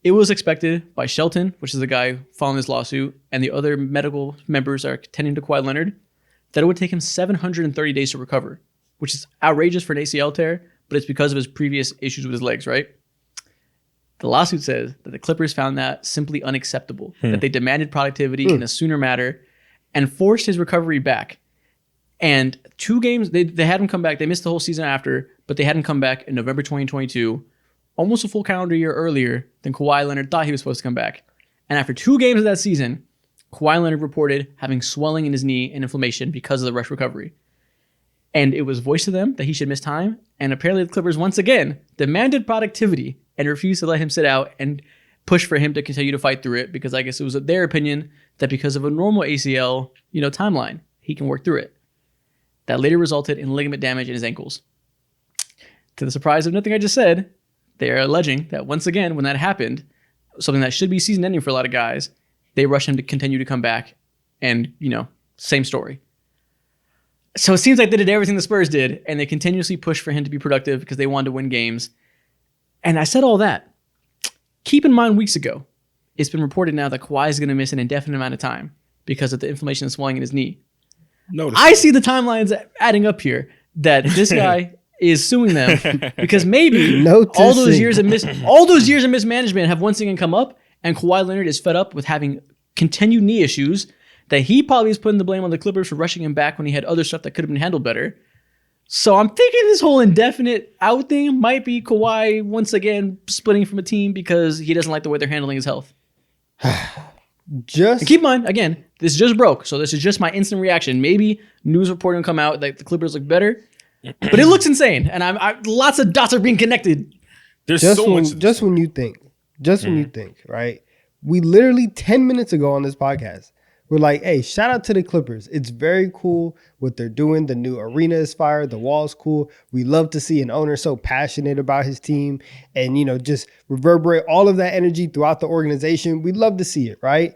it was expected by Shelton, which is the guy following this lawsuit, and the other medical members that are tending to Kawhi Leonard, that it would take him 730 days to recover, which is outrageous for an ACL tear, but it's because of his previous issues with his legs, right? The lawsuit says that the Clippers found that simply unacceptable, that they demanded productivity in a sooner manner and forced his recovery back. And 2 games, they had him come back. They missed the whole season after, but they had him come back in November 2022, almost a full calendar year earlier than Kawhi Leonard thought he was supposed to come back. And after 2 games of that season, Kawhi Leonard reported having swelling in his knee and inflammation because of the rush recovery. And it was voiced to them that he should miss time. And apparently the Clippers once again demanded productivity and refused to let him sit out and push for him to continue to fight through it, because I guess it was their opinion that because of a normal ACL, timeline, he can work through it. That later resulted in ligament damage in his ankles. To the surprise of nothing I just said, they are alleging that once again, when that happened, something that should be season ending for a lot of guys, they rushed him to continue to come back. And, same story. So it seems like they did everything the Spurs did, and they continuously pushed for him to be productive because they wanted to win games. And I said all that. Keep in mind, weeks ago, it's been reported now that Kawhi is going to miss an indefinite amount of time because of the inflammation and swelling in his knee. I see the timelines adding up here that this guy is suing them because maybe all those years of mismanagement have once again come up, and Kawhi Leonard is fed up with having continued knee issues that he probably is putting the blame on the Clippers for rushing him back when he had other stuff that could have been handled better. So I'm thinking this whole indefinite out thing might be Kawhi once again splitting from a team because he doesn't like the way they're handling his health. And keep in mind, again, this just broke, so this is just my instant reaction. Maybe news reporting will come out that the Clippers look better, but it looks insane, and lots of dots are being connected. There's just so when, much. Just when you think, right? We literally 10 minutes ago on this podcast, we're like, hey, shout out to the Clippers. It's very cool what they're doing. The new arena is fire. The wall's cool. We love to see an owner so passionate about his team and, just reverberate all of that energy throughout the organization. We love to see it, right?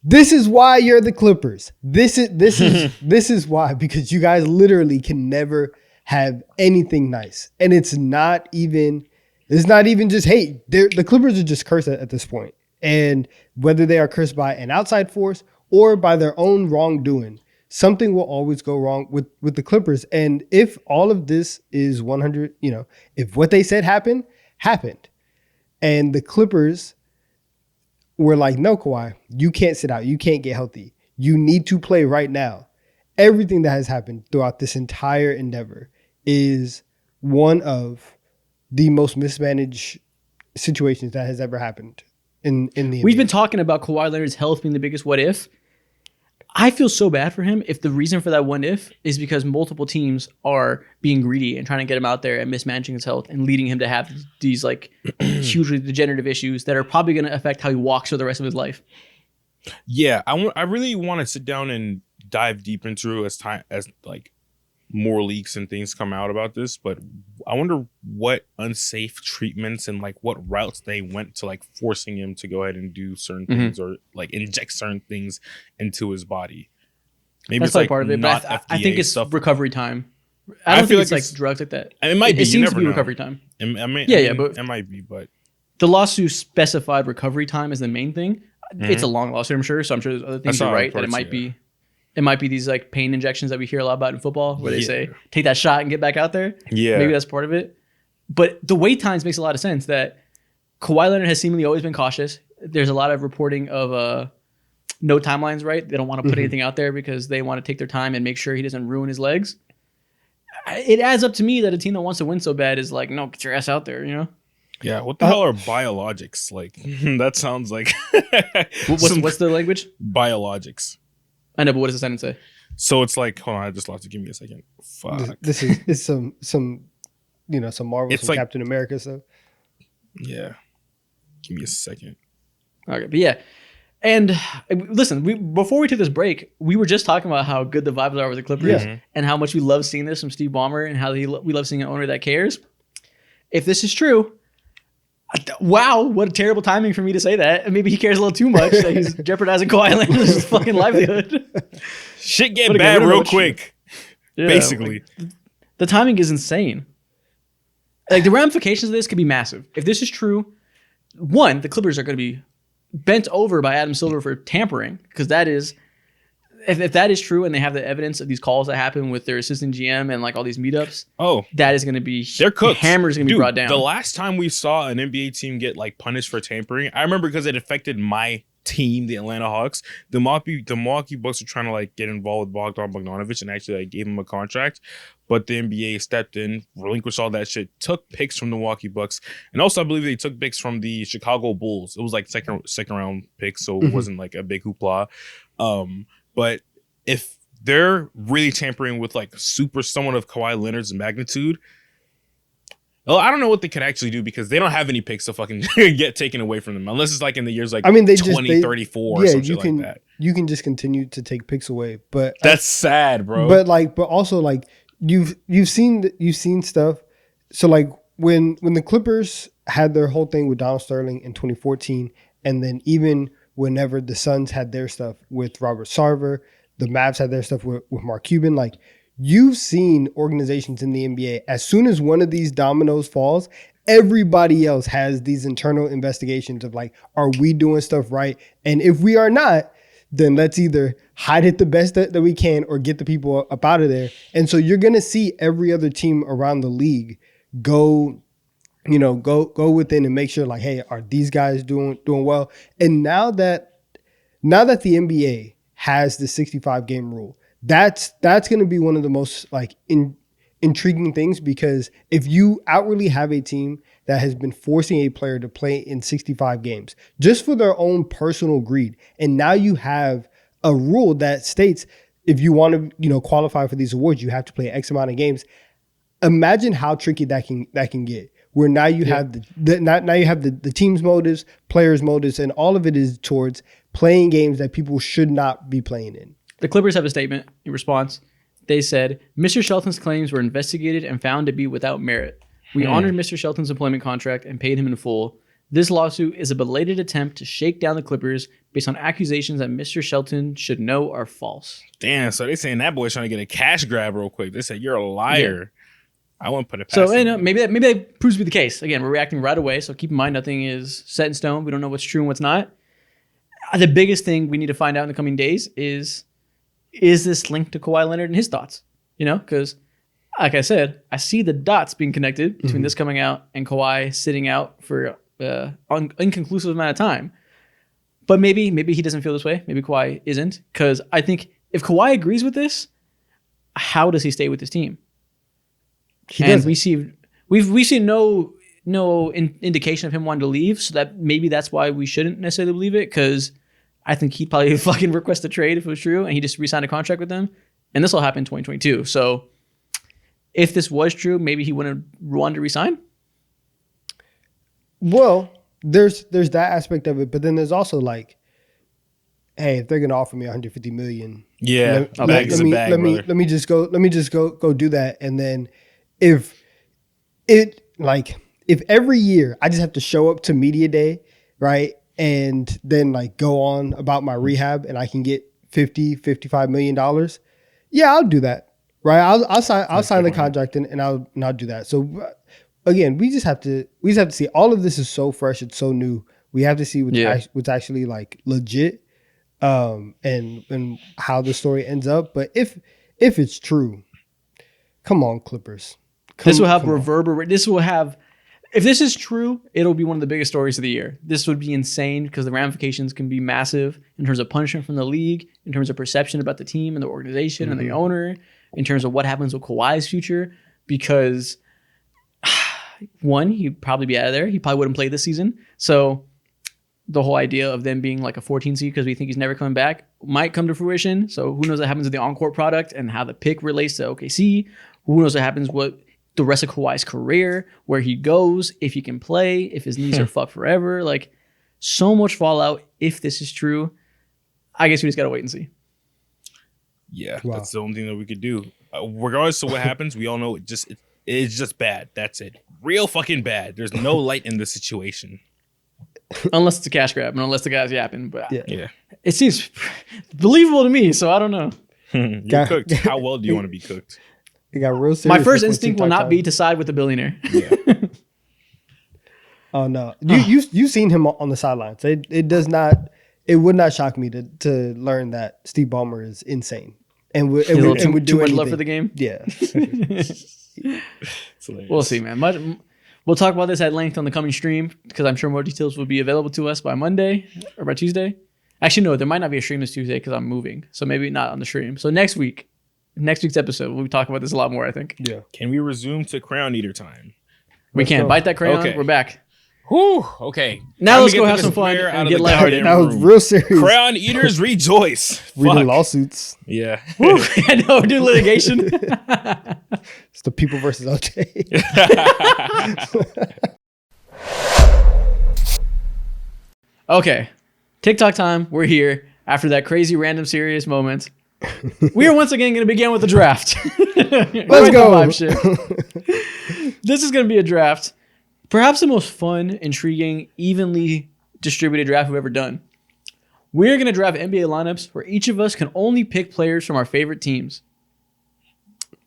This is why you're the Clippers. This is why, because you guys literally can never have anything nice. And it's not even just hate. The Clippers are just cursed at this point. And whether they are cursed by an outside force or by their own wrongdoing, something will always go wrong with the Clippers. And if all of this is 100, if what they said happened, and the Clippers were like, no, Kawhi, you can't sit out. You can't get healthy. You need to play right now. Everything that has happened throughout this entire endeavor is one of the most mismanaged situations that has ever happened. In the We've NBA. been talking about Kawhi Leonard's health being the biggest what if. I feel so bad for him if the reason for that what if is because multiple teams are being greedy and trying to get him out there and mismanaging his health and leading him to have these hugely degenerative issues that are probably going to affect how he walks for the rest of his life. Yeah, I really want to sit down and dive deep into as more leaks and things come out about this, but I wonder what unsafe treatments and what routes they went to forcing him to go ahead and do certain things or inject certain things into his body. Maybe that's it's part of it, but I think it's stuff. recovery time. I don't think it's drugs like that. It might be. It seems to be recovery time. But it might be. But the lawsuit specified recovery time as the main thing. It's a long lawsuit, I'm sure. So I'm sure there's other things you're right that it might be. It might be these pain injections that we hear a lot about in football where they say, take that shot and get back out there. Yeah. Maybe that's part of it. But the wait times makes a lot of sense that Kawhi Leonard has seemingly always been cautious. There's a lot of reporting of no timelines, right? They don't want to put anything out there because they want to take their time and make sure he doesn't ruin his legs. It adds up to me that a team that wants to win so bad is no, get your ass out there, Yeah, what the hell are biologics? That sounds like... What's the language? Biologics. I know, but what does the sentence say? So it's hold on, I just lost it. Give me a second. Fuck. This is some Marvel, some Captain America stuff. Yeah. Give me a second. Okay, but yeah. And listen, before we took this break, we were just talking about how good the vibes are with the Clippers Yeah. and how much we love seeing this from Steve Ballmer and how we love seeing an owner that cares. If this is true, wow, what a terrible timing for me to say that. And maybe he cares a little too much that he's jeopardizing Kawhi Leonard's fucking livelihood. Shit get Wanna get bad rid of real what quick. Yeah, Basically. like, the timing is insane. Like the ramifications of this could be massive. If this is true, one, the Clippers are going to be bent over by Adam Silver for tampering, because that is, if that is true and they have the evidence of these calls that happen with their assistant GM and like all these meetups, that is going to be, they're cooked. Hammer's going to be brought down. The last time we saw an NBA team get like punished for tampering, I remember because it affected my team, the Atlanta Hawks. The Milwaukee Bucks were trying to like get involved with Bogdan Bogdanovic and actually like gave him a contract, but the NBA stepped in, relinquished all that shit, took picks from the Milwaukee Bucks, and also I believe they took picks from the Chicago Bulls. It was like second round picks, so it wasn't like a big hoopla. But if they're really tampering with like someone of Kawhi Leonard's magnitude, well, I don't know what they could actually do because they don't have any picks to fucking get taken away from them unless it's like in the years like 2034 or something like that. You can just continue to take picks away, but that's sad, bro. But also like you've seen stuff. So like when the Clippers had their whole thing with Donald Sterling in 2014, and then even whenever the Suns had their stuff with Robert Sarver, the Mavs had their stuff with Mark Cuban, like. You've seen organizations in the NBA, as soon as one of these dominoes falls, everybody else has these internal investigations of like, are we doing stuff right? And if we are not, then let's either hide it the best that we can or get the people up out of there. And so you're going to see every other team around the league go within and make sure like, hey, are these guys doing well? And now that the NBA has the 65 game rule, that's going to be one of the most like intriguing things, because if you outwardly have a team that has been forcing a player to play in 65 games just for their own personal greed, and now you have a rule that states if you want to qualify for these awards, you have to play X amount of games. Imagine how tricky that can get. Where now you have the team's motives, players' motives, and all of it is towards playing games that people should not be playing in. The Clippers have a statement in response. They said, Mr. Shelton's claims were investigated and found to be without merit. We honored Mr. Shelton's employment contract and paid him in full. This lawsuit is a belated attempt to shake down the Clippers based on accusations that Mr. Shelton should know are false. Damn, so they saying that boy's trying to get a cash grab real quick. They said, you're a liar. Yeah. I won't put it past him. Maybe that proves to be the case. Again, we're reacting right away, so keep in mind nothing is set in stone. We don't know what's true and what's not. The biggest thing we need to find out in the coming days is this linked to Kawhi Leonard and his thoughts? Because, like I said, I see the dots being connected between this coming out and Kawhi sitting out for an inconclusive amount of time. But maybe he doesn't feel this way. Maybe Kawhi isn't. Because I think if Kawhi agrees with this, how does he stay with this team? We see no indication of him wanting to leave. So that maybe that's why we shouldn't necessarily believe it. Because I think he'd probably fucking request a trade if it was true, and he just re-signed a contract with them. And this will happen in 2022. So if this was true, maybe he wouldn't want to resign. Well, there's that aspect of it, but then there's also like, hey, if they're gonna offer me $150 million, let me just go do that. And then if every year I just have to show up to media day, right? And then like go on about my rehab and I can get $55 million. Yeah, I'll do that. Right. I'll sign the contract and I'll do that. So again, we just have to see. All of this is so fresh. It's so new. We have to see what's actually like legit, and how the story ends up. But if it's true, come on, Clippers. This will have reverberate. If this is true, it'll be one of the biggest stories of the year. This would be insane because the ramifications can be massive in terms of punishment from the league, in terms of perception about the team and the organization and the owner, in terms of what happens with Kawhi's future. Because one, he'd probably be out of there. He probably wouldn't play this season. So the whole idea of them being like a 14 seed because we think he's never coming back might come to fruition. So who knows what happens with the on-court product and how the pick relates to OKC. Who knows what happens the rest of Kawhi's career, where he goes, if he can play, if his knees are fucked forever. Like, so much fallout if this is true. I guess we just got to wait and see. Yeah, Wow. that's the only thing that we could do. Regardless of what happens, we all know it's just bad. That's it. Real fucking bad. There's no light in the situation. Unless it's a cash grab and unless the guy's yapping. But Yeah. it seems believable to me, so I don't know. You're cooked. How well do you want to be cooked? It got real serious. My first before instinct will TikTok not time. be to side with the billionaire. Yeah. Oh no, you seen him on the sidelines. It would not shock me to learn that Steve Ballmer is insane and would Too do much anything. love for the game. Yeah, It's hilarious. We'll see, man. We'll talk about this at length on the coming stream because I'm sure more details will be available to us by Monday or by Tuesday. Actually, no, there might not be a stream this Tuesday because I'm moving, so maybe not on the stream. So next week's episode, we'll be talking about this a lot more, I think. yeah. Can we resume to Crown Eater time? We Let's can. go. Bite that crayon. Okay. We're back. Whew. Okay. Now Time let's to go get have the some fun despair and of get the lighthearted. goddamn That was room. real serious. Crown Eaters rejoice. Reading Fuck. lawsuits. Yeah. Woo, I know, we're doing litigation. It's the people versus OJ. Okay. TikTok time. We're here after that crazy random serious moment. We are once again going to begin with the draft. Let's go. This is going to be a draft. Perhaps the most fun, intriguing, evenly distributed draft we've ever done. We're going to draft NBA lineups where each of us can only pick players from our favorite teams.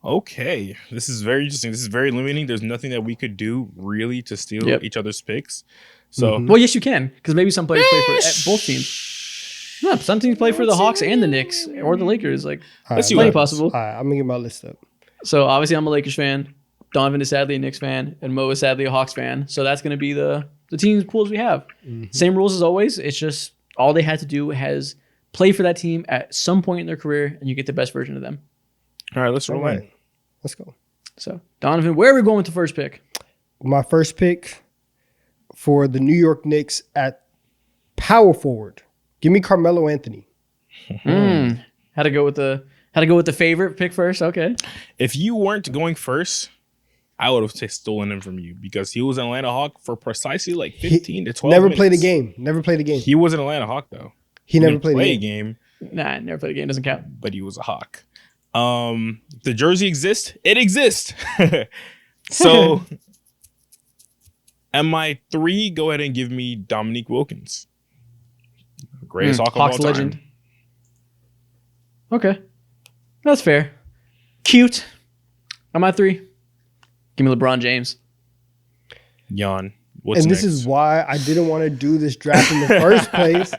Okay. This is very interesting. This is very limiting. There's nothing that we could do really to steal Yep. each other's picks. So Well, yes, you can, because maybe some players play for both teams. No, some teams play for the Hawks and the Knicks or the Lakers. Like, Let's see plenty what happens. possible. All right, I'm gonna get my list up. So obviously, I'm a Lakers fan. Donovan is sadly a Knicks fan, and Mo is sadly a Hawks fan. So that's going to be the team pools we have. Same rules as always. It's just all they had to do has play for that team at some point in their career, and you get the best version of them. all right, let's All roll in. right, let's go. So Donovan, where are we going with the first pick? My first pick for the New York Knicks at power forward. Give me Carmelo Anthony. Had to go with the favorite pick first. Okay. If you weren't going first, I would have stolen him from you because he was an Atlanta Hawk for precisely like 15 to 12 Never minutes. played a game. Never played a game. He was an Atlanta Hawk, though. He never didn't played play a game. Nah, never played a game. Doesn't count. But he was a Hawk. The jersey exists. It exists. So, at my 3, go ahead and give me Dominique Wilkins. Greatest Hawk of Hawks all time. legend. Okay. That's fair. Cute. I'm at 3. Give me LeBron James. Yawn. What's And next? this is why I didn't want to do this draft in the first place.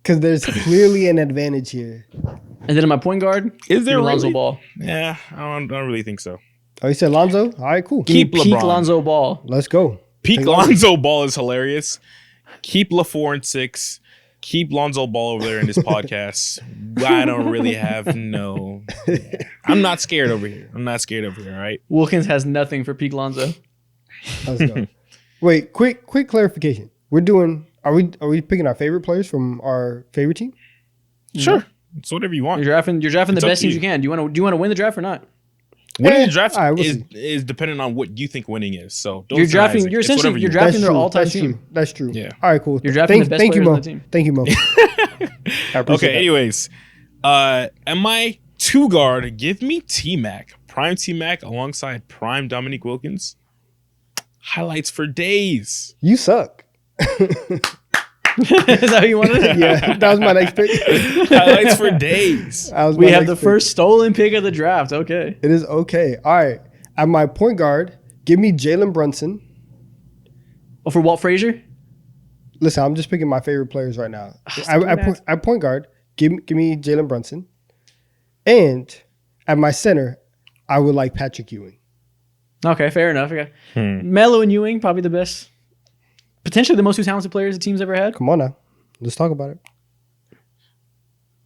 Because there's clearly an advantage here. And then in my point guard, Is there give me Lonzo really? Ball. Yeah, I don't really think so. Oh, you said Lonzo? All right, cool. Give me Keep peak LeBron. Lonzo Ball. Let's go. Peak Take Lonzo. Lonzo Ball is hilarious. Keep LaFour and 6. Keep Lonzo Ball over there in this podcast. I don't really have no. Yeah. I'm not scared over here. All right. Wilkins has nothing for peak Lonzo. Let's go. Wait, quick clarification. Are we picking our favorite players from our favorite team? Sure. It's whatever you want. You're drafting the It's up best to teams you. you can. Do you want to win the draft or not? Winning the draft all right, we'll see. is dependent on what you think winning is. So don't You're deny drafting. it. You're It's essentially whatever you're you drafting their true. all-time That's team. true. That's true. Yeah. All right, cool. You're drafting the best thank you, players on Mo. the team. Thank you, Mo. I appreciate Okay. that. Anyways, at my 2 guard, give me T-Mac, prime T-Mac alongside prime Dominique Wilkins. Highlights for days. You suck. Is that what you wanted? Yeah, that was my next pick. Highlights for days. That was We my have next the pick. first stolen pick of the draft. Okay. It is okay. All right. At my point guard, give me Jalen Brunson. Oh, for Walt Frazier? Listen, I'm just picking my favorite players right now. At point guard, give me Jalen Brunson. And at my center, I would like Patrick Ewing. Okay, fair enough. Okay. Melo and Ewing, probably the best. Potentially the most talented players the team's ever had. Come on now. Let's talk about it.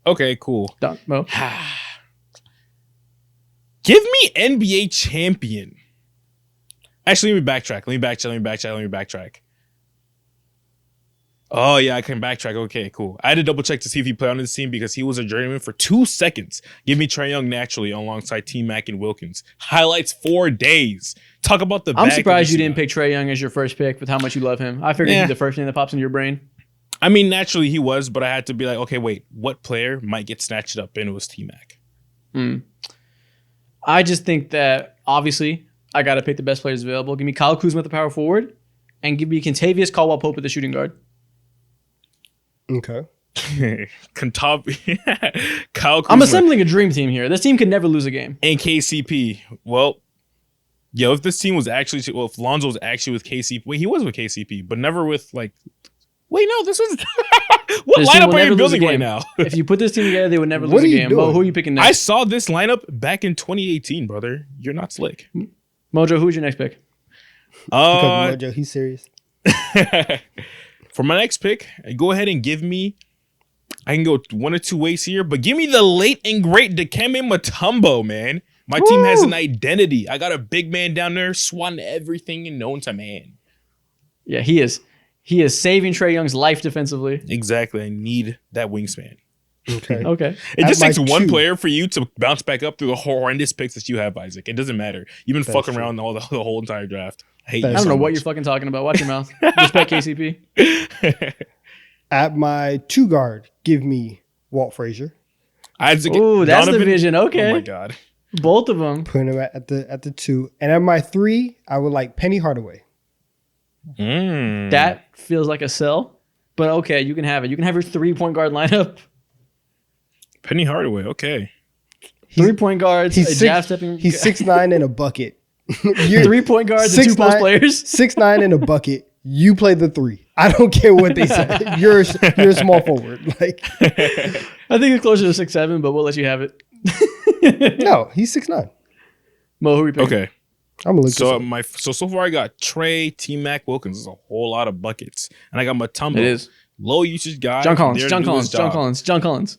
Okay, cool. Done. Mo. Give me NBA champion. Actually, let me backtrack. Oh, yeah, I can backtrack. Okay, cool. I had to double check to see if he played on this team because he was a journeyman for 2 seconds. Give me Trae Young naturally alongside T-Mac and Wilkins. Highlights 4 days. Talk about the I'm surprised you didn't pick Trae Young as your first pick with how much you love him. I figured he'd be the first thing that pops into your brain. I mean, naturally he was, but I had to be like, okay, wait, what player might get snatched up? And it was T-Mac. I just think that, obviously, I got to pick the best players available. Give me Kyle Kuzma at the power forward and give me Kentavious Caldwell-Pope at the shooting guard. Okay. Kyle Kuzma I'm assembling a dream team here. This team could never lose a game. and KCP. Well, yo, if this team was actually, if Lonzo was actually with KCP, wait, he was with KCP, but never with like, wait, no, this was, what This team lineup will are you never lose a building right game. now? If you put this team together, they would never What lose a are you game. Mo, doing? who are you picking I next? saw this lineup back in 2018, brother. You're not slick. Mojo, who's your next pick? Because Mojo, he's serious. For my next pick, go ahead and give me, I can go 1 or 2 ways here, but give me the late and great Dikembe Mutombo, man. My team has an identity. I got a big man down there swatting everything and known to man. Yeah, he is. He is saving Trae Young's life defensively. Exactly. I need that wingspan. Okay. Okay. It just At takes my one 2. player for you to bounce back up through the horrendous picks that you have, Isaac. It doesn't matter. You've been That's fucking true. around the whole entire draft. I hate That's you I don't so know what much. you're fucking talking about. Watch your mouth. Respect KCP. At my 2 guard, give me Walt Frazier. Isaac Ooh, that's the Donovan? vision. Okay. Oh my god. Both of them. Putting him at the 2. And at my 3, I would like Penny Hardaway. That feels like a sell. But okay, you can have it. You can have your 3-point guard lineup. Penny Hardaway. Okay. 3-point guards, a He's jab stepping. He's 6'9" and a bucket. You're 3-point guards and 2 post 6'9" players. 6'9" and a bucket. You play the 3. I don't care what they say. You're a small forward. Like I think it's closer to 6'7", but we'll let you have it. no, he's 6'9". Mo, who are you picking? Okay. I'm gonna look So this up. so far I got Trey, T-Mac, Wilkins. There's a whole lot of buckets. And I got Mutombo. It is. Low usage guy. John Collins. there to John do his Collins. John job. Collins. John Collins.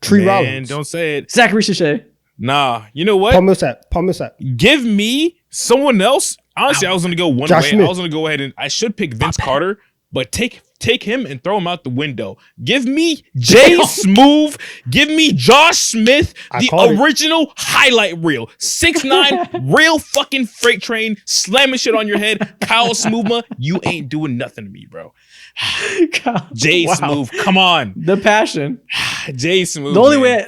Tree Man, Rollins. don't say it. Zachary Shea. Nah. You know what? Paul Millsap. Give me someone else. Honestly, I was gonna go one Josh way. Smith. I was gonna go ahead and I should pick Vince Carter, but take him and throw him out the window. Give me Jay Smooth. Give me Josh Smith, I the called it. original highlight reel. 6'9", real fucking freight train, slamming shit on your head. Kyle Smoothma, you ain't doing nothing to me, bro. Jay Wow. Smooth, come on. The passion. Jay Smooth. The only man.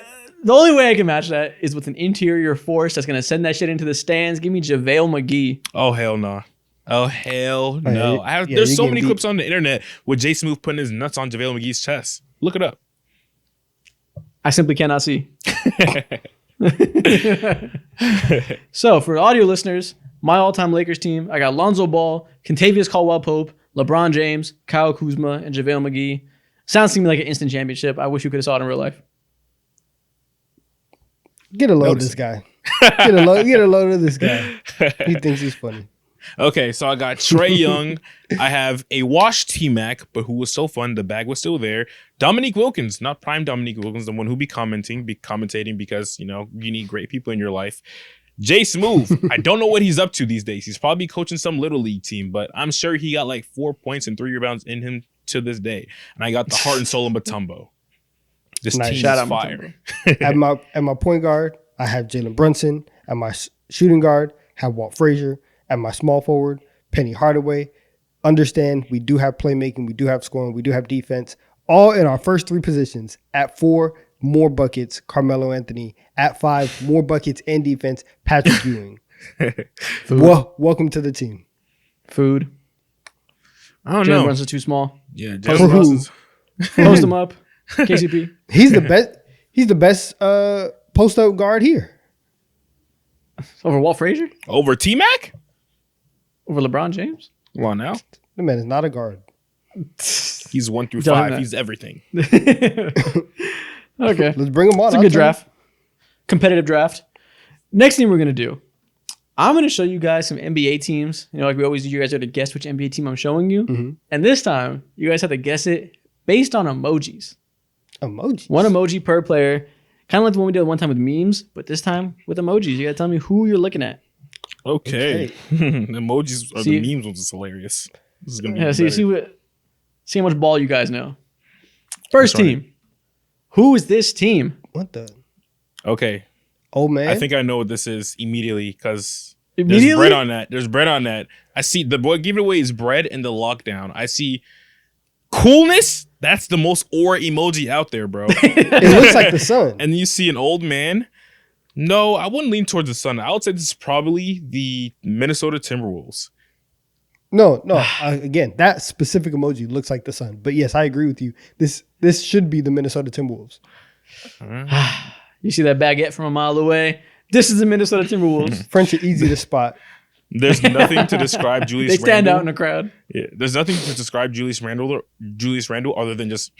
way I can match that is with an interior force that's gonna send that shit into the stands. Give me JaVale McGee. Oh hell no. Oh hell yeah, no! yeah, There's you so can many beat- clips on the internet with Jay Smooth putting his nuts on JaVale McGee's chest. Look it up. I simply cannot see. So for audio listeners, my all-time Lakers team, I got Lonzo Ball, Kentavious Caldwell-Pope, LeBron James, Kyle Kuzma, and JaVale McGee. Sounds to me like an instant championship. I wish you could have saw it in real life. Get a load of this guy. Get a load of this guy. He thinks he's funny. Okay, so I got Trey Young. I have a washed T-Mac, but who was so fun. The bag was still there. Dominique Wilkins, not prime Dominique Wilkins, the one who be commentating because, you know, you need great people in your life. Jay Smooth, I don't know what he's up to these days. He's probably coaching some little league team, but I'm sure he got like 4 points and 3 rebounds in him to this day. And I got the heart and soul of Mutombo. This Nice. team Shout is out fire. At my point guard, I have Jalen Brunson. At my shooting guard, I have Walt Frazier. At my small forward, Penny Hardaway. Understand, we do have playmaking, we do have scoring, we do have defense. All in our first 3 positions. At 4, more buckets, Carmelo Anthony. At 5, more buckets and defense, Patrick Ewing. Welcome to the team. Food. I don't Jalen know. Brunson's too small. Yeah, For Jalen who? Brunson's. Post him up. KCP. He's the best. He's the best post up guard here. Over Walt Frazier? Over T-Mac? Over LeBron James? Come on now. The man is not a guard. He's 1 through Tell him 5. that. He's everything. Okay. Let's bring him on. It's a good draft. Competitive draft. Next thing we're going to do, I'm going to show you guys some NBA teams. You know, like we always do, you guys have to guess which NBA team I'm showing you. Mm-hmm. And this time, you guys have to guess it based on emojis. Emojis. One emoji per player. Kind of like the one we did one time with memes, but this time with emojis. You got to tell me who you're looking at. Okay. Emojis are See- the memes ones is hilarious. This is gonna be Yeah, better. see what See how much ball you guys know. First That's right. team. Who is this team? What the Okay. old man? I think I know what this is immediately because there's Immediately? bread on that. There's bread on that. I see the boy giving away his bread in the lockdown. I see coolness. That's the most aura emoji out there, bro. It looks like the sun. And you see an old man. No, I wouldn't lean towards the sun. I would say this is probably the Minnesota Timberwolves. No. Again, that specific emoji looks like the sun. But yes, I agree with you. This should be the Minnesota Timberwolves. You see that baguette from a mile away? This is the Minnesota Timberwolves. French are easy to spot. There's nothing to describe Julius They stand Randle. out in the crowd. Yeah, there's nothing to describe Julius Randle other than just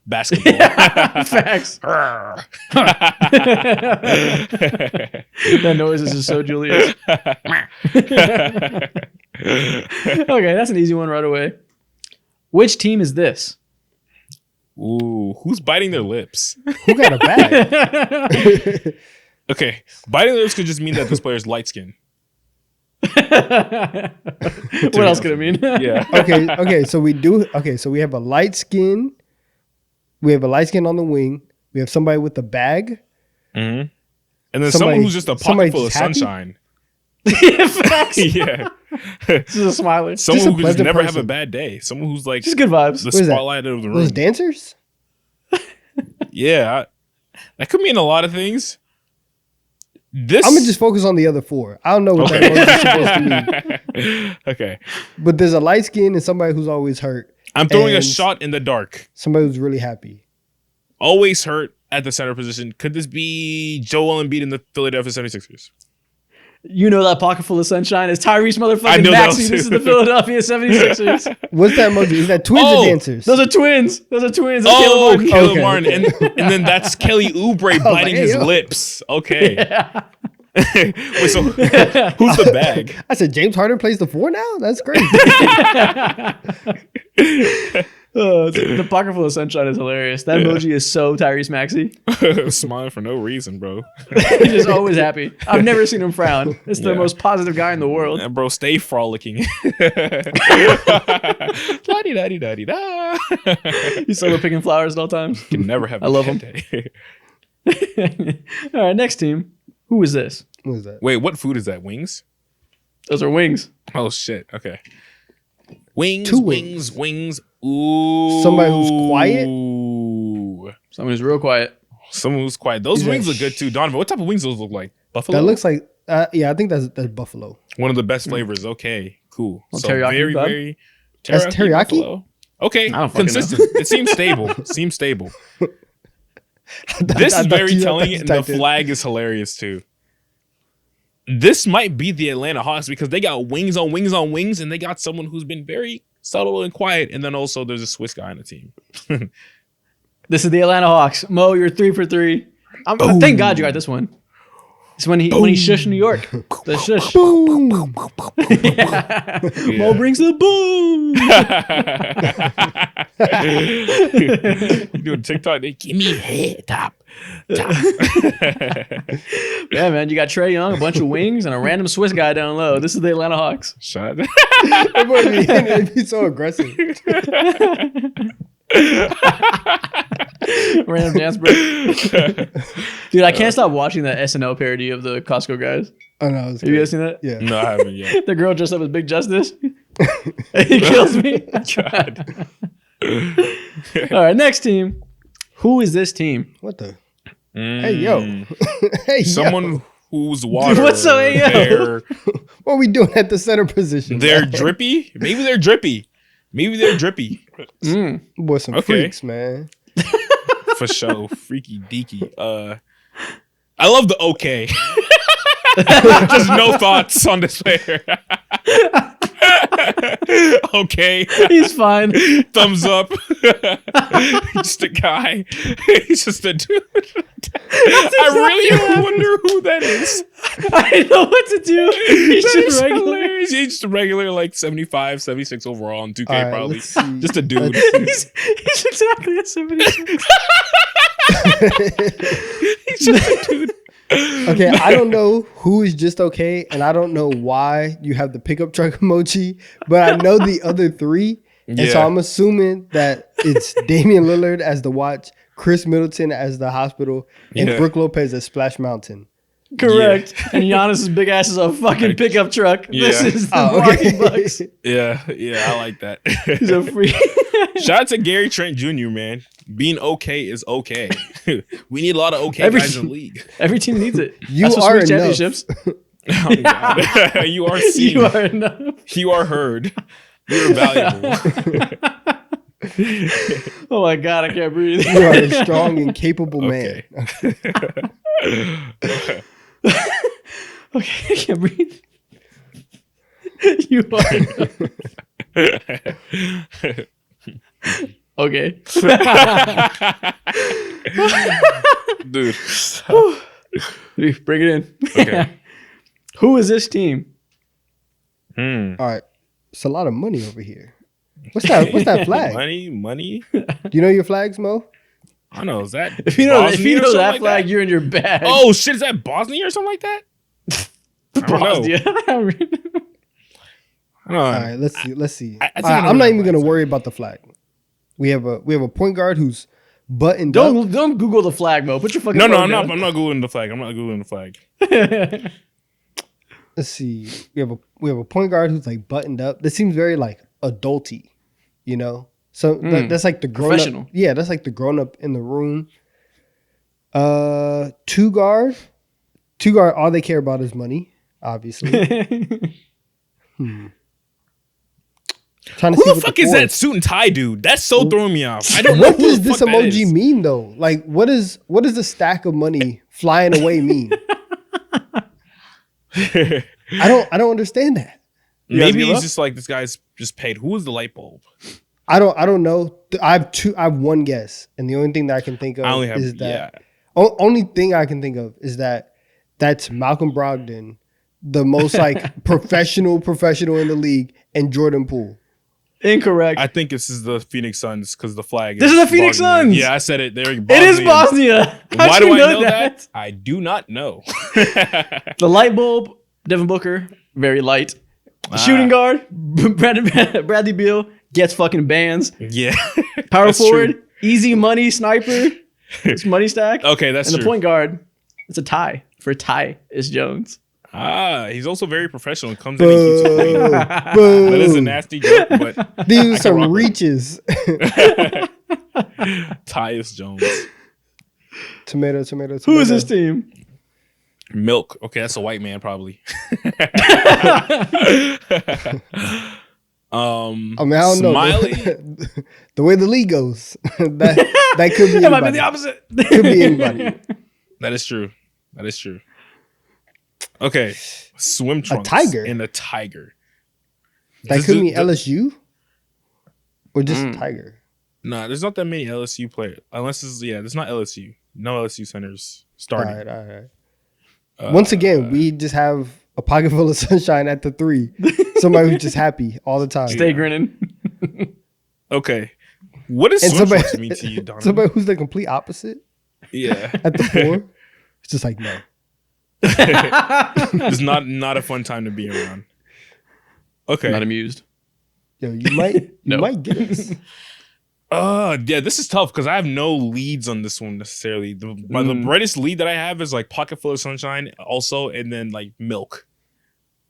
basketball. Facts. That noise is just so Julius. Okay, that's an easy one right away. Which team is this? Ooh, who's biting their lips? Who got a bag? Okay, biting their lips could just mean that this player's light skin. What else could it mean? Yeah. Okay. So we have a light skin. We have a light skin on the wing. We have somebody with a bag. Mm-hmm. And then Somebody- someone who's just a somebody pocket full of just happy? sunshine. Facts. Yeah. This is a smiler. Someone Just a who could just pleasant never have a person. bad day. Someone who's like Just good vibes. the What is that? spotlight of the room. Those dancers? Yeah. That could mean a lot of things. This I'm gonna just focus on the other four. I don't know what that emoji is supposed to mean. Okay. But there's a light skin and somebody who's always hurt. I'm throwing a And- shot in the dark. Somebody who's really happy. Always hurt at the center position. Could this be Joel Embiid in the Philadelphia 76ers? You know that pocket full of sunshine is Tyrese I motherfucking know that Maxey. too. This is the Philadelphia 76ers. What's that emoji? Is that twins Oh, or dancers? Those are twins. That's Oh, Caleb Martin. Caleb Okay. Martin. And then that's Kelly Oubre biting hey, his yo. lips. Okay. Yeah. Wait, so who's the bag? I said James Harden plays the four now? That's crazy. The pocket full of sunshine is hilarious. That emoji is so Tyrese Maxey. Smiling for no reason, bro. He's just always happy. I've never seen him frown. It's the Yeah. most positive guy in the world. And bro, stay frolicking. La-di-da-di-da-di-da. He's solo picking flowers at all times. Can never have a I love bad him. day. All right, next team. Who is this? What is that? Wait, what food is that? Wings? Those are wings. Oh shit. Okay. Wings, Two wings, wings. Ooh. Somebody who's quiet? Ooh. Someone who's real quiet. Someone who's quiet. Those He's wings like, look good too. Donovan, what type of wings those look like? Buffalo? That looks like yeah, I think that's buffalo. one of the best flavors. Okay, cool. Well, So teriyaki very, vibe? very That's teriyaki? buffalo. Okay, I don't fucking consistent. It seems stable. Seems stable. This I is thought very you- I telling, thought you and the typed in. flag is hilarious too. This might be the Atlanta Hawks because they got wings on wings on wings, and they got someone who's been very subtle and quiet, and then also there's a Swiss guy on the team. This is the Atlanta Hawks. Mo, you're 3 for 3. Thank God you got this one. It's when he shushed New York. The shush. Boom. Mo brings the boom. You doing TikTok? They give me head top. Yeah, man. You got Trey Young, a bunch of wings, and a random Swiss guy down low. This is the Atlanta Hawks. Shut. It'd be so aggressive. Random dance break. Dude, I can't stop watching that SNL parody of the Costco guys. I know. It's Have you guys seen that? Yeah. No, I haven't yet. The girl dressed up as Big Justice. He kills me. God. All right, next team. Who is this team? What the? Hey yo. Hey Someone who's water. What's so, hey, yo? They're, What are we doing at the center position? they're drippy. Maybe they're drippy. Maybe they're drippy. Boy, some Okay. freaks, man. For sure. Freaky deaky. I love the okay. Just no thoughts on this player. Okay. He's fine. Thumbs up. Just a guy. He's just a dude. I really wonder who that is. I know what to do. He's That is just regular. hilarious. He's just a regular, like 75, 76 overall in 2K, All right, probably. let's see. Just a dude. He's exactly a 76. He's just a dude. Okay, I don't know who is just okay, and I don't know why you have the pickup truck emoji, but I know the other three, And so I'm assuming that it's Damian Lillard as the watch, Chris Middleton as the hospital, and Brook Lopez as Splash Mountain. Correct. And Giannis's big ass is a fucking pickup truck. Yeah. This is the Milwaukee Bucks. Yeah, I like that. He's a free. Shout out to Gary Trent Jr., man. Being okay is okay. We need a lot of okay guys in the league. Every team needs it. You That's what are Sweet enough. championships. Oh, God. You are seen. You are enough. You are heard. You're valuable. Oh my God, I can't breathe. You are a strong and capable man. Okay, I can't breathe. You are enough. Okay. Dude. Bring it in. Okay. Who is this team? All right. It's a lot of money over here. What's that flag? Money. Do you know your flags, Mo? I know. Is that If you know Bosnia or that something like flag, you're in your bag. Oh shit! Is that Bosnia or something like that? I don't know. Bosnia. I don't know. All right, let's see. I think All I right, know I'm not what even that gonna flag worry about the flag. We have a point guard who's buttoned up. Don't Google the flag, Mo. Put your fucking No, phone I'm down. not googling the flag. I'm not googling the flag. Let's see. We have a point guard who's like buttoned up. This seems very like adulty, you know. So that's like the grown Professional. up. Yeah, that's like the grown up in the room. Two guard. All they care about is money, obviously. Trying to Who see the what fuck is fourth- that suit and tie dude? That's so throwing me off. I don't know What who does the this fuck that emoji is. mean though? Like, what does the stack of money flying away mean? I don't understand that. Maybe give he's up? just like this guy's just paid. Who is the light bulb? I don't know. I have one guess, and the only thing that I can think of I only have is that only thing I can think of is that that's Malcolm Brogdon, the most like professional in the league, and Jordan Poole. Incorrect. I think this is the Phoenix Suns because the flag. This is the Phoenix Bosnian. Suns. Yeah, I said it. There. It is Bosnia. How'd Why you do I know that? I do not know. The light bulb, Devin Booker, very light. The shooting guard, Bradley Beal, gets fucking bands. Yeah. Power That's forward, true. easy money sniper. It's money stack. Okay, that's and true. the point guard, it's a tie. For tie is Jones. He's also very professional. Comes in and keeps it clean. Boo. That is a nasty joke, but These are I can rock some with reaches. Tyus Jones. Tomato. Who is this team? Milk. Okay, that's a white man probably. I mean, I don't know. Smiley. The way the league goes, that could be That might be anybody. the opposite. Could be anybody. That is true. Okay, swim trunks. tiger? And a tiger. That This could is- be LSU or just a Tiger. Nah, there's not that many LSU players. Unless there's not LSU. No LSU centers starting. All right. Once again, we just have a pocket full of sunshine at the 3. Somebody who's just happy all the time. Stay grinning. Okay. What does And swim somebody- trunks mean to you, Don? Somebody who's the complete opposite Yeah. at the 4. It's just like, no. It's not a fun time to be around. Okay. Not amused. Yo, you might No. get us. Yeah, this is tough because I have no leads on this one necessarily. The brightest lead that I have is like Pocket Full of Sunshine, also, and then like Milk.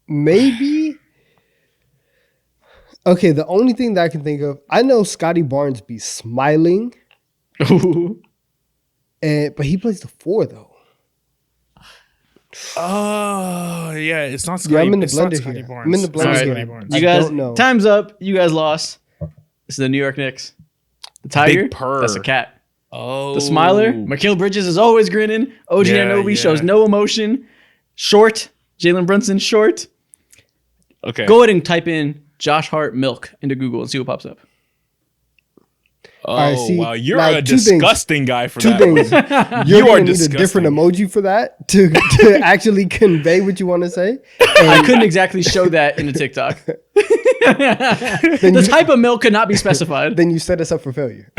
Maybe. Okay, the only thing that I can think of, I know Scotty Barnes be smiling, but he plays the 4 though. Oh, yeah, it's not Scotty. Yeah, I'm in the it's not blender Scotty here. Barnes. I'm in the It's not blender Scotty here. Barnes. I You guys, don't know. time's up. You guys lost. This is the New York Knicks. The Tiger, Big purr. that's a cat. Oh, The Smiler, Mikal Bridges is always grinning. OG Yeah, Anunoby yeah. shows no emotion. Short, Jalen Brunson short. Okay. Go ahead and type in Josh Hart milk into Google and see what pops up. Oh, All right, see, wow, you're now, a 2 things. disgusting guy for 2 that. things. You You're are gonna need a different emoji for that to actually convey what you want to say. I couldn't exactly show that in a TikTok. The type of milk could not be specified. Then you set us up for failure.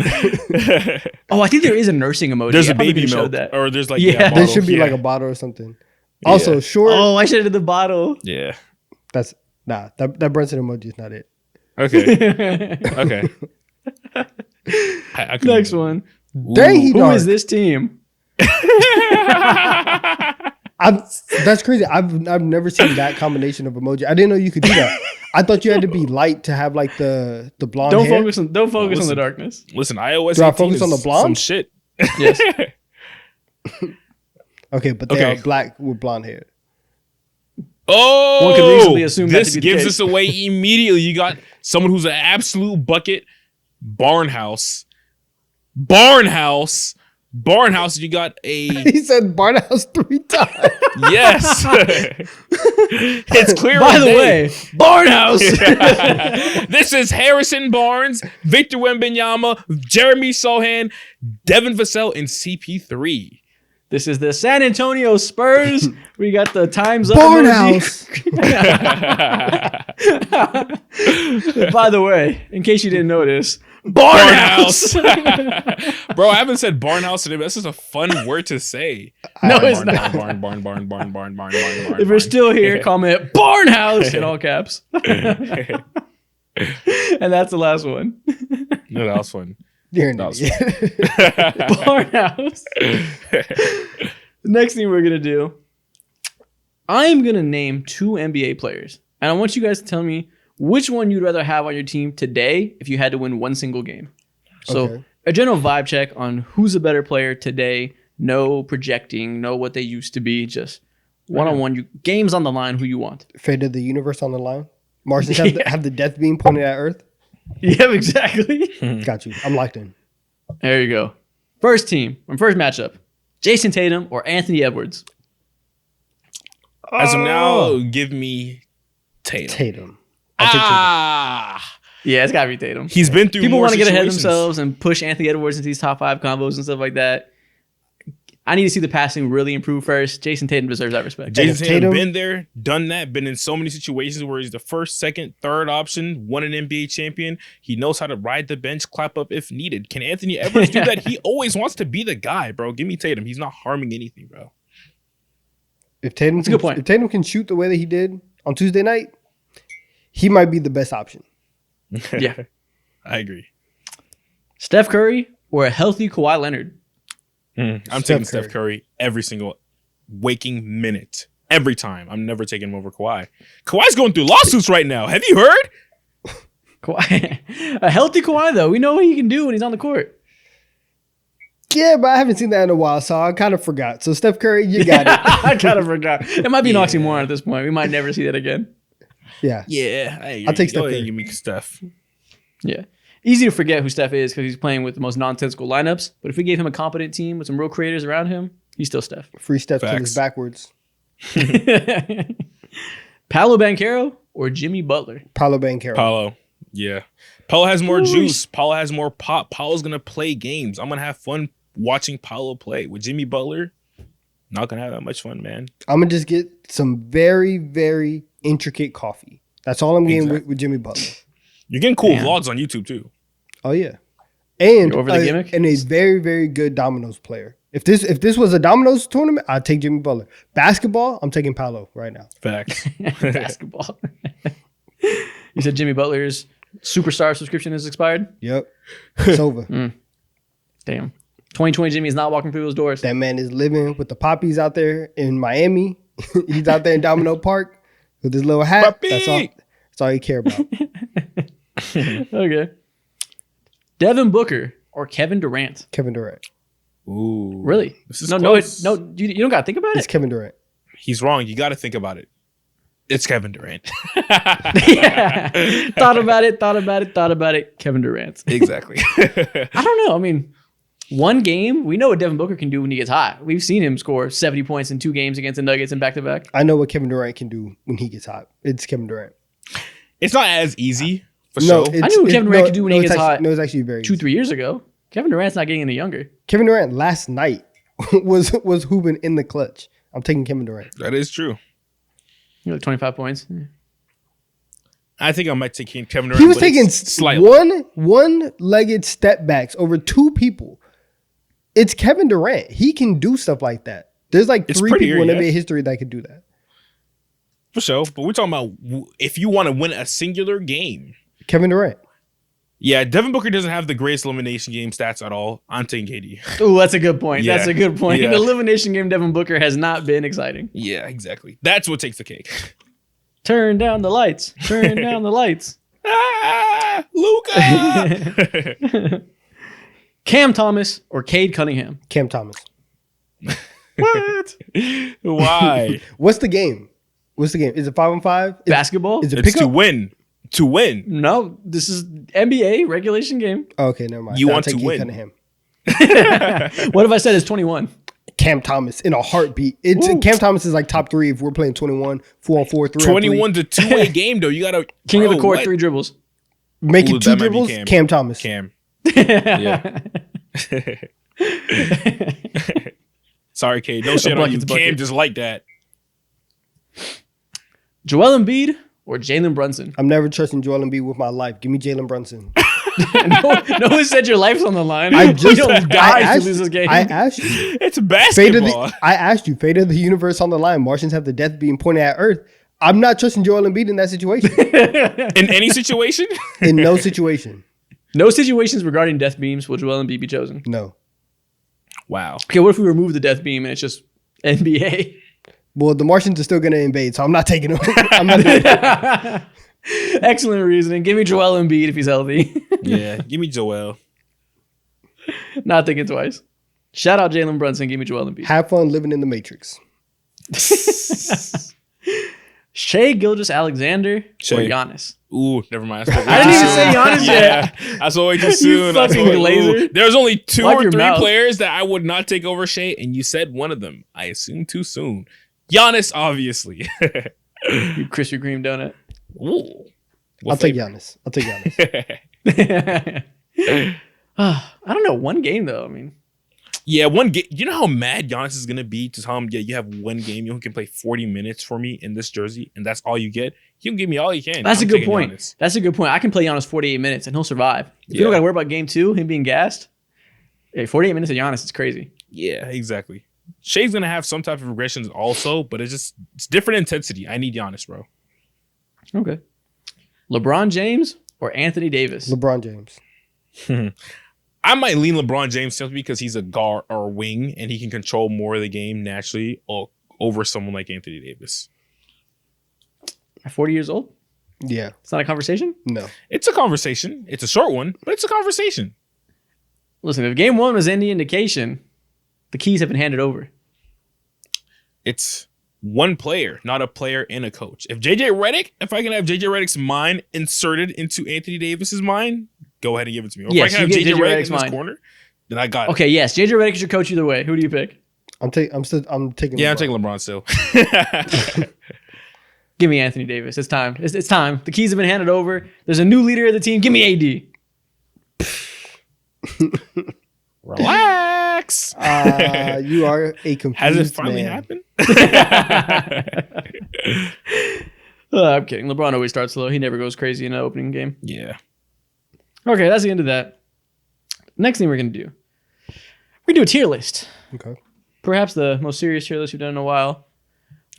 Oh, I think there is a nursing emoji. There's I a probably baby could've showed milk, that. or there's like Yeah. a There There bottle. should be Yeah. like a bottle or something. Also, short. Oh, I should have did the bottle. Yeah. That's that Brunson emoji is not it. Okay. Okay. I couldn't Next do it. one. Dang, he Who dark. is this team? That's crazy. I've never seen that combination of emoji. I didn't know you could do that. I thought you had to be light to have like the blonde Don't hair. focus on on the Listen. darkness. Listen, iOS Do I 18 focus is on the some blonde? shit. Yes. Okay, but they Okay. are black with blonde hair. Oh, One could reasonably assume that this to be the gives case. us away immediately. You got someone who's an absolute bucket. Barnhouse. You got a He said Barnhouse 3 times. yes. It's clear. By as the day. way, Barnhouse. This is Harrison Barnes, Victor Wembanyama, Jeremy Sohan, Devin Vassell, and CP3. This is the San Antonio Spurs. We got the times up emoji. Barnhouse. By the way, in case you didn't notice, Barnhouse. Bro, I haven't said Barnhouse today, but that's just a fun word to say. No, it's Barn, not. Barn. If you're still here, comment Barnhouse in all caps. And that's the last one. No, that was fun. You're an That was idiot. Barnhouse. The next thing we're gonna do, I'm gonna name 2 NBA players, and I want you guys to tell me which one you'd rather have on your team today if you had to win one single game. So Okay. a general vibe check on who's a better player today. No projecting, no what they used to be. Just one-on-one. Games on the line. Who you want? Fate of the universe on the line. Martians have the death beam pointed at Earth. Yeah, exactly. Got you. I'm locked in. There you go. First matchup: Jason Tatum or Anthony Edwards. As of now, give me Tatum. Tatum. I'll take Tatum. Ah, Yeah, it's gotta be Tatum. he's been through. People more want to get ahead of situations. themselves and push Anthony Edwards into these top 5 combos and stuff like that. I need to see the passing really improve first. Jason Tatum deserves that respect. Jason Tatum Tatum- been there, done that, been in so many situations where he's the first, second, third option, won an NBA champion. He knows how to ride the bench, clap up if needed. Can Anthony Edwards do that? He always wants to be the guy, bro. Give me Tatum. He's not harming anything, bro. If Tatum, a good point. If Tatum can shoot the way that he did on Tuesday night, he might be the best option. Yeah. I agree. Steph Curry or a healthy Kawhi Leonard? I'm Steph taking Steph Curry every single waking minute. Every time. I'm never taking him over Kawhi. Kawhi's going through lawsuits right now. Have you heard? Kawhi. A healthy Kawhi, though. We know what he can do when he's on the court. Yeah, but I haven't seen that in a while, so I kind of forgot. So Steph Curry, you got it. I kind of forgot. It might be an oxymoron at this point. We might never see that again. Yeah. Yeah. I agree. I'll take Steph Go ahead, Curry. give me Steph. Yeah. Easy to forget who Steph is because he's playing with the most nonsensical lineups. But if we gave him a competent team with some real creators around him, he's still Steph. Free steps till Facts. it's backwards. Paolo Banchero or Jimmy Butler? Paolo Banchero. Paulo. Yeah. Paulo has more juice. Paulo has more pop. Paulo's going to play games. I'm going to have fun watching Paulo play. With Jimmy Butler, not going to have that much fun, man. I'm going to just get some very, very intricate coffee. That's all I'm getting Exactly. with Jimmy Butler. You're getting cool Damn. vlogs on YouTube, too. Oh, yeah. And, You're over the gimmick? and a very, very good dominoes player. If this was a dominoes tournament, I'd take Jimmy Butler. Basketball, I'm taking Paolo right now. Facts. Basketball. You said Jimmy Butler's superstar subscription is expired? Yep. It's over. Damn. 2020 Jimmy is not walking through those doors. That man is living with the poppies out there in Miami. He's out there in Domino Park with his little hat. Papi! That's all he care about. Okay. Devin Booker or Kevin Durant? Kevin Durant. Ooh. Really? This is No, close. you don't got to think about It's it. Kevin Durant. He's wrong. You got to think about it. It's Kevin Durant. Yeah. Thought about it. Kevin Durant. Exactly. I don't know. I mean, one game, we know what Devin Booker can do when he gets hot. We've seen him score 70 points in 2 games against the Nuggets in back-to-back. I know what Kevin Durant can do when he gets hot. It's Kevin Durant. It's not as easy, for No, sure. it's, I knew what Kevin Durant could do when he it's gets actually, hot No, it's actually very 2-3 easy. years ago. Kevin Durant's not getting any younger. Kevin Durant last night was hooping in the clutch. I'm taking Kevin Durant. That is true. You know, 25 points. Yeah. I think I might take Kevin Durant. He was but it's taking slightly. one-legged step backs over 2 people. It's Kevin Durant. He can do stuff like that. There's like It's 3 prettier, people in yeah. NBA history that could do that. For sure. But we're talking about if you want to win a singular game, Kevin Durant. Yeah, Devin Booker doesn't have the greatest elimination game stats at all. I'm taking KD. Oh, that's a good point. Yeah. That's a good point. Yeah. The elimination game, Devin Booker has not been exciting. Yeah, exactly. That's what takes the cake. Turn down the lights. Turn down the lights. Ah, Luka. Cam Thomas or Cade Cunningham? Cam Thomas. What? Why? What's the game? Is it 5-on-5? Basketball? Is it It's to pickup? win. To win. No, this is NBA regulation game. Oh, okay, never mind. You I'll want take to Cade win. Cunningham. What if I said it's 21? Cam Thomas in a heartbeat. Cam Thomas is like top 3 if we're playing 21, 4-on-4, 3-on-3. 21's a two-way game, though. You got to... King of the court, 3 dribbles. Make Ooh, it 2 that might be dribbles. Cam. Cam Thomas. Cam. Yeah. Sorry, Cade. No shit on you. bucket's a bucket. Cam just like that. Joel Embiid or Jalen Brunson? I'm never trusting Joel Embiid with my life. Give me Jalen Brunson. no one said your life's on the line. I just you don't die if you lose this game. I asked you. It's Fate of basketball. I asked you. Fate of the universe on the line. Martians have the death beam pointed at Earth. I'm not trusting Joel Embiid in that situation. In any situation? In no situation. No situations regarding death beams will Joel Embiid be chosen. No. Wow. Okay, what if we remove the death beam and it's just NBA? Well, the Martians are still going to invade, so I'm not taking them. I'm not doing that. Excellent reasoning. Give me Joel Embiid if he's healthy. Yeah. Give me Joel. Not thinking twice. Shout out Jalen Brunson. Give me Joel Embiid. Have fun living in the Matrix. Shea Gilgeous-Alexander or Shea. Giannis? Ooh, never mind. I didn't even say Giannis yet. I saw way too soon. I saw fucking it. laser. Ooh. There's only 2 Wipe or your 3 mouth. players that I would not take over Shea, and you said one of them. I assume too soon. Giannis, obviously. You Krispy Kreme donut. Ooh. I'll take Giannis. I don't know. One game though. I mean, Yeah, one game. You know how mad Giannis is gonna be to tell him, yeah, you have one game. You can play 40 minutes for me in this jersey, and that's all you get. You can give me all you can. that's I'm a good taking point. Giannis. That's a good point. I can play Giannis 48 minutes and he'll survive. If you don't Yeah. got to worry about game 2, him being gassed. Hey, 48 minutes of Giannis is crazy. Yeah, exactly. Shea's gonna have some type of regressions also, but it's different intensity. I need Giannis, bro. Okay. LeBron James or Anthony Davis? LeBron James. I might lean LeBron James simply because he's a guard or a wing and he can control more of the game naturally over someone like Anthony Davis. At 40 years old? Yeah. It's not a conversation? No. It's a conversation. It's a short one, but it's a conversation. Listen, if game 1 was any indication, the keys have been handed over. It's one player, not a player and a coach. If I can have JJ Redick's mind inserted into Anthony Davis's mind, go ahead and give it to me. Or Yes, if I can you have get JJ JJ Redick Redick's in this mind. corner, then I got it. Okay, yes. JJ Redick is your coach either way. Who do you pick? I'm taking Yeah, LeBron. I'm taking LeBron still. Give me Anthony Davis. It's time. It's time. The keys have been handed over. There's a new leader of the team. Give me AD. Relax. You are a confused Has it finally man. happened? I'm kidding. LeBron always starts slow. He never goes crazy in an opening game. Yeah. Okay, that's the end of that. Next thing we're going to do. We're going to do a tier list. Okay. Perhaps the most serious tier list we've done in a while.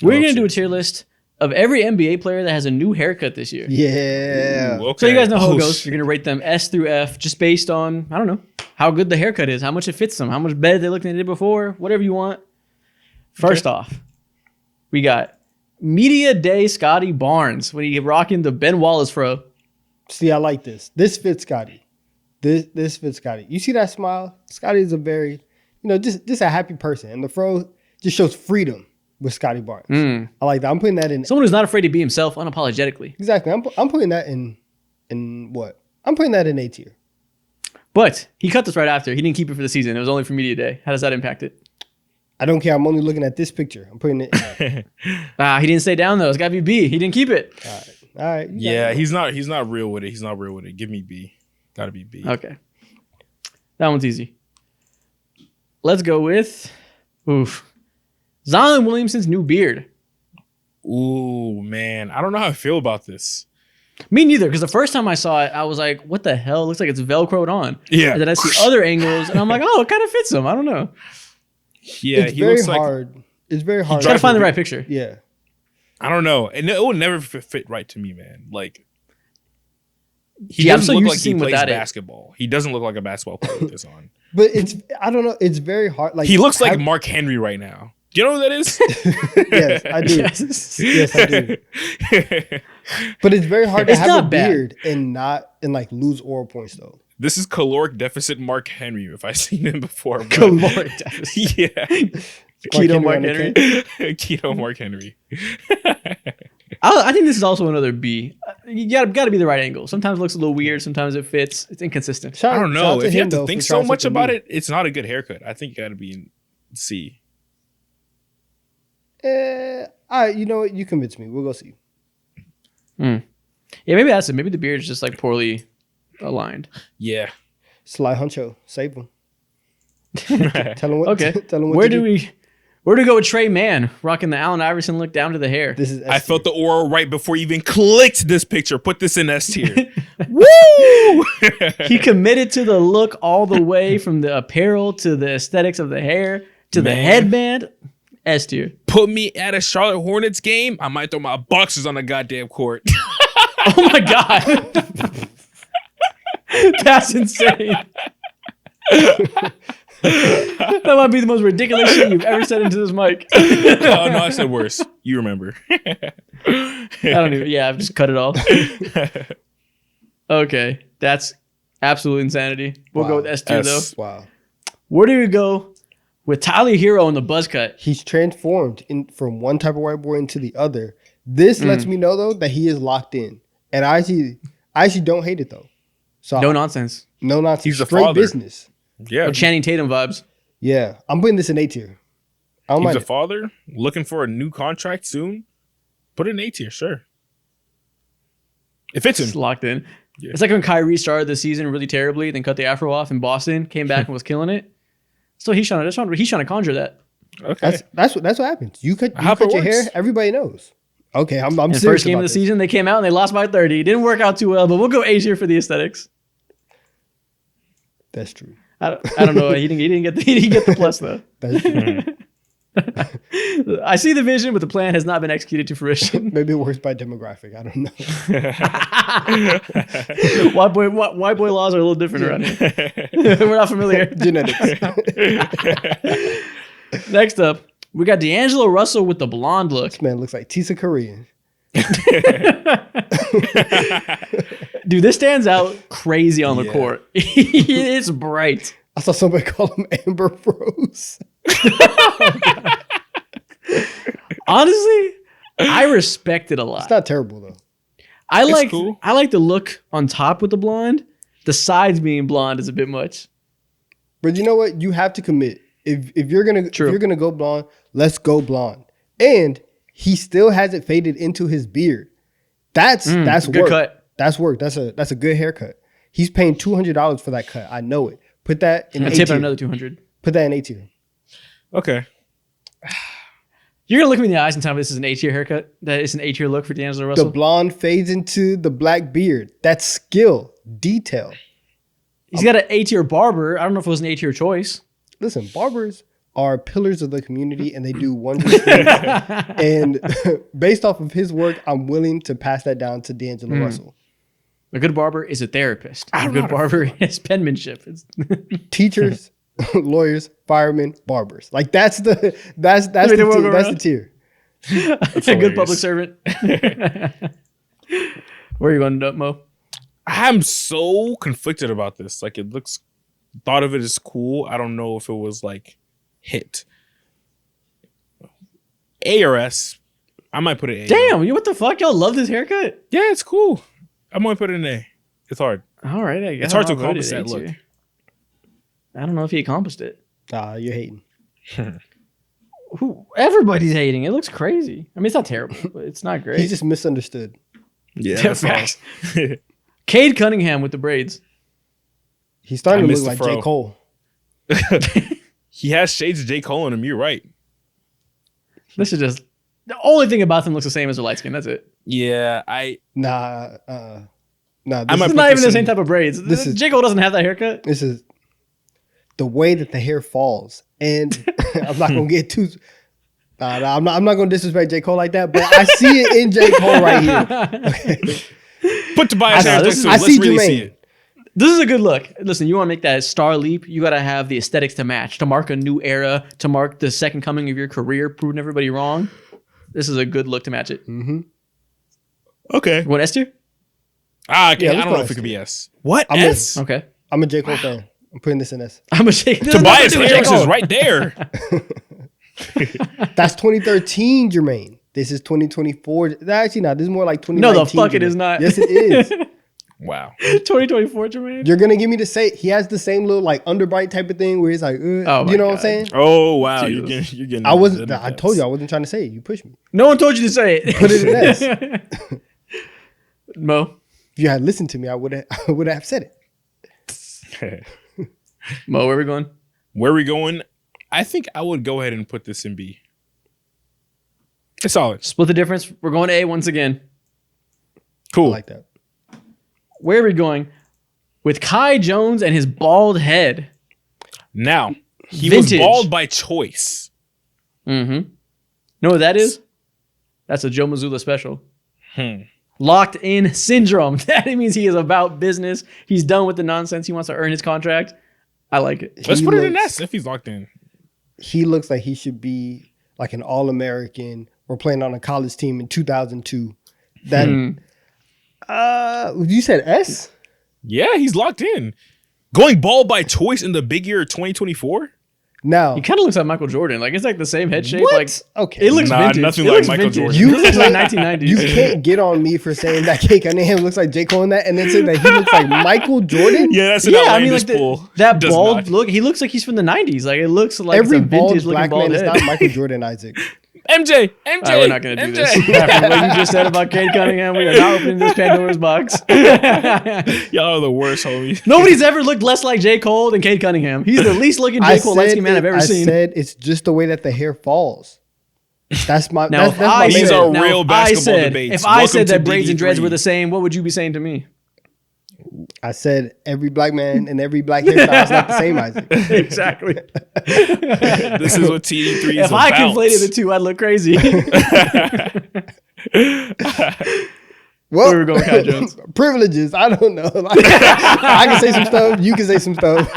We're going to do a tier list of every NBA player that has a new haircut this year. Yeah. Ooh, okay. So you guys know how it Oh, goes. You're going to rate them S through F just based on, I don't know, how good the haircut is, how much it fits them, how much better they look than they did before, whatever you want. First off, we got Media Day Scotty Barnes when he rocking the Ben Wallace fro. See, I like this. This fits Scotty. This fits Scotty. You see that smile? Scotty is a very, just a happy person. And the fro just shows freedom with Scotty Barnes. I like that. I'm putting that in. Someone who's not afraid to be himself unapologetically. Exactly. I'm putting that in what? I'm putting that in A tier. But he cut this right after. He didn't keep it for the season. It was only for Media Day. How does that impact it? I don't care. I'm only looking at this picture. I'm putting it. He didn't stay down though. It's got to be B. He didn't keep it. All right. You got Yeah, it. he's not real with it. He's not real with it. Give me B. Gotta be B. Okay. That one's easy. Let's go with Zion Williamson's new beard. Ooh, man. I don't know how I feel about this. Me neither, because the first time I saw it, I was like, what the hell? It looks like it's Velcroed on. Yeah. And then I see other angles, and I'm like, oh, it kind of fits him. I don't know. Yeah, It's he very looks like hard. It's very hard. Try to find the right picture. Yeah. I don't know. And it will never fit right to me, man. Like He I'm doesn't so look used like to he seeing plays without it. basketball. He doesn't look like a basketball player with this on. But I don't know. It's very hard. Like He looks like Mark Henry right now. Do you know who that is? Yes, I do. Yes. Yes, I do. But it's very hard to It's have a not bad. beard and like lose oral points though. This is caloric deficit Mark Henry, if I've seen him before. Bro. Caloric deficit. Yeah. Keto Mark on the Henry. Keto Mark Henry. I think this is also another B. You got to be the right angle. Sometimes it looks a little weird. Sometimes it fits. It's inconsistent. I don't know. Shout out If you him, have to though, think for so trying much something about new. it, it's not a good haircut. I think you got to be in C. All right, you know what? You convinced me. We'll go see. Yeah, maybe that's it. Maybe the beard is just like poorly aligned. Yeah. Sly Huncho, save him. Tell him what. Okay. Tell him what. Where to do we go with Trey Mann rocking the Allen Iverson look down to the hair? This is. I felt the aura right before you even clicked this picture. Put this in S tier. Woo! He committed to the look all the way from the apparel to the aesthetics of the hair to the Man. headband. S tier. Put me at a Charlotte Hornets game, I might throw my boxers on the goddamn court. Oh my god. That's insane. That might be the most ridiculous shit you've ever said into this mic. Oh, no, I said worse. You remember. I don't even. Yeah, I've just cut it all. Okay, that's absolute insanity. We'll go with S tier though. Wow. Where do we go with Tyler Hero in the buzz cut? He's transformed from one type of white boy into the other. This lets me know though that he is locked in, and I actually don't hate it though. So No nonsense. no nonsense. He's a Straight father. business. Yeah. Or Channing Tatum vibes. Yeah, I'm putting this in A tier. I don't He's mind a it. father looking for a new contract soon. Put it in A tier, sure. It fits It's him. locked in. Yeah. It's like when Kyrie started the season really terribly, then cut the afro off in Boston, came back and was killing it. So he's trying to conjure that. Okay. That's what happens. You cut How your it hair, works. everybody knows. Okay, I'm In the serious first game of about the this. season, they came out and they lost by 30. It didn't work out too well, but we'll go A tier for the aesthetics. That's true. I don't know. He didn't get the plus though. That's true. I see the vision, but the plan has not been executed to fruition. Maybe it works by demographic. I don't know. White boy laws are a little different around here. We're not familiar. Genetics. Next up, we got D'Angelo Russell with the blonde look. This man looks like Tisa Korean. Dude, this stands out crazy on the Yeah. court. It's bright. I saw somebody call him Amber Rose. Honestly, I respect it a lot. It's not terrible though. I cool. like the look on top with the blonde. The sides being blonde is a bit much. But you know what? You have to commit. If you're gonna True. if you're gonna go blonde, let's go blonde. And he still hasn't faded into his beard. That's good work. cut. That's work. That's a good haircut. He's paying $200 for that cut. I know it. Put that in And A tip tier. another 200. Put that in A tier. Okay. You're gonna look me in the eyes and tell me this is an A tier haircut. That is an A tier look for D'Angelo The Russell. blonde fades into the black beard. That's skill, detail. He's got an A tier barber. I don't know if it was an A tier choice. Listen, barbers are pillars of the community and they do wondrous things. And based off of his work, I'm willing to pass that down to D'Angelo Russell. A good barber is a therapist. A good barber is penmanship. It's Teachers, lawyers, firemen, barbers. Like that's the way the world go that's the around. tier. a good public servant. Where are you going, Mo? I'm so conflicted about this. Like, it looks, thought of it as cool. I don't know if it was like hit. A or S. I might put it A. Damn, what the fuck? Y'all love this haircut? Yeah, it's cool. I'm gonna put it in A. It's hard. All right, I guess It's hard to I'll vote accomplish it A that look. tier. I don't know if he accomplished it. You're hating. Everybody's hating. It looks crazy. I mean, it's not terrible, but it's not great. He's just misunderstood. Yeah, Yeah, facts. Cade Cunningham with the braids. He's starting I to missed look the like J. fro. Cole. He has shades of J. Cole in him. You're right. This is just the only thing about them looks the same as their light skin. That's it. Yeah, Nah. I It's might This, put not even this the in- same type of braids. this is- J. Cole doesn't have that haircut. this is the way that the hair falls. And I'm not going to get too... I'm not going to disrespect J. Cole like that, but I see it in J. Cole right here. Okay. Put Tobias Harris next to him. I Let's see really see Jermaine. it. This is a good look. Listen, you want to make that star leap, you got to have the aesthetics to match, to mark a new era, to mark the second coming of your career, proving everybody wrong. This is a good look to match it. Okay. You want S tier? Okay. Yeah, I let's don't go know if it S could be tier. S. What? I'm S? Okay. I'm a J. Cole fan. I'm putting this in S. I'm a shake. Tobias Harris is right there. That's 2013, Jermaine. This is 2024. Actually, not. This is more like 2019. No, the fuck it Jermaine. is not. Yes, it is. Wow. 2024, Jermaine. You're gonna give me the same. He has the same little like underbite type of thing where he's like, Oh my you know what I'm God. saying? Oh, wow. Jesus. You're getting. I wasn't. good I at told this. you I wasn't trying to say it. You pushed me. No one told you to say it. Put it in S. Mo. If you had listened to me, I would have said it. Mo, where we going? Where are we going? I think I would go ahead and put this in B. It's solid. Split the difference. We're going to A once again. Cool. I like that. Where are we going? With Kai Jones and his bald head. Now, he Vintage. was bald by choice. Mm-hmm. Know what that is? That's a Joe Mazzulla special. Hmm. Locked in syndrome. That means he is about business. He's done with the nonsense. He wants to earn his contract. I like it. Let's He put it in looks- S if he's locked in. He looks like he should be like an All-American or playing on a college team in 2002. That you said S? Yeah, he's locked in. Going bald by choice in the big year of 2024? Now He kind of looks like Michael Jordan. Like it's like the same head shape. what? Like Okay. it looks Nah, vintage. nothing It like looks Michael vintage. Jordan. It looks like 1990s. You can't get on me for saying that K Cunningham looks like J. Cole in that and then say that he looks like Michael Jordan. Yeah, that's an Yeah, I outlandish mean, like pull. that Does bald not. look. He looks like he's from the '90s. Like it looks like Every it's a bald vintage looking black bald man is head. not Michael Jordan, Isaac. MJ. All right, we're not gonna do MJ. this. After what you just said about Cade Cunningham, we are not opening this Pandora's box. Y'all are the worst, homies. Nobody's ever looked less like J. Cole than Cade Cunningham. He's the least looking J. Cole light-skinned man I've ever seen. I said it's just the way that the hair falls. That's my. Now, that's if my I main These said, are thing. now, real if basketball I said, debates. If I Welcome said to that braids and dreads DD3. were the same, what would you be saying to me? I said every black man and every black hairstyle is not the same, Isaac. Exactly. This is what TD3 is If about. I conflated the two, I'd look crazy. Well, Where we going, Kai Jones? privileges. I don't know. Like, I can say some stuff. You can say some stuff.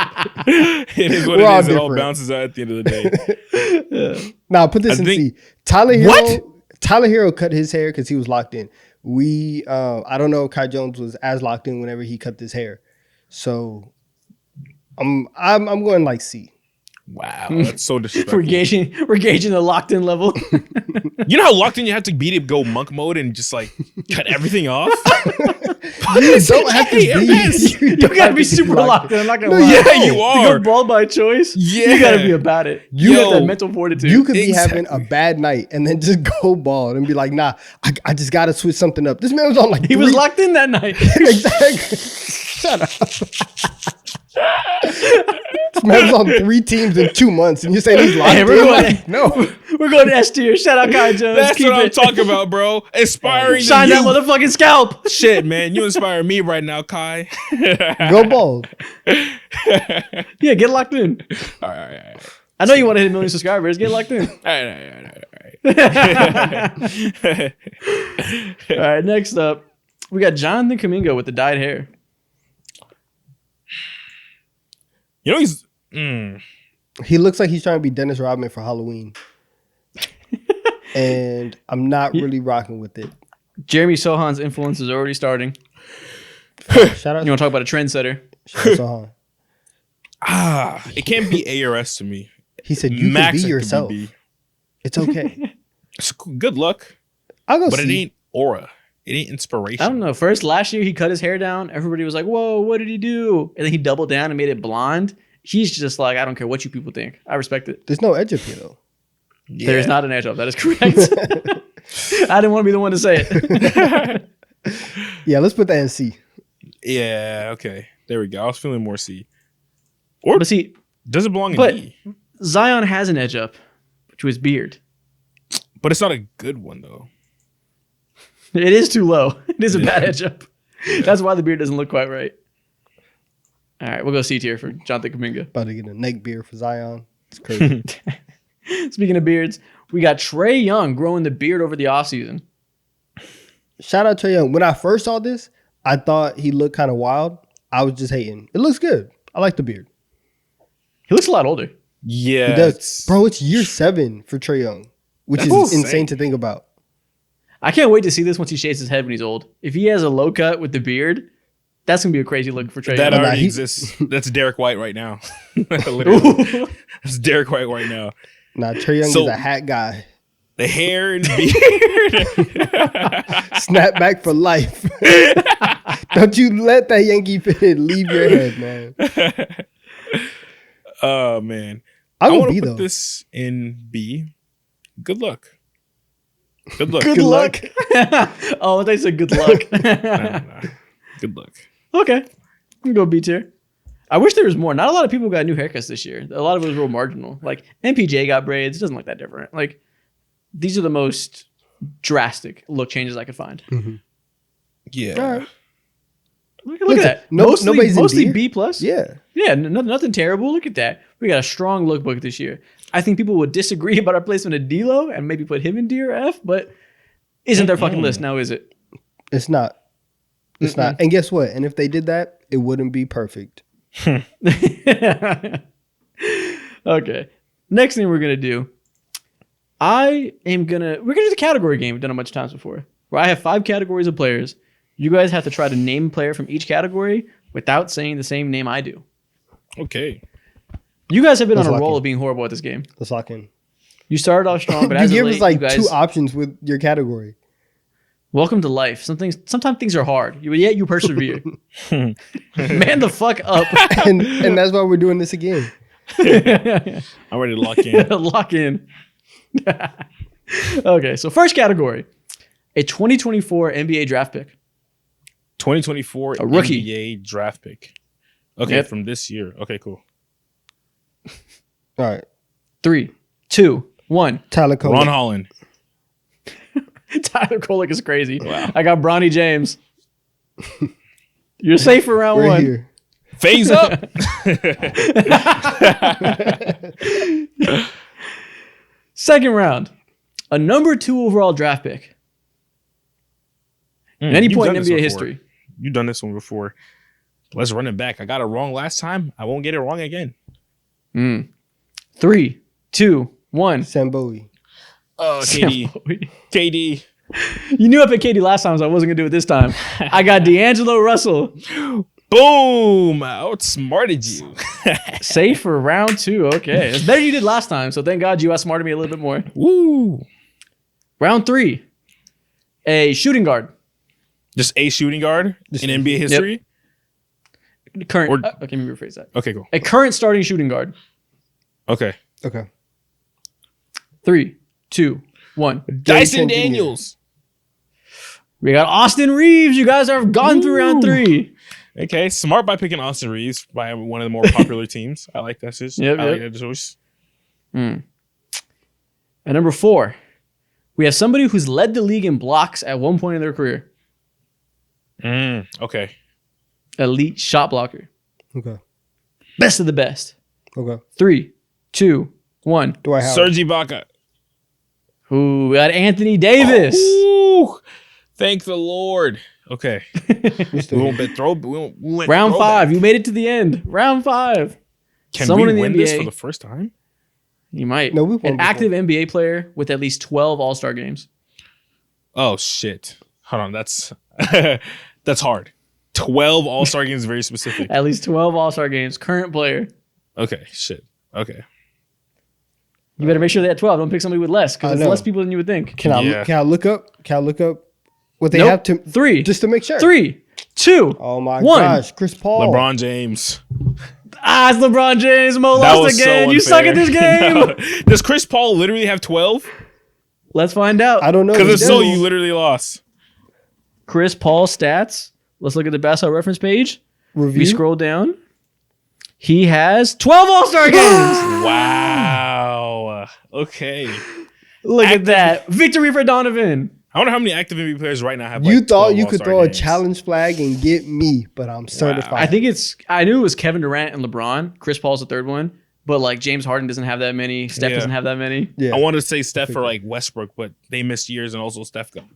It is what We're all it is. It all different. bounces out at the end of the day. Now put this I in think- C. Tyler Hero. What? Tyler Hero cut his hair because he was locked in. I don't know if Kai Jones was as locked in whenever he cut his hair. So I'm going like C. Wow, that's so disrespectful. we're gauging the locked in level. You know how locked in you have to be to go monk mode and just like cut everything off? You don't have to Yes. be. You gotta be super locked in. I'm not gonna No, lie. yeah, you To are. go bald by choice, Yeah. you gotta be about it. You Yo. got that mental fortitude. You could be Exactly. having a bad night and then just go bald and be like, nah, I just gotta switch something up. This man was on like he was locked in that night. exactly. Shut up. This man was on 3 teams in 2 months, and you're saying he's locked Hey, in? we're going- Like, no. We're going to S tier. Shout out Kai Jones. That's Keep what I'm it. talking about, bro. Inspiring Shine the that youth. motherfucking scalp. Shit, man. You inspire me right now, Kai. Go bald. Yeah, get locked in. All right. I know you want to hit 1 million subscribers. Get locked in. All right. All right, next up, we got Jonathan Kuminga with the dyed hair. You know he's. He looks like he's trying to be Dennis Rodman for Halloween. And I'm not really rocking with it. Jeremy Sohan's influence is already starting. Shout out You want to talk about a trendsetter? to Sohan. It can't be A or S to me. He said, you Max can it be could yourself. B. It's okay. It's good luck, I'll go but it C. ain't aura. It ain't inspiration. I don't know. First, last year, he cut his hair down. Everybody was like, whoa, what did he do? And then he doubled down and made it blonde. He's just like, I don't care what you people think. I respect it. There's no edge up here, though. Yeah. There is not an edge up. That is correct. I didn't want to be the one to say it. Yeah, let's put that in C. Yeah. Okay. There we go. I was feeling more C. Or But see, does it belong in but- D? Zion has an edge up to his beard. But it's not a good one though. It is too low. It is a bad edge up. That's why the beard doesn't look quite right. All right, we'll go C tier for Jonathan Kuminga. About to get a neck beard for Zion. It's crazy. Speaking of beards, we got Trae Young growing the beard over the offseason. Shout out to Young. When I first saw this, I thought he looked kind of wild. I was just hating. It looks good. I like the beard. He looks a lot older. Yeah, He does. Bro, it's year 7 for Trae Young, which is That's insane to think about. I can't wait to see this once he shaves his head when he's old. If he has a low cut with the beard, that's gonna be a crazy look for Trae that Young. already exists. That's Derek White right now. Literally, that's Derek White right now. Nah, Trae Young is a hat guy. The hair and beard. Snapback for life. Don't you let that Yankee fitted leave your head, man. Oh man, I I would want be to put though. this in B. Good luck. Good luck. Good luck. Oh, they said good luck. Nah. Good luck. Okay, we can go B tier. I wish there was more. Not a lot of people got new haircuts this year. A lot of it was real marginal. Like MPJ got braids. It doesn't look that different. Like these are the most drastic look changes I could find. Yeah. All right. Look at that. nobody's in Mostly B? B plus. Yeah. Yeah, nothing terrible. Look at that. We got a strong lookbook this year. I think people would disagree about our placement of D-Lo and maybe put him in D or F, but isn't their fucking list now, is it? It's not. It's not. And guess what? And if they did that, it wouldn't be perfect. Okay. Next thing we're gonna do. We're gonna do the category game we've done a bunch of times before. Where I have 5 categories of players. You guys have to try to name a player from each category without saying the same name I do. Okay. You guys have been Let's on a lock roll in. of being horrible at this game. Let's lock in. You started off strong, but You as of give late, us like you guys, 2 options with your category. welcome to life. Sometimes things are hard, yet you persevere. Man the fuck up. and that's why we're doing this again. I'm ready to lock in. Lock in. Okay, so first category. A 2024 NBA draft pick. 2024 A rookie. NBA draft pick. Okay, Yep. from this year. Okay, cool. All right. 3, 2, 1. Tyler Cole. Ron Holland. Tyler Kolek is crazy. Wow. I got Bronny James. You're safe for round We're 1. here. Phase up. Second round. A number 2 overall draft pick. At any You've point in done this NBA before. history. You've done this one before. Let's run it back. I got it wrong last time. I won't get it wrong again. 3, 2, 1. Sam Bowie. Oh, KD. KD. You knew I picked KD last time, so I wasn't going to do it this time. I got D'Angelo Russell. Boom. I outsmarted you. Safe for round 2. Okay. It's better than you did last time, so thank God you outsmarted me a little bit more. Woo. Round 3. A shooting guard. Just a shooting guard in NBA history? Current. Or- okay, let me rephrase that. Okay, cool. A current starting shooting guard. Okay. Okay. 3, 2, 1. Dyson Jr. Daniels. We got Austin Reeves. You guys have gone through round 3. Okay, smart by picking Austin Reeves by one of the more popular teams. I like that. Yep, I like yep. that choice. At number 4, we have somebody who's led the league in blocks at one point in their career. Okay. Elite shot blocker. Okay. Best of the best. Okay. 3, 2, 1. Dwight Howard. Serge Ibaka. Who got Anthony Davis? Ooh, thank the Lord. Okay. We still We here. won't bet throw. We went Round throwback. 5. You made it to the end. Round 5. Can Someone we in the win this NBA. for the first time? You might. No, we won An before. active NBA player with at least 12 All-Star games. Oh shit. Hold on. That's that's hard. 12 All-Star games is very specific. At least 12 All-Star games. Current player. Okay. Shit. Okay. You better make sure they had 12. Don't pick somebody with less, because I it's know. less people than you would think. Can Yeah. I look up? Can I look up what they Nope. have to 3, just to make sure? 3, 2. Oh my 1. gosh, Chris Paul. LeBron James. It's LeBron James. Mo That lost was again. so You suck at this unfair. game. Does Chris Paul literally have 12? Let's find out. I don't know. Because if He so, does. you literally lost. Chris Paul stats. Let's look at the basketball reference page. Review. We scroll down. He has 12 All-Star games. Wow. Okay. Look at that. Victory for Donovan. I wonder how many active NBA players right now have. You like, thought 12 you could All-Star throw a games. challenge flag and get me, but I'm certified. I think I knew it was Kevin Durant and LeBron. Chris Paul's the third one. But like James Harden doesn't have that many. Steph Yeah. doesn't have that many. Yeah. I wanted to say Steph or like Westbrook, but they missed years, and also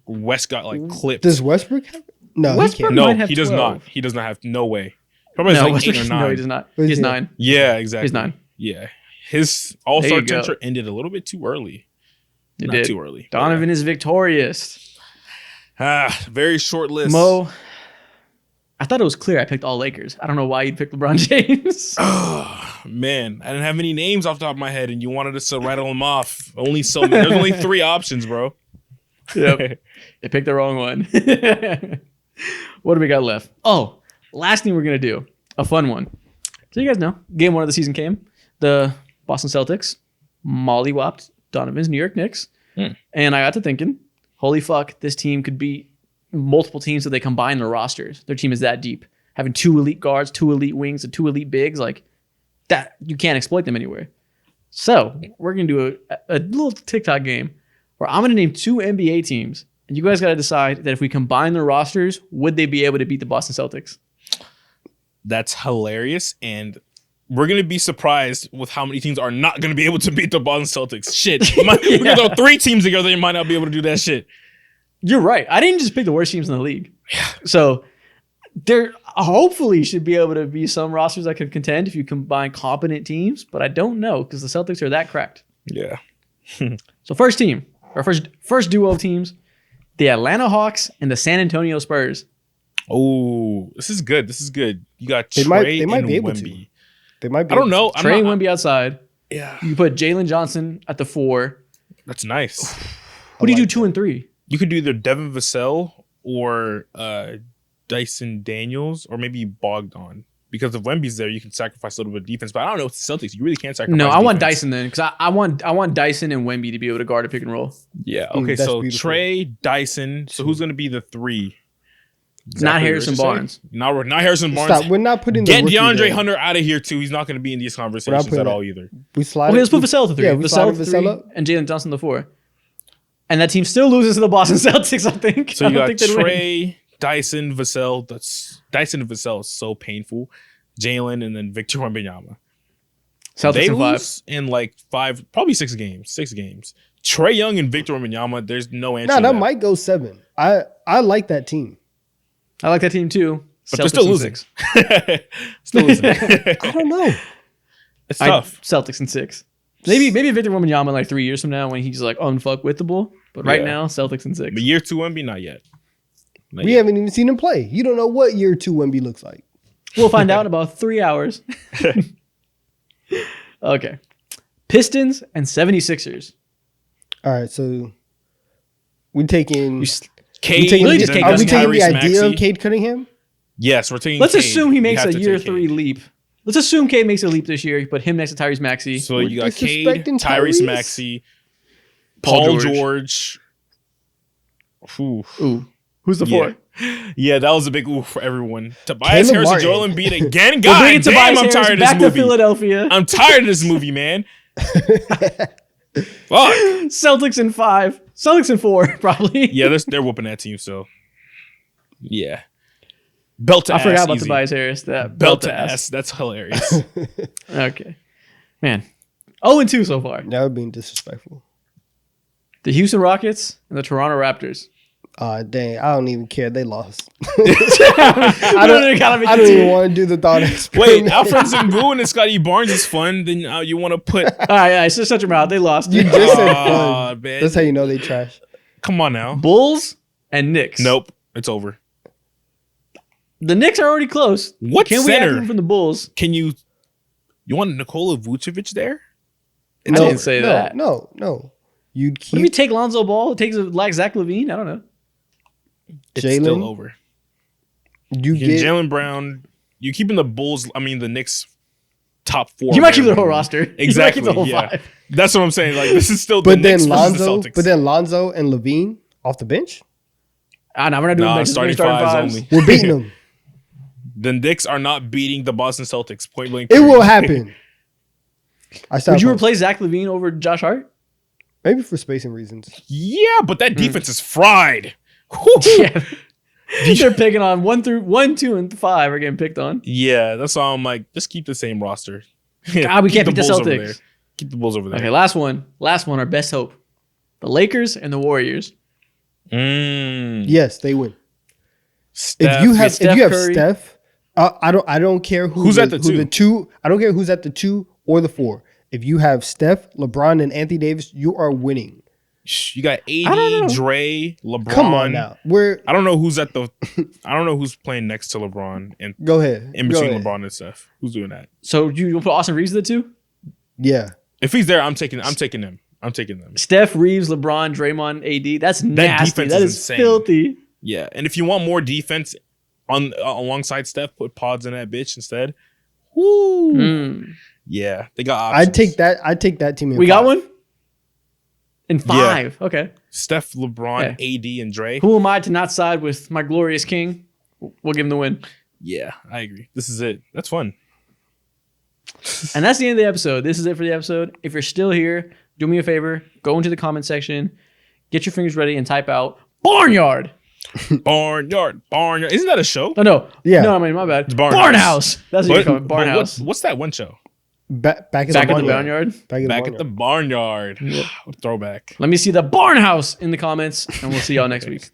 West got like clipped. Does Westbrook have it? No, Westbrook he No, might have he does 12. not. He does not have no way. Probably has No, like Westbrook, 8 or 9. no, he does not. What is He's he? 9. Yeah, exactly. He's 9. Yeah, his All-Star There you go. tenure ended a little bit too early. It Not did. too early. but Donovan is victorious. very short list. Mo, I thought it was clear I picked all Lakers. I don't know why you picked LeBron James. Man, I didn't have any names off the top of my head, and you wanted us to rattle them off. Only so many. There's only 3 options, bro. Yep. They picked the wrong one. What do we got left? Oh, last thing we're going to do. A fun one. So you guys know, game 1 of the season came. The Boston Celtics mollywopped Donovan's New York Knicks. And I got to thinking, holy fuck, this team could beat multiple teams if they combine their rosters. Their team is that deep. Having 2 elite guards, 2 elite wings, and 2 elite bigs, like that, you can't exploit them anywhere. So we're going to do a little TikTok game where I'm going to name 2 NBA teams. And you guys got to decide that if we combine their rosters, would they be able to beat the Boston Celtics? That's hilarious, and we're gonna be surprised with how many teams are not gonna be able to beat the Boston Celtics. Shit, we're gonna throw 3 teams together. They might not be able to do that shit. You're right. I didn't just pick the worst teams in the league. So there hopefully should be able to be some rosters that could contend if you combine competent teams, but I don't know because the Celtics are that cracked. Yeah. So first team, or first duo of teams, the Atlanta Hawks and the San Antonio Spurs. Oh, this is good. This is good. You got They Trey might and be able Wemby. to. They might be. I don't know. Trey and Wemby outside. Yeah, You put Jalen Johnson at the 4. that's nice. Who do you do 2 and 3? You could do either Devin Vassell or Dyson Daniels, or maybe Bogdan. Because if Wemby's there, you can sacrifice a little bit of defense. But I don't know. It's the Celtics. You really can't sacrifice. No, I want defense. Dyson then because I want Dyson and Wemby to be able to guard a pick and roll. Yeah. Okay. that's So beautiful. Trey, Dyson. So who's going to be the 3? Not Harrison Barnes. Not Harrison Barnes. Stop. We're not putting the Get rookie DeAndre there. Hunter out of here too. He's not going to be in these conversations putting at that- all either. We slide. Okay, let's put Vassell to 3. Yeah, we slide Vassell to 3 Vassell up. and Jalen Johnson to 4. And that team still loses to the Boston Celtics, I think. So I you don't got think they'd win. Trey, Dyson, Vassell. That's Dyson and Vassell is so painful. Jalen and then Victor Wembanyama. Celtics They in 5. lose in like 5, probably 6 games. 6 games. Trey Young and Victor Wembanyama. There's no answer. No, to that that might go 7. I like that team. I like that team too. But they're Celtics still in losing. 6. Still losing. I don't know. It's tough. Celtics in 6. Maybe Victor Wembanyama in like 3 years from now when he's like unfuckwittable. But right Yeah. now, Celtics in 6. But year 2 Wemby, not yet. Not We yet. haven't even seen him play. You don't know what year 2 Wemby looks like. We'll find out in about 3 hours. Okay. Pistons and 76ers. All right, so we taking. Cade, taking- really just then take Are we taking the Tyrese idea of Maxey. Cade Cunningham? Yes, we're taking. Let's Cade. assume he You makes have a to year take 3 Cade. leap. Let's assume Cade makes a leap this year. You put him next to Tyrese Maxey. So We're you got Cade, disrespecting Tyrese Tyrese? Maxey, Paul Paul George. George. Ooh. Ooh. Who's the Yeah. 4? Yeah, that was a big oof for everyone. Tobias Caleb Harris and Martin. Joel Embiid again. We're God bringing damn, Tobias I'm Harris tired of back this to movie. Philadelphia. I'm tired of this movie, man. Fuck. Celtics in 5. Celtics in 4, probably. Yeah, they're whooping that team, so. Yeah. Belt to I ass. forgot about easy. Tobias Harris. That Belt to ass. That's hilarious. Okay. Man. 0-2 so far. That would be disrespectful. The Houston Rockets and the Toronto Raptors. Dang, I don't even care. They lost. I I don't even want to do the thought Wait, experiment. Alfred Sengun and Scotty Barnes is fun. Then you want to put. All right, so shut your mouth. They lost. You just said Aw, fun. man. That's how you know they trash. Come on now. Bulls and Knicks. Nope. It's over. The Knicks are already close. What Can we have center? them from the Bulls? Can you want Nikola Vucevic there? I didn't say that. No. You'd What if you keep take Lonzo Ball? It takes like Zach LaVine? I don't know. It's still Jalen. over. You You get Jalen Brown. You keeping the Bulls. I mean the Knicks top 4. You might keep their whole roster. Exactly. You might keep the whole yeah. 5. That's what I'm saying. Like this is still. but the then Knicks versus the Lonzo, Celtics. but then Lonzo and Levine off the bench. No, we're not doing Nah, benches. We're starting starting fives fives. only. We're beating them. The Knicks are not beating the Boston Celtics. Point blank. It period. will happen. Would you replace Zach LaVine over Josh Hart? Maybe for spacing reasons. Yeah, but that defense is fried. Yeah. They're picking on 1, 2, and 5 are getting picked on. Yeah, that's all. I'm like, just keep the same roster. God, we can't beat the Bulls over Celtics. there. Keep the Bulls over there. Okay, last one. Our best hope. The Lakers and the Warriors. Yes, they win. Steph, If you have Curry. Steph, I don't care Who's at the two? I don't care who's at the 2 or the 4. If you have Steph, LeBron, and Anthony Davis, you are winning. you got I don't know. AD, Dre, LeBron. Come on now. I don't know who's at the. I don't know who's playing next to LeBron and Go ahead. in Go between ahead. LeBron and Steph. Who's doing that? So you want to put Austin Reeves at the 2? Yeah. If he's there, I'm taking him. I'm taking them. Steph, Reeves, LeBron, Draymond, AD. That's nasty. defense That is is insane. filthy. Yeah, and if you want more defense on alongside Steph, put Pods in that bitch instead. Woo. Mm. Yeah, they got options. I'd take that team in We got 5. one? In 5. Okay. Steph, LeBron, AD, and Dre. Who am I to not side with my glorious king? We'll give him the win. Yeah, I agree. This is it. That's fun. And that's the end of the episode. This is it for the episode. If you're still here, do me a favor. Go into the comment section. Get your fingers ready and type out Barnyard. Barnyard. Isn't that a show? Oh, no. Yeah. No, I mean, my bad. It's Barnhouse. Barnhouse. That's what you call it. Barnhouse. What's that one show? Back at Back the at the barnyard. barnyard. Back at the barnyard. Throwback. Let me see the Barnhouse in the comments, and we'll see y'all next week.